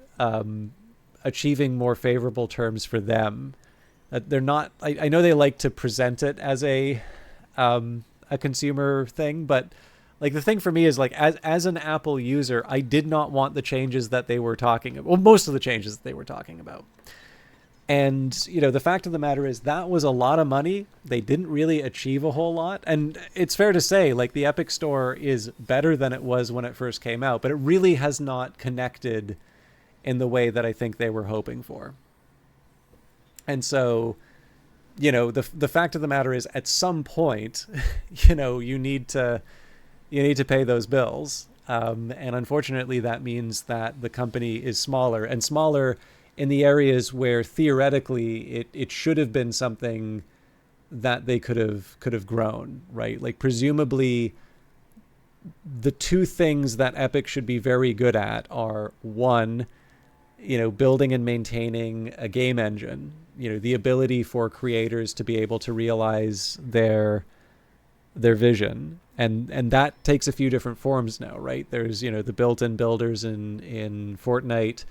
achieving more favorable terms for them. They're not, I know they like to present it as a consumer thing, but like, the thing for me is, like, as an Apple user, I did not want the changes that they were talking about. Well, most of the changes that they were talking about. And, the fact of the matter is that was a lot of money. They didn't really achieve a whole lot. And it's fair to say, like, the Epic Store is better than it was when it first came out, but it really has not connected in the way that I think they were hoping for. And so, the fact of the matter is, at some point, you need to pay those bills. And unfortunately, that means that the company is smaller and smaller in the areas where theoretically it should have been something that they could have grown, right? Like, presumably the two things that Epic should be very good at are, one, building and maintaining a game engine, the ability for creators to be able to realize their vision. And that takes a few different forms now, right? There's, the built-in builders in Fortnite.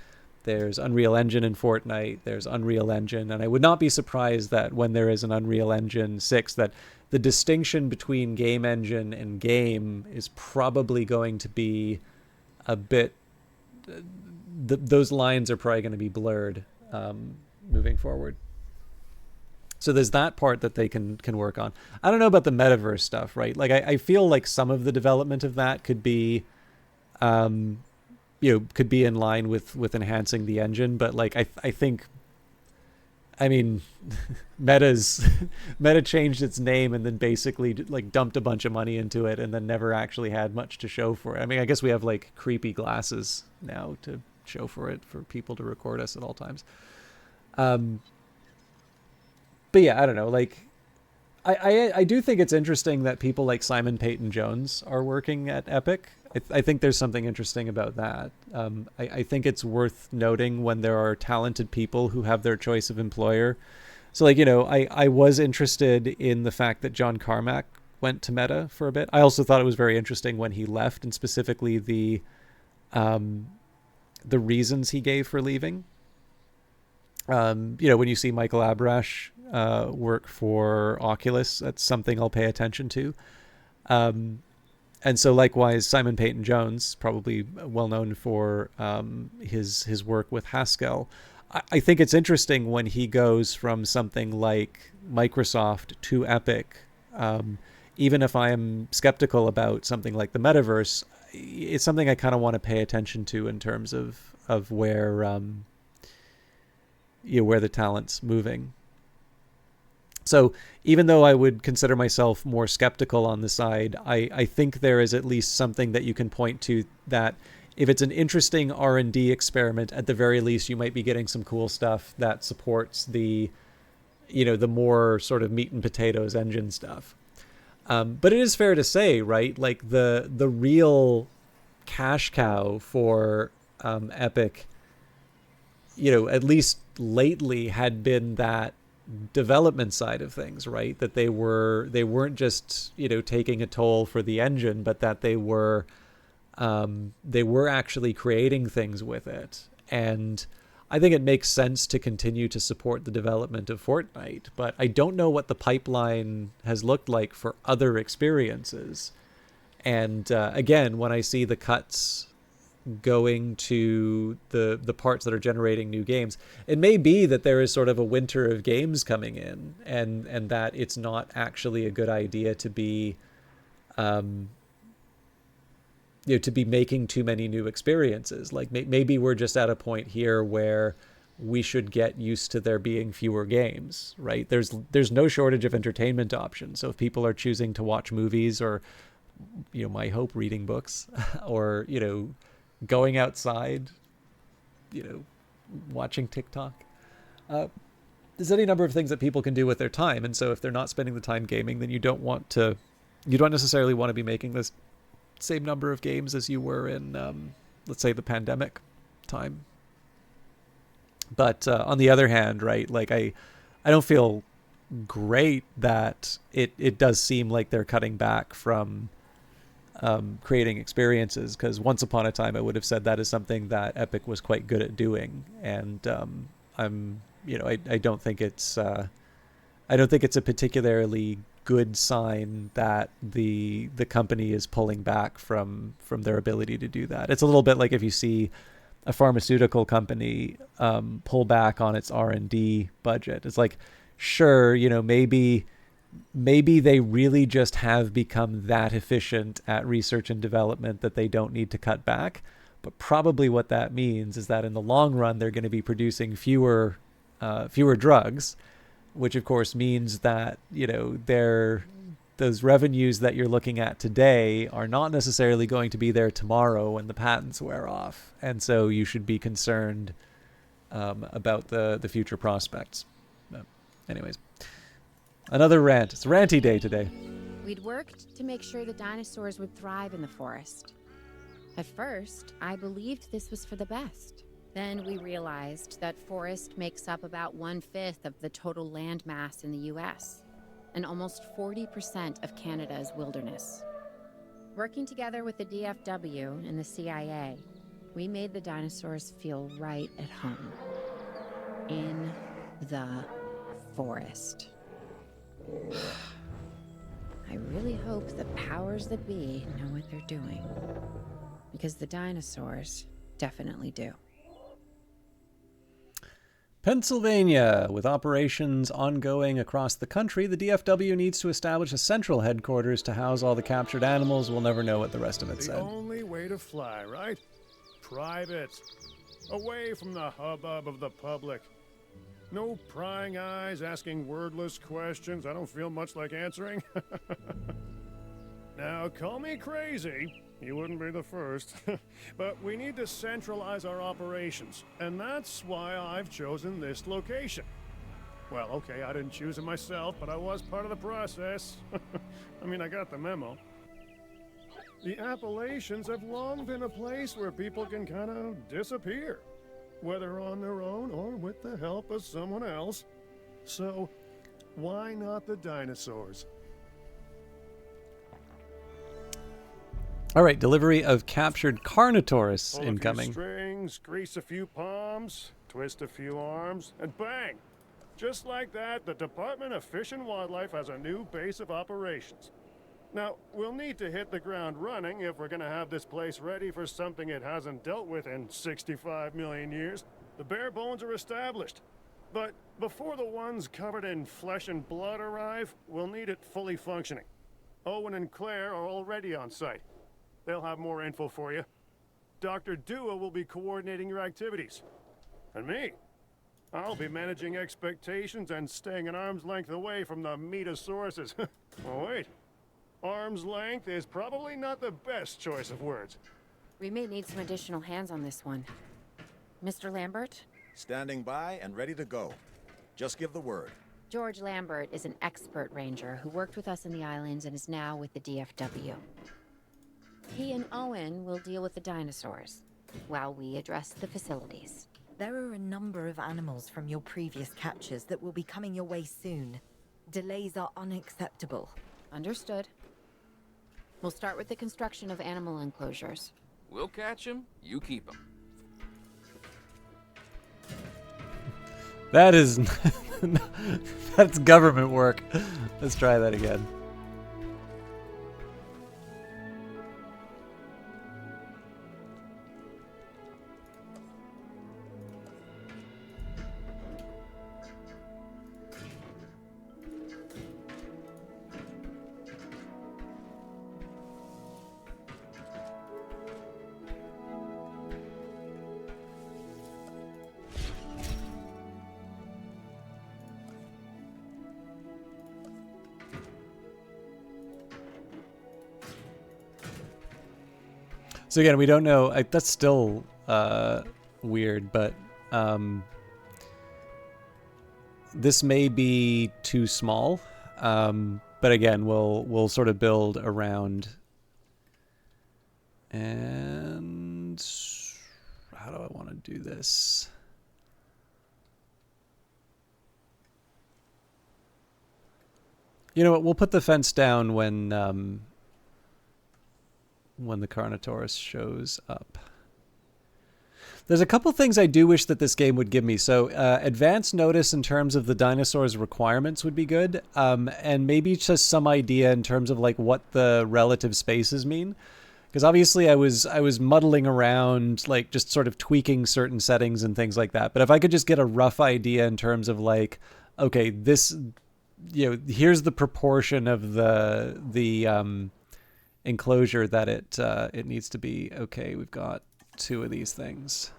There's Unreal Engine in Fortnite. There's Unreal Engine. And I would not be surprised that when there is an Unreal Engine 6, that the distinction between game engine and game is probably going to be a bit... those lines are probably going to be blurred moving forward. So there's that part that they can work on. I don't know about the metaverse stuff, right? Like, I feel like some of the development of that could be... could be in line with enhancing the engine, but like, I think, Meta changed its name and then basically like dumped a bunch of money into it and then never actually had much to show for it. I guess we have like creepy glasses now to show for it, for people to record us at all times. But yeah, I don't know. Like, I do think it's interesting that people like Simon Peyton-Jones are working at Epic. I think there's something interesting about that. I think it's worth noting when there are talented people who have their choice of employer. So, like, I was interested in the fact that John Carmack went to Meta for a bit. I also thought it was very interesting when he left, and specifically the reasons he gave for leaving. When you see Michael Abrash work for Oculus, that's something I'll pay attention to. And so likewise, Simon Peyton-Jones, probably well known for his work with Haskell. I think it's interesting when he goes from something like Microsoft to Epic. Even if I am skeptical about something like the metaverse, it's something I kind of want to pay attention to in terms of where where the talent's moving. So even though I would consider myself more skeptical on the side, I think there is at least something that you can point to that if it's an interesting R&D experiment, at the very least, you might be getting some cool stuff that supports the more sort of meat and potatoes engine stuff. But it is fair to say, right? Like the real cash cow for Epic at least lately had been that development side of things, right? That they weren't just, taking a toll for the engine, but that they were actually creating things with it. And I think it makes sense to continue to support the development of Fortnite, but I don't know what the pipeline has looked like for other experiences. And again, when I see the cuts going to the parts that are generating new games, it may be that there is sort of a winter of games coming in, and that it's not actually a good idea to be to be making too many new experiences. Like maybe we're just at a point here where we should get used to there being fewer games, right? There's no shortage of entertainment options. So if people are choosing to watch movies, or, my hope, reading books, or, going outside, watching TikTok, there's any number of things that people can do with their time. And so if they're not spending the time gaming, then you don't necessarily want to be making this same number of games as you were in, let's say, the pandemic time. But on the other hand, right, like I don't feel great that it does seem like they're cutting back from creating experiences, because once upon a time I would have said that is something that Epic was quite good at doing. And I don't think it's a particularly good sign that the company is pulling back from their ability to do that. It's a little bit like if you see a pharmaceutical company pull back on its R&D budget. It's like, sure, maybe they really just have become that efficient at research and development that they don't need to cut back. But probably what that means is that in the long run, they're going to be producing fewer drugs, which of course means that, those revenues that you're looking at today are not necessarily going to be there tomorrow when the patents wear off. And so you should be concerned about the future prospects. But anyways, another rant. It's a ranty day today. We'd worked to make sure the dinosaurs would thrive in the forest. At first, I believed this was for the best. Then we realized that forest makes up about 1/5 of the total land mass in the US, and almost 40% of Canada's wilderness. Working together with the DFW and the CIA, we made the dinosaurs feel right at home. In the forest. I really hope the powers that be know what they're doing, because the dinosaurs definitely do. Pennsylvania. With operations ongoing across the country, the DFW needs to establish a central headquarters to house all the captured animals. We'll never know what the rest of it said. The only way to fly, right? Private. Away from the hubbub of the public. No prying eyes asking wordless questions I don't feel much like answering. Now, call me crazy. You wouldn't be the first. But we need to centralize our operations, and that's why I've chosen this location. Well, okay, I didn't choose it myself, but I was part of the process. I mean, I got the memo. The Appalachians have long been a place where people can kind of disappear, whether on their own or with the help of someone else. So, why not the dinosaurs? All right, delivery of captured Carnotaurus Pull incoming. a few strings, grease a few palms, twist a few arms, and bang! Just like that, the Department of Fish and Wildlife has a new base of operations. Now, we'll need to hit the ground running if we're going to have this place ready for something it hasn't dealt with in 65 million years. The bare bones are established. But before the ones covered in flesh and blood arrive, we'll need it fully functioning. Owen and Claire are already on site. They'll have more info for you. Dr. Dua will be coordinating your activities. And me, I'll be managing expectations and staying an arm's length away from the meatosauruses. Oh, wait. Arm's length is probably not the best choice of words. We may need some additional hands on this one. Mr. Lambert? Standing by and ready to go. Just give the word. George Lambert is an expert ranger who worked with us in the islands and is now with the DFW. He and Owen will deal with the dinosaurs, while we address the facilities. There are a number of animals from your previous captures that will be coming your way soon. Delays are unacceptable. Understood. We'll start with the construction of animal enclosures. We'll catch him, you keep him. That is... that's government work. Let's try that again. So again, we don't know. That's still weird, but this may be too small. But again, we'll sort of build around. And how do I want to do this? You know what? We'll put the fence down when the Carnotaurus shows up. There's a couple things I do wish that this game would give me. So advance notice in terms of the dinosaurs' requirements would be good. And maybe just some idea in terms of like what the relative spaces mean. Because obviously I was muddling around, like just sort of tweaking certain settings and things like that. But if I could just get a rough idea in terms of like, okay, this, you know, here's the proportion of the enclosure that it needs to be. Okay, we've got 2 of these things.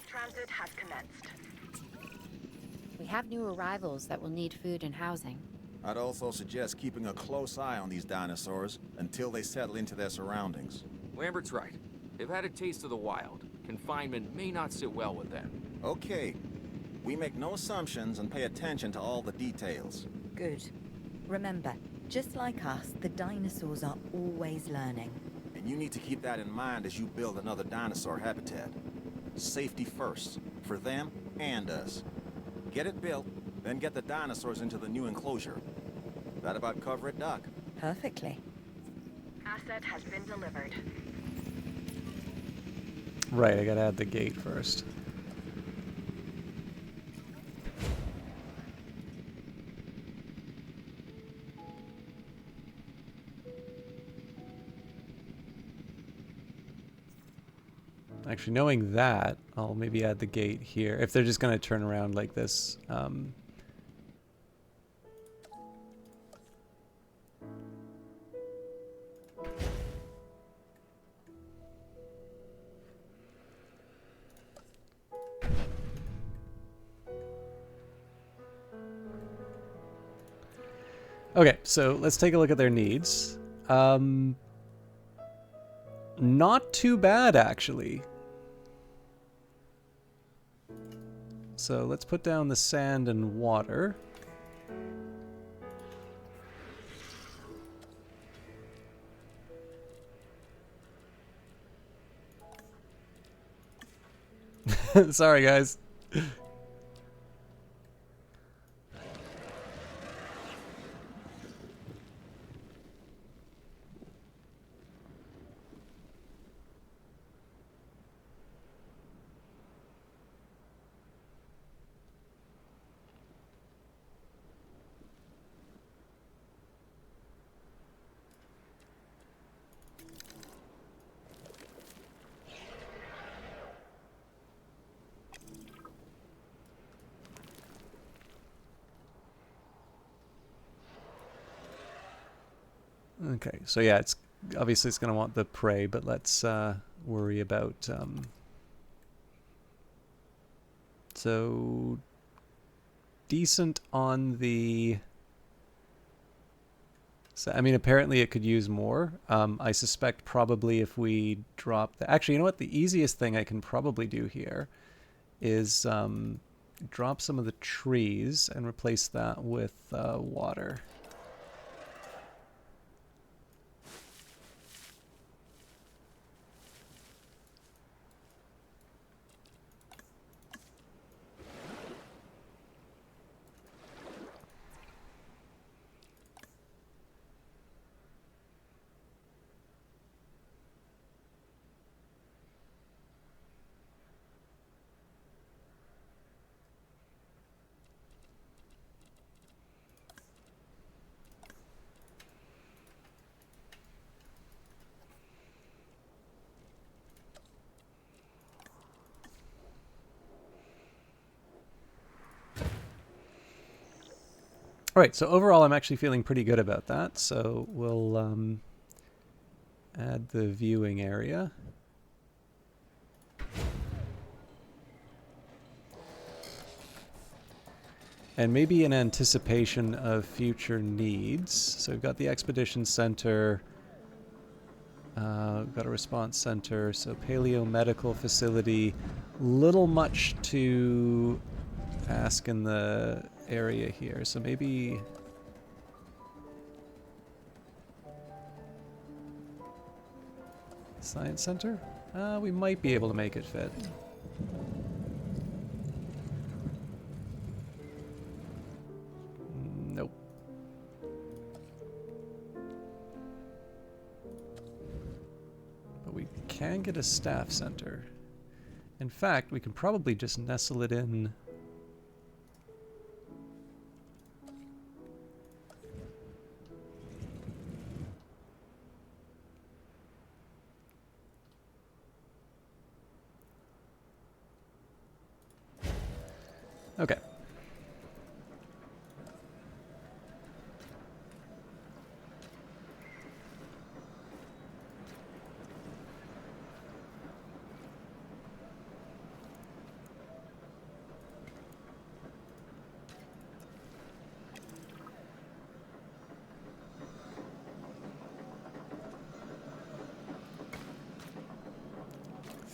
Transit has commenced. We have new arrivals that will need food and housing. I'd also suggest keeping a close eye on these dinosaurs until they settle into their surroundings. Lambert's right. They've had a taste of the wild. Confinement may not sit well with them. Okay. We make no assumptions and pay attention to all the details. Good. Remember, just like us, the dinosaurs are always learning. And you need to keep that in mind as you build another dinosaur habitat. Safety first, for them and us. Get it built, then get the dinosaurs into the new enclosure. That about cover it, Doc? Perfectly. Asset has been delivered. Right, I gotta add the gate first. Actually, knowing that, I'll maybe add the gate here. If they're just going to turn around like this. Okay, so let's take a look at their needs. Not too bad, actually. So let's put down the sand and water. Sorry, guys. Okay, so yeah, it's obviously it's going to want the prey, but let's worry about so decent on the. So I mean, apparently it could use more. I suspect probably if we drop the. Actually, you know what? The easiest thing I can probably do here is drop some of the trees and replace that with water. All right, so overall, I'm actually feeling pretty good about that. So we'll add the viewing area. And maybe in anticipation of future needs. So we've got the Expedition Center. We've got a response center. So Paleo Medical Facility. Little much to ask in the area here. So maybe... Science Center? We might be able to make it fit. Nope. But we can get a staff center. In fact, we can probably just nestle it in. Okay.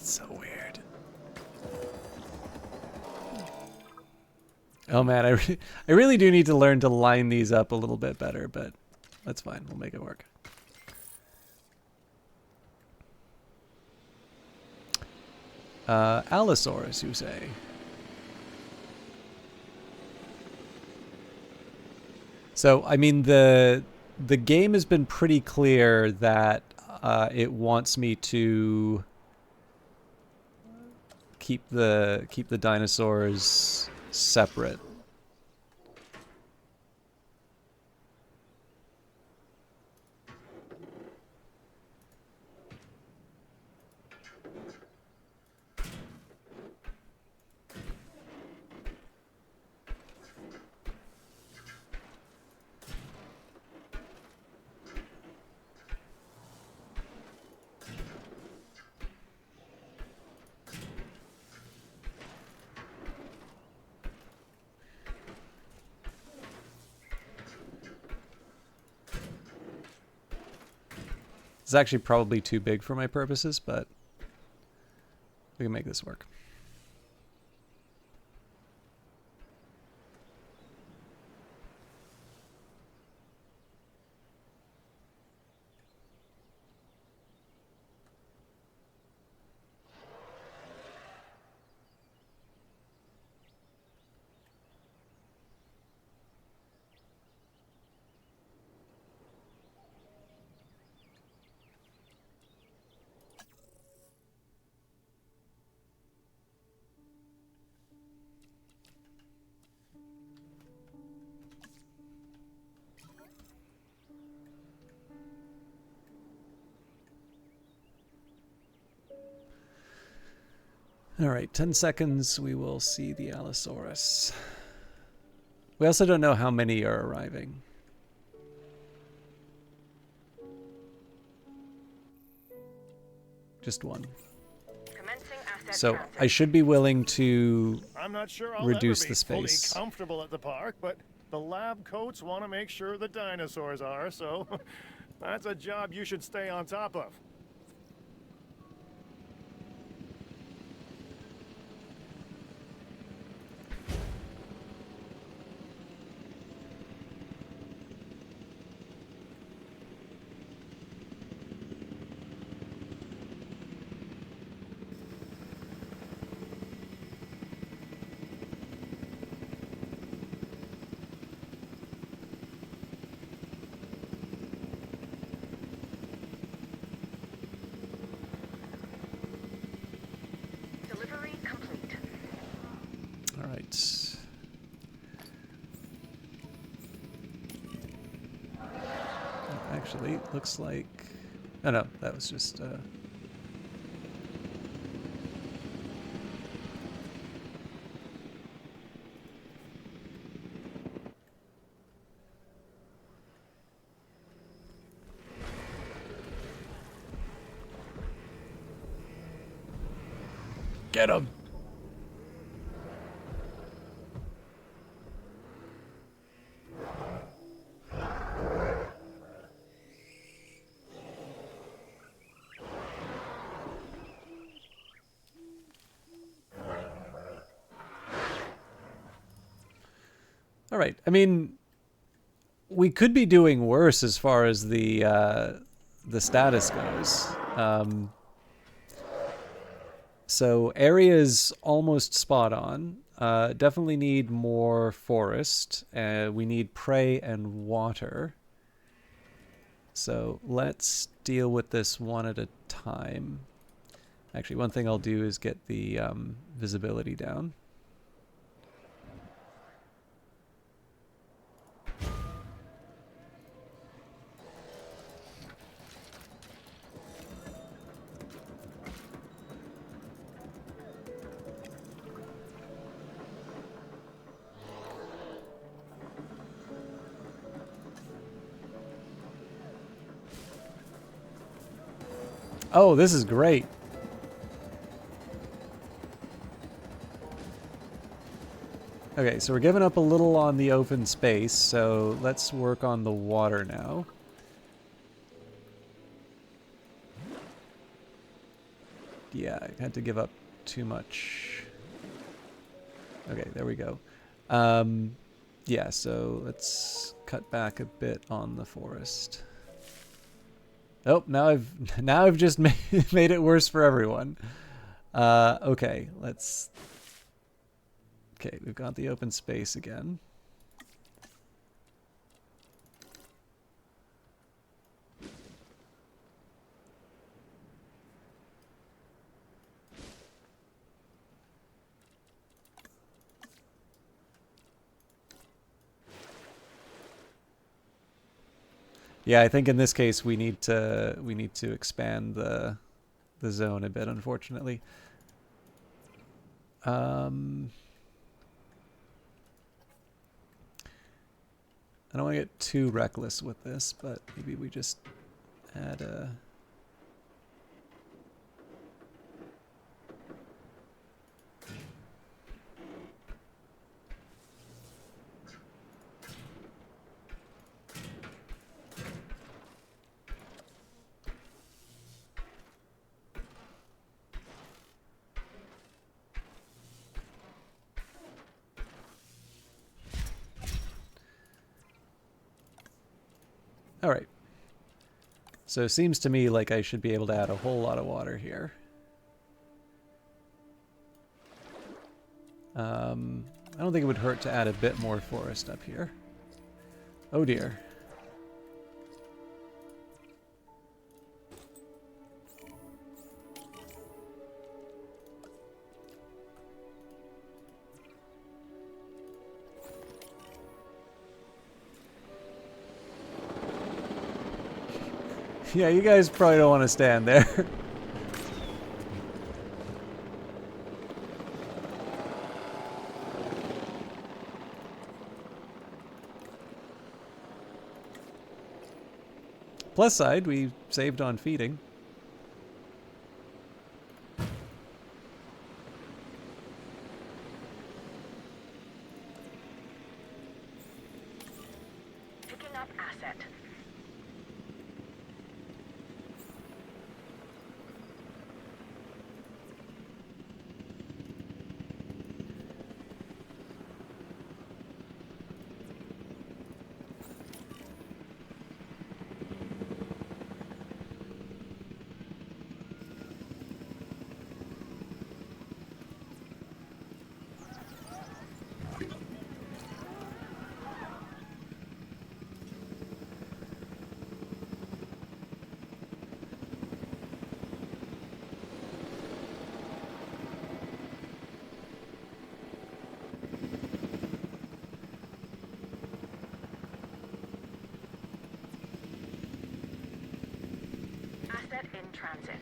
So weird. Oh man, I really do need to learn to line these up a little bit better, but that's fine. We'll make it work. Allosaurus, you say? So, I mean, the game has been pretty clear that it wants me to keep the dinosaurs separate. It's actually probably too big for my purposes, but we can make this work. All right, 10 seconds, we will see the Allosaurus. We also don't know how many are arriving. Just one. So I should be willing to I'm not sure I'll reduce ever the be space. fully comfortable at the park, but the lab coats want to make sure the dinosaurs are, so that's a job you should stay on top of. Actually, it looks like... Oh no, that was just... Get him. All right. I mean, we could be doing worse as far as the status goes. So area's almost spot on. Definitely need more forest. We need prey and water. So let's deal with this one at a time. Actually, one thing I'll do is get the visibility down. Oh, this is great. Okay, so we're giving up a little on the open space, so let's work on the water now. Yeah, I had to give up too much. Okay, there we go. Yeah, so let's cut back a bit on the forest. Oh, now I've just made it worse for everyone. Okay, let's. Okay, we've got the open space again. Yeah, I think in this case we need to expand the zone a bit, unfortunately. I don't want to get too reckless with this, but maybe we just add a... All right. So it seems to me like I should be able to add a whole lot of water here. I don't think it would hurt to add a bit more forest up here. Oh dear. Yeah, you guys probably don't want to stand there. Plus side, we saved on feeding. Picking up asset. Asset in transit.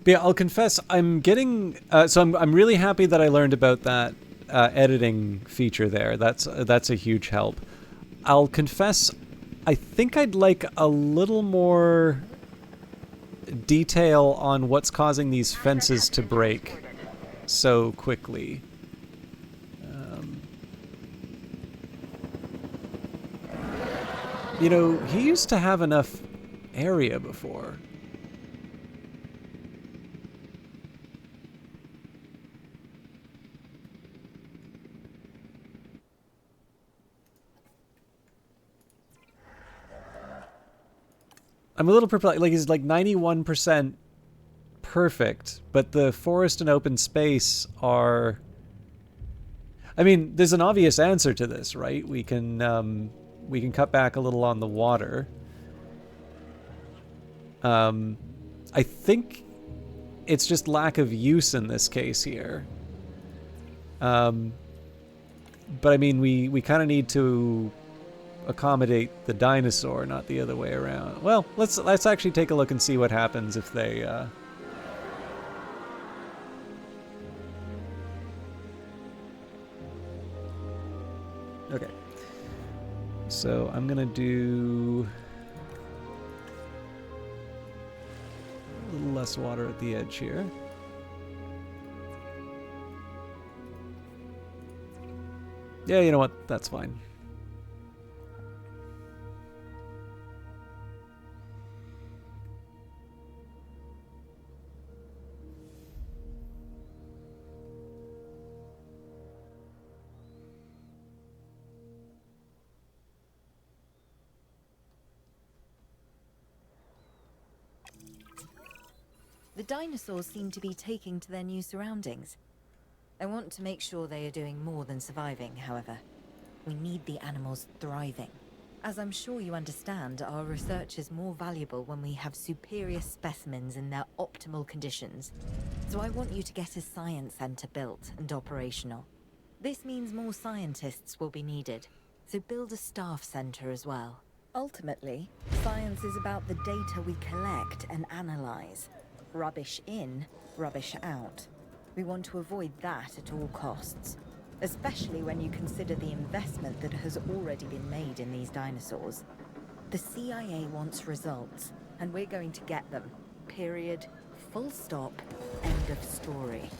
But yeah, I'll confess, I'm getting so I'm really happy that I learned about that editing feature there. That's a huge help. I'll confess, I think I'd like a little more detail on what's causing these fences to break so quickly. You know, he used to have enough area before. I'm a little perplexed. Like, he's like 91% perfect, but the forest and open space are... I mean, there's an obvious answer to this, right? We can cut back a little on the water. I think it's just lack of use in this case here. But I mean, we kind of need to accommodate the dinosaur, not the other way around. Well, let's actually take a look and see what happens if they Okay. So I'm gonna do a little less water at the edge here. Yeah, you know what? That's fine. The dinosaurs seem to be taking to their new surroundings. I want to make sure they are doing more than surviving, however. We need the animals thriving. As I'm sure you understand, our research is more valuable when we have superior specimens in their optimal conditions. So I want you to get a science center built and operational. This means more scientists will be needed, so build a staff center as well. Ultimately, science is about the data we collect and analyze. Rubbish in, rubbish out. We want to avoid that at all costs, especially when you consider the investment that has already been made in these dinosaurs. The CIA wants results, and we're going to get them. Period. Full stop. End of story.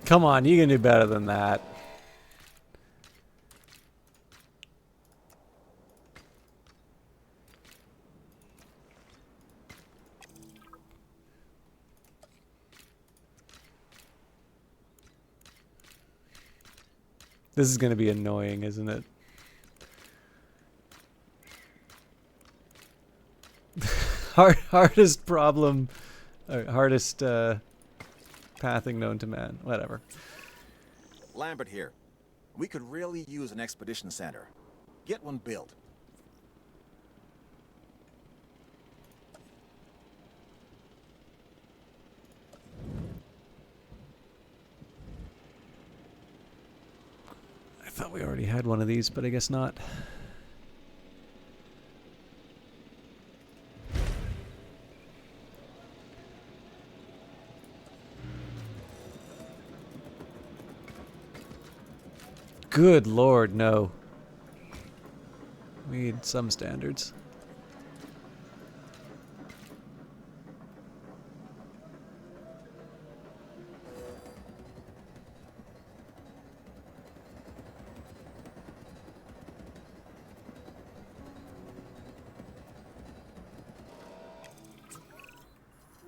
Come on, you can do better than that. This is going to be annoying, isn't it? Hardest problem, hardest pathing known to man. Whatever. Lambert here. We could really use an expedition center. Get one built. I thought we already had one of these, but I guess not. Good Lord, no. We need some standards.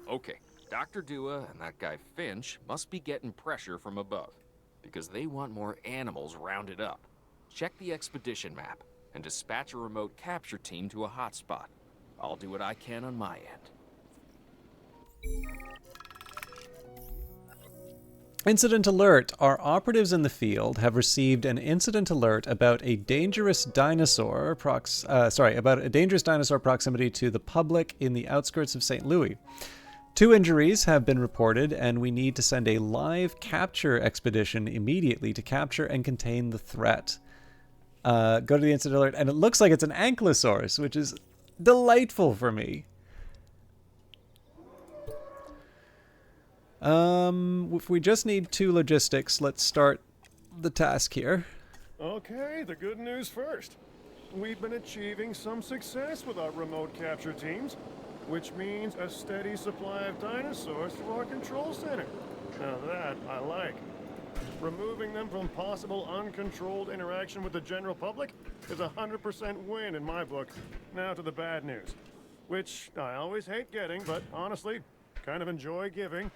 Okay, Dr. Dua and that guy Finch must be getting pressure from above, because they want more animals rounded up. Check the expedition map and dispatch a remote capture team to a hotspot. I'll do what I can on my end. Incident alert. Our operatives in the field have received an incident alert about a dangerous dinosaur proximity to the public in the outskirts of St. Louis. 2 injuries have been reported, and we need to send a live capture expedition immediately to capture and contain the threat. Go to the incident alert, and it looks like it's an ankylosaurus, which is delightful for me. If we just need 2 logistics, let's start the task here. Okay, the good news first. We've been achieving some success with our remote capture teams, which means a steady supply of dinosaurs through our control center. Now that I like. Removing them from possible uncontrolled interaction with the general public is a 100% win in my book. Now to the bad news, which I always hate getting, but honestly, kind of enjoy giving.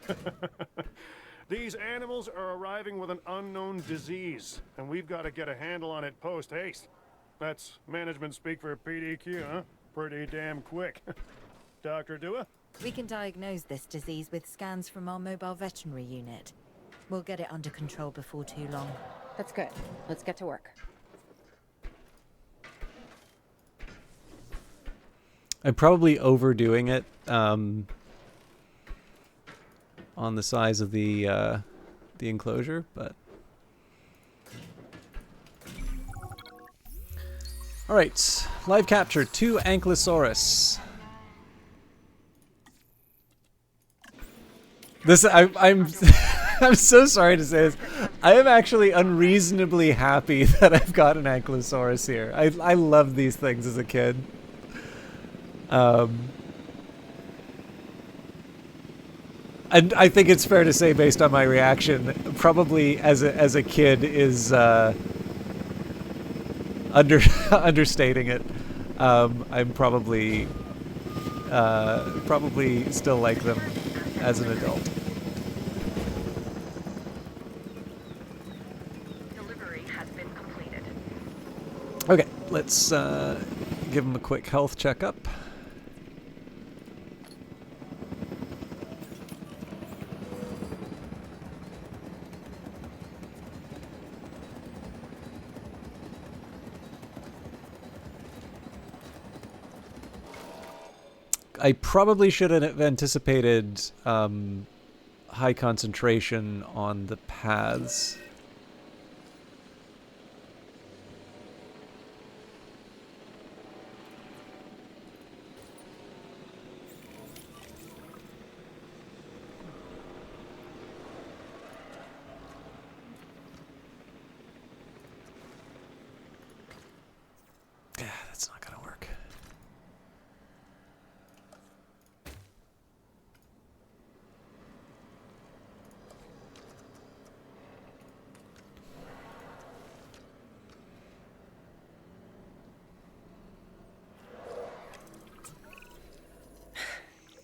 These animals are arriving with an unknown disease, and we've got to get a handle on it post-haste. That's management speak for PDQ, huh? Pretty damn quick. Dr. Dua? We can diagnose this disease with scans from our mobile veterinary unit. We'll get it under control before too long. That's good. Let's get to work. I'm probably overdoing it on the size of the enclosure, but all right, live capture 2 Ankylosaurus. This I'm I'm so sorry to say this. I am actually unreasonably happy that I've got an Ankylosaurus here. I loved these things as a kid. And I think it's fair to say, based on my reaction, probably as a kid is understating it. I'm probably still like them as an adult. Delivery has been completed. Okay, let's give him a quick health checkup. I probably should have anticipated high concentration on the paths. That's not gonna work.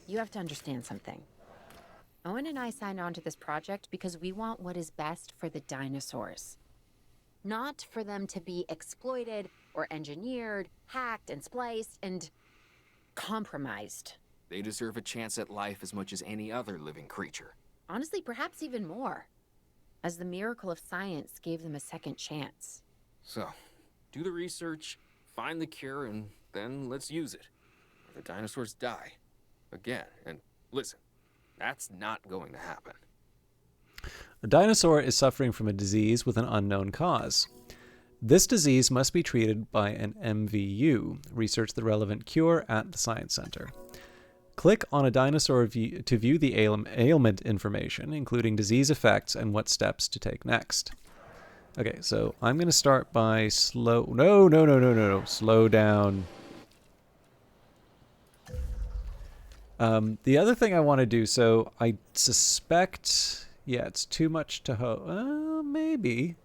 You have to understand something. Owen and I signed on to this project because we want what is best for the dinosaurs. Not for them to be exploited or engineered, hacked and spliced and compromised. They deserve a chance at life as much as any other living creature. Honestly, perhaps even more, as the miracle of science gave them a second chance. So, do the research, find the cure, and then let's use it. Or the dinosaurs die. Again. And listen, that's not going to happen. A dinosaur is suffering from a disease with an unknown cause. This disease must be treated by an MVU. Research the relevant cure at the Science Center. Click on a dinosaur to view the ailment information, including disease effects and what steps to take next. Okay, so I'm going to start by slow down. The other thing I want to do, so I suspect, yeah, it's too much to maybe.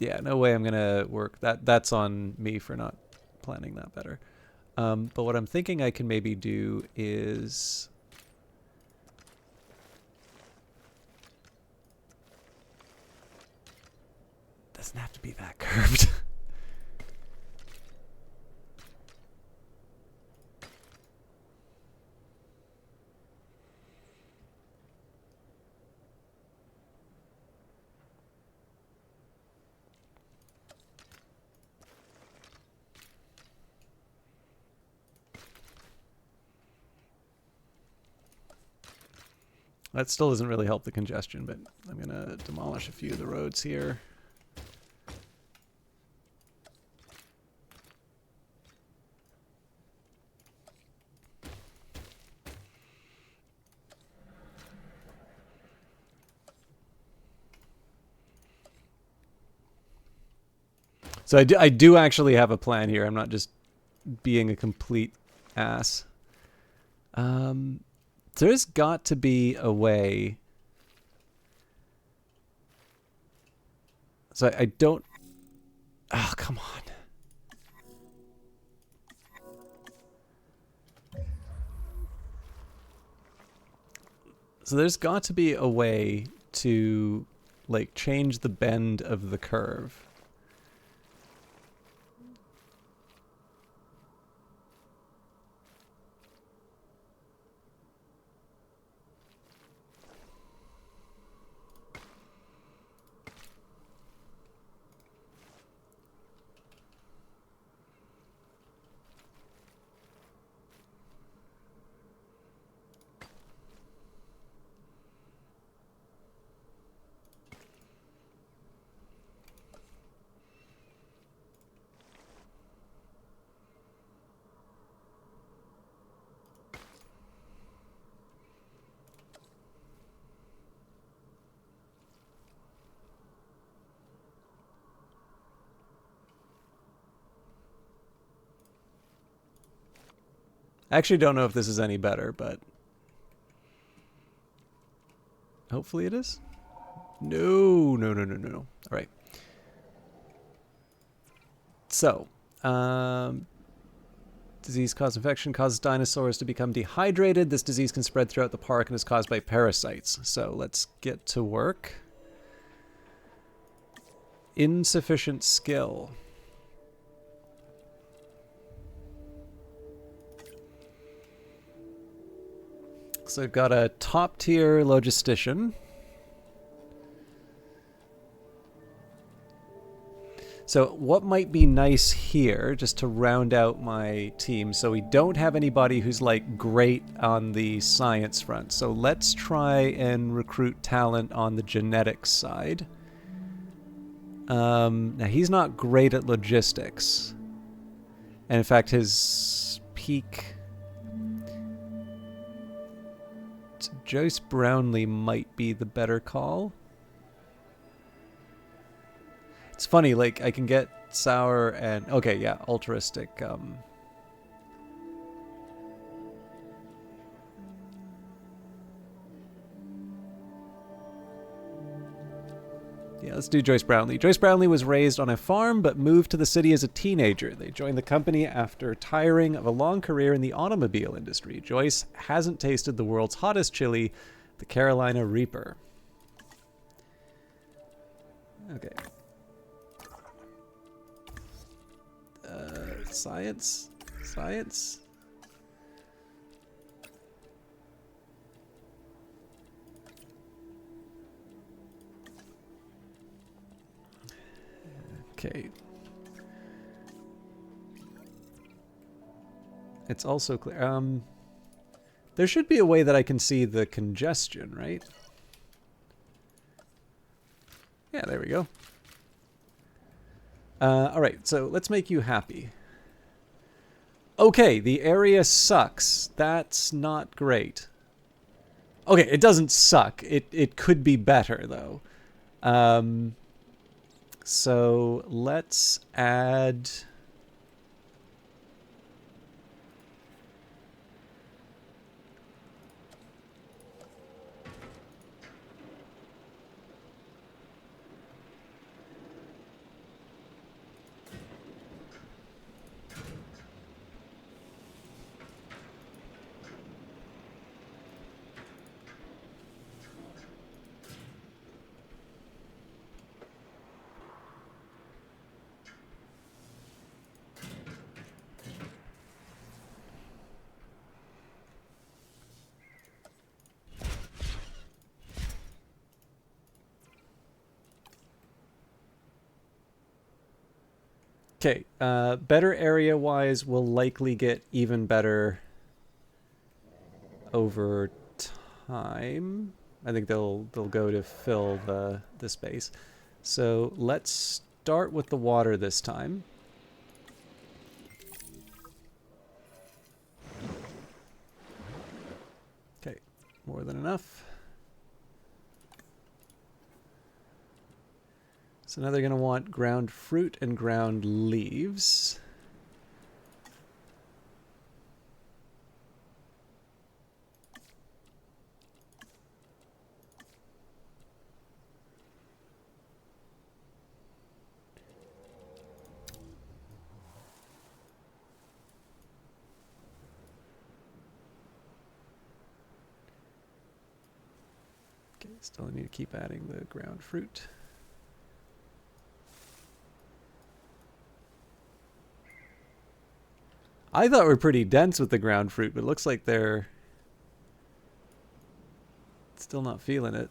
Yeah, no way I'm gonna work that. That's on me for not planning that better. But what I'm thinking I can maybe do is doesn't have to be that curved. That still doesn't really help the congestion, but I'm going to demolish a few of the roads here. So I do actually have a plan here. I'm not just being a complete ass. There's got to be a way. So I don't... Oh, come on. So there's got to be a way to, like, change the bend of the curve. I actually don't know if this is any better, but hopefully it is. No. All right. So, disease causes infection, causes dinosaurs to become dehydrated. This disease can spread throughout the park and is caused by parasites. So let's get to work. Insufficient skill. So I've got a top tier logistician. So what might be nice here, just to round out my team, so we don't have anybody who's like great on the science front. So let's try and recruit talent on the genetics side. Now he's not great at logistics. And in fact, his peak... So Joyce Brownlee might be the better call. It's funny, like, I can get Sour and... Okay, yeah, altruistic. Yeah, let's do Joyce Brownlee. Joyce Brownlee was raised on a farm, but moved to the city as a teenager. They joined the company after tiring of a long career in the automobile industry. Joyce hasn't tasted the world's hottest chili, the Carolina Reaper. Okay. Science? Science? Okay. It's also clear. There should be a way that I can see the congestion, right? Yeah, there we go. All right, so let's make you happy. Okay, the area sucks. That's not great. Okay, it doesn't suck. It could be better, though. So let's add... Okay, better area-wise will likely get even better over time. I think they'll go to fill the space. So let's start with the water this time. Okay, more than enough. So now they're going to want ground fruit and ground leaves. Okay, still need to keep adding the ground fruit. I thought we're pretty dense with the ground fruit, but it looks like they're still not feeling it.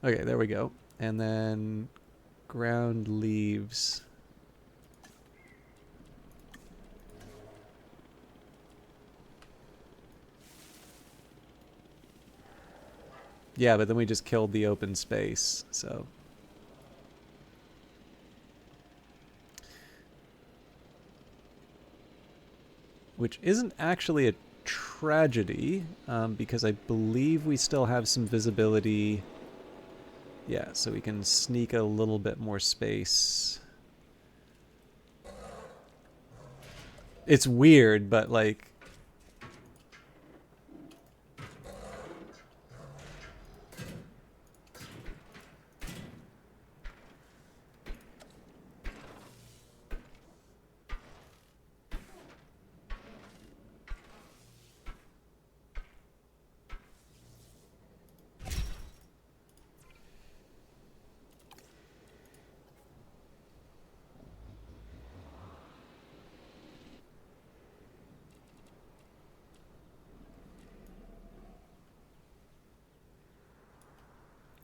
Okay, there we go. And then ground leaves. Yeah, but then we just killed the open space, so. Which isn't actually a tragedy, because I believe we still have some visibility. Yeah, so we can sneak a little bit more space. It's weird, but like...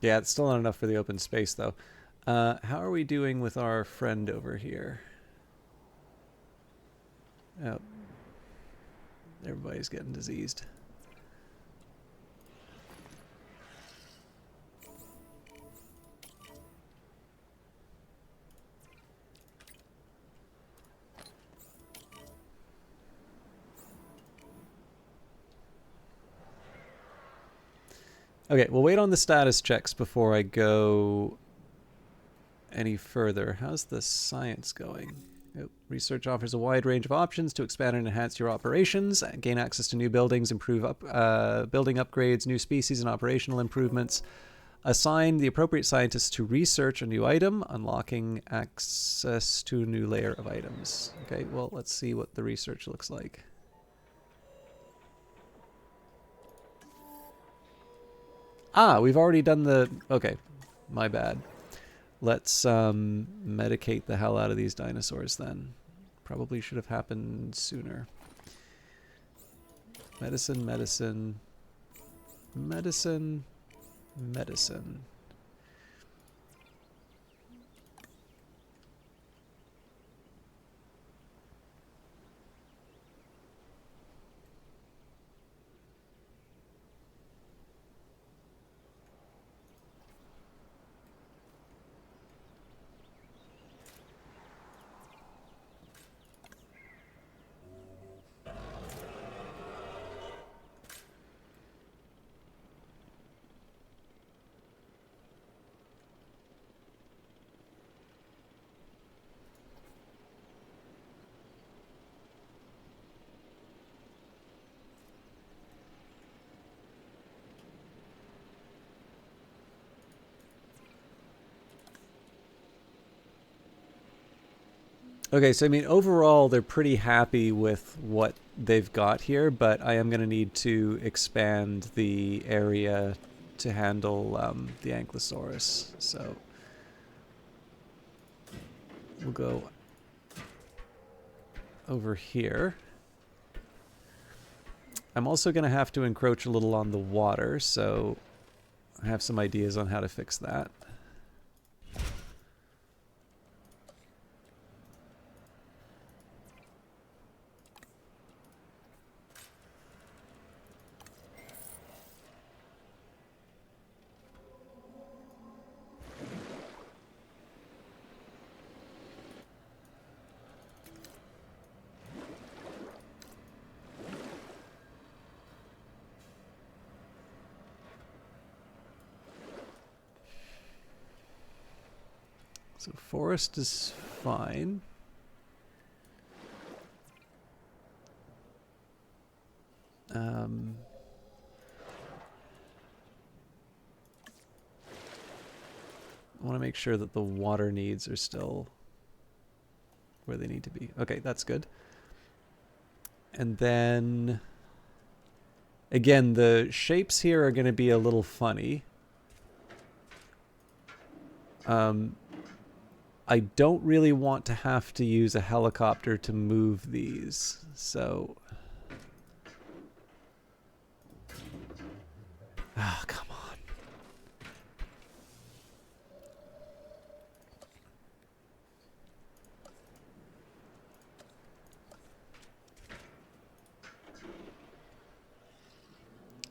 Yeah, it's still not enough for the open space, though. How are we doing with our friend over here? Oh. Everybody's getting diseased. Okay, we'll wait on the status checks before I go any further. How's the science going? Research offers a wide range of options to expand and enhance your operations, gain access to new buildings, improve building upgrades, new species, and operational improvements. Assign the appropriate scientists to research a new item, unlocking access to a new layer of items. Okay, well, let's see what the research looks like. Ah, we've already done the... Okay, my bad. Let's medicate the hell out of these dinosaurs then. Probably should have happened sooner. Medicine, medicine, medicine, medicine. Okay, so I mean, overall, they're pretty happy with what they've got here, but I am going to need to expand the area to handle the Ankylosaurus. So we'll go over here. I'm also going to have to encroach a little on the water, so I have some ideas on how to fix that. So forest is fine. I want to make sure that the water needs are still where they need to be. Okay, that's good. And then, again, the shapes here are going to be a little funny. I don't really want to have to use a helicopter to move these, so... Ah, come on.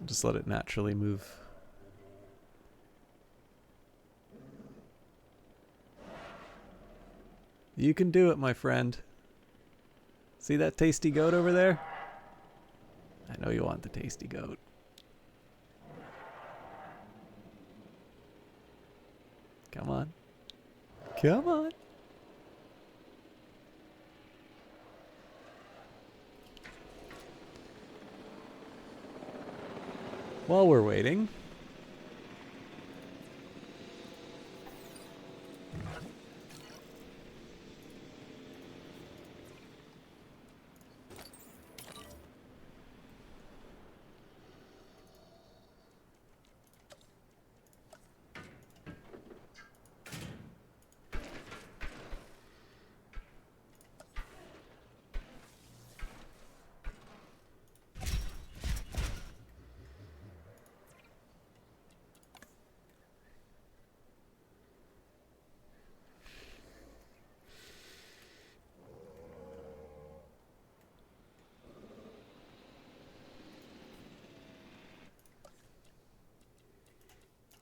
Just let it naturally move. You can do it, my friend. See that tasty goat over there? I know you want the tasty goat. Come on. Come on. While we're waiting,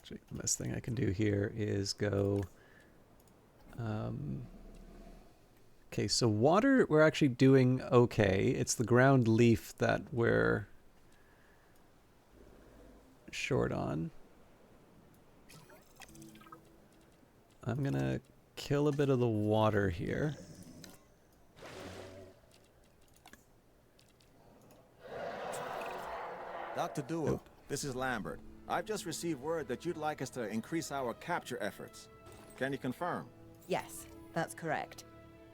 actually, the best thing I can do here is go... okay, so water, we're actually doing okay. It's the ground leaf that we're short on. I'm gonna kill a bit of the water here. Dr. Dua, this is Lambert. I've just received word that you'd like us to increase our capture efforts. Can you confirm? Yes, that's correct.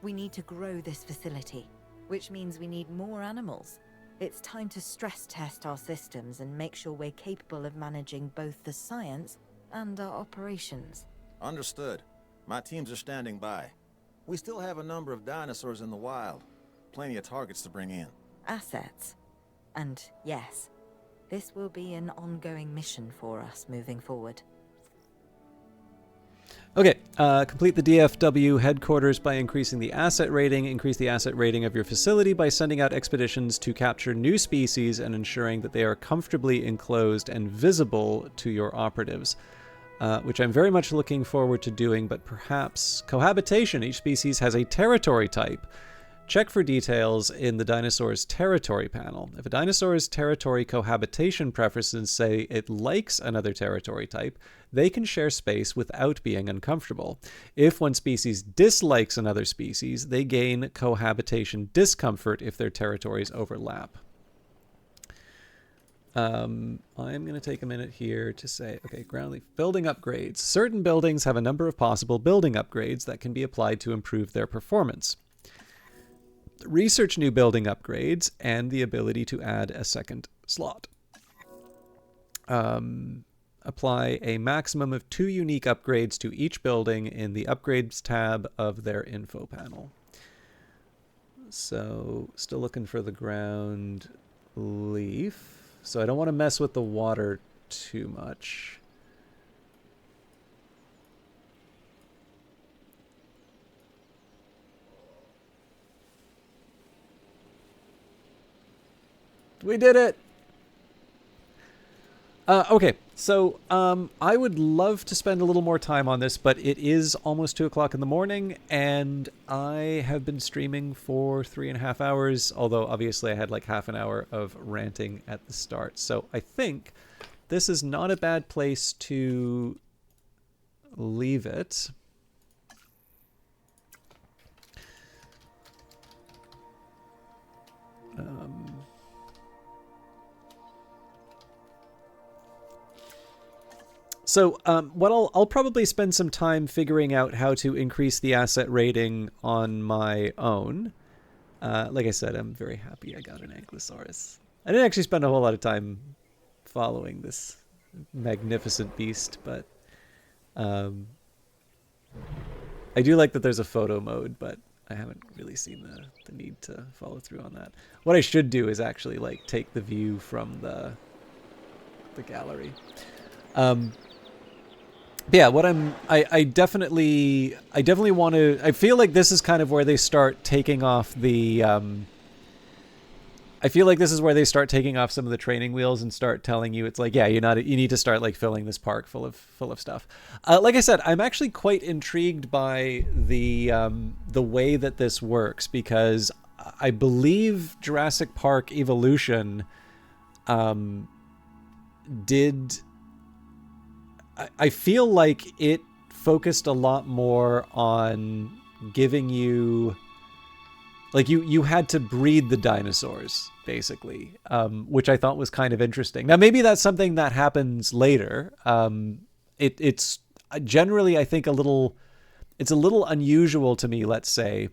We need to grow this facility, which means we need more animals. It's time to stress test our systems and make sure we're capable of managing both the science and our operations. Understood. My teams are standing by. We still have a number of dinosaurs in the wild. Plenty of targets to bring in. Assets. And yes, this will be an ongoing mission for us moving forward. Okay, complete the DFW headquarters by increasing the asset rating. Increase the asset rating of your facility by sending out expeditions to capture new species and ensuring that they are comfortably enclosed and visible to your operatives. Which I'm very much looking forward to doing, but perhaps cohabitation. Each species has a territory type. Check for details in the dinosaur's territory panel. If a dinosaur's territory cohabitation preferences say it likes another territory type, they can share space without being uncomfortable. If one species dislikes another species, they gain cohabitation discomfort if their territories overlap. I'm going to take a minute here to say, okay, ground leaf building upgrades. Certain buildings have a number of possible building upgrades that can be applied to improve their performance. Research new building upgrades and the ability to add a second slot. Apply a maximum of 2 unique upgrades to each building in the Upgrades tab of their info panel. So, still looking for the ground leaf. So I don't want to mess with the water too much. We did it! Okay, so I would love to spend a little more time on this, but it is almost 2 o'clock in the morning, and I have been streaming for 3.5 hours, although obviously I had like half an hour of ranting at the start. So I think this is not a bad place to leave it. So what I'll probably spend some time figuring out how to increase the asset rating on my own. Like I said, I'm very happy I got an Ankylosaurus. I didn't actually spend a whole lot of time following this magnificent beast, but I do like that there's a photo mode, but I haven't really seen the need to follow through on that. What I should do is actually like take the view from the gallery. Yeah, what I definitely want to. I feel like this is kind of where they start taking off the. I feel like this is where they start taking off some of the training wheels and start telling you it's like, yeah, you need to start like filling this park full of stuff. Like I said, I'm actually quite intrigued by the way that this works, because I believe Jurassic Park Evolution did. I feel like it focused a lot more on giving you, like you had to breed the dinosaurs basically, which I thought was kind of interesting. Now maybe that's something that happens later. It's generally, I think, it's a little unusual to me, let's say,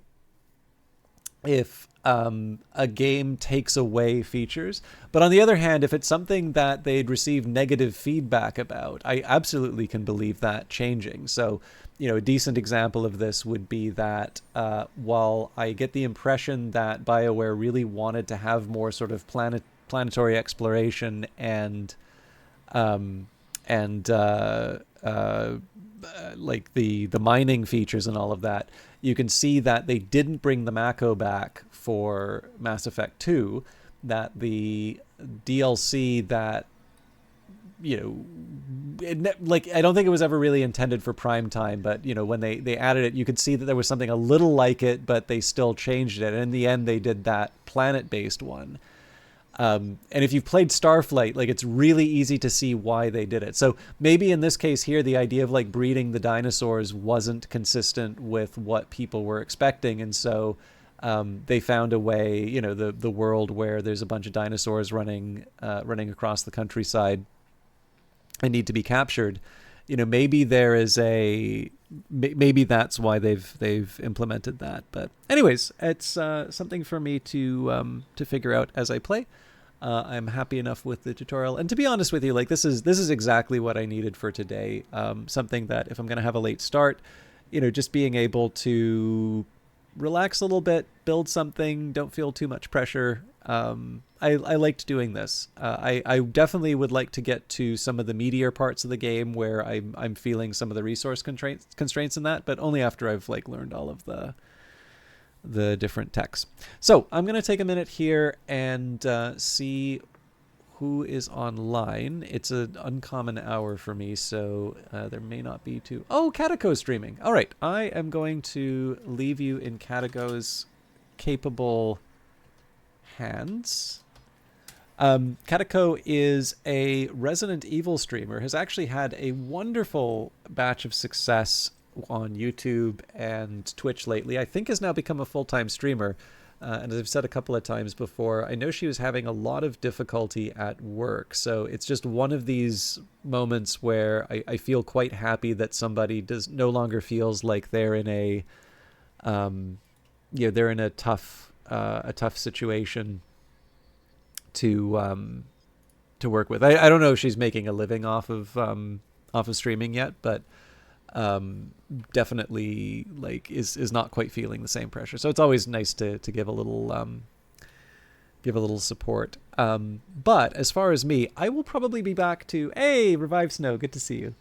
if a game takes away features. But on the other hand, if it's something that they'd received negative feedback about, I absolutely can believe that changing. So, a decent example of this would be that while I get the impression that BioWare really wanted to have more sort of planetary exploration and like the mining features and all of that, you can see that they didn't bring the Mako back for Mass Effect 2, that the DLC that, I don't think it was ever really intended for prime time, but, when they added it, you could see that there was something a little like it, but they still changed it. And in the end, they did that planet-based one. And if you've played Starflight, like, it's really easy to see why they did it. So maybe in this case here, the idea of like breeding the dinosaurs wasn't consistent with what people were expecting. And so they found a way, the world where there's a bunch of dinosaurs running across the countryside and need to be captured. Maybe there is maybe that's why they've implemented that. But anyways, it's something for me to figure out as I play. I'm happy enough with the tutorial, and to be honest with you, like this is exactly what I needed for today. Something that if I'm going to have a late start, just being able to relax a little bit, build something, don't feel too much pressure. I liked doing this. I definitely would like to get to some of the meatier parts of the game where I'm feeling some of the resource constraints in that, but only after I've like learned all of the different techs. So I'm going to take a minute here and see who is online. It's an uncommon hour for me, so there may not be too... Oh, Catico's streaming. All right, I am going to leave you in Catico's capable hands. Catico is a Resident Evil streamer, has actually had a wonderful batch of success on YouTube and Twitch lately. I think has now become a full-time streamer. And as I've said a couple of times before, I know she was having a lot of difficulty at work. So it's just one of these moments where I feel quite happy that somebody no longer feels like they're in a, they're in a tough situation to work with. I don't know if she's making a living off of streaming yet, but definitely like is not quite feeling the same pressure. So it's always nice to give a little support. But as far as me, I will probably be back to Revive Snow. Good to see you.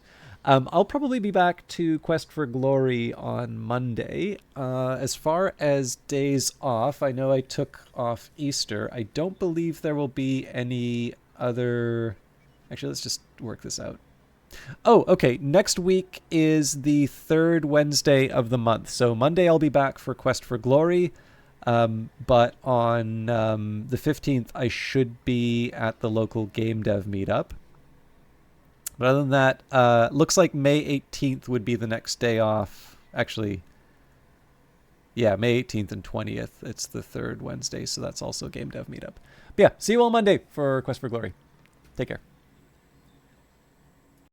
I'll probably be back to Quest for Glory on Monday. As far as days off, I know I took off Easter. I don't believe there will be any other... Actually, let's just work this out. Oh, okay. Next week is the third Wednesday of the month. So Monday I'll be back for Quest for Glory. But on the 15th, I should be at the local game dev meetup. But other than that, looks like May 18th would be the next day off. Actually, yeah, May 18th and 20th. It's the third Wednesday, so that's also game dev meetup. But yeah, see you all Monday for Quest for Glory. Take care.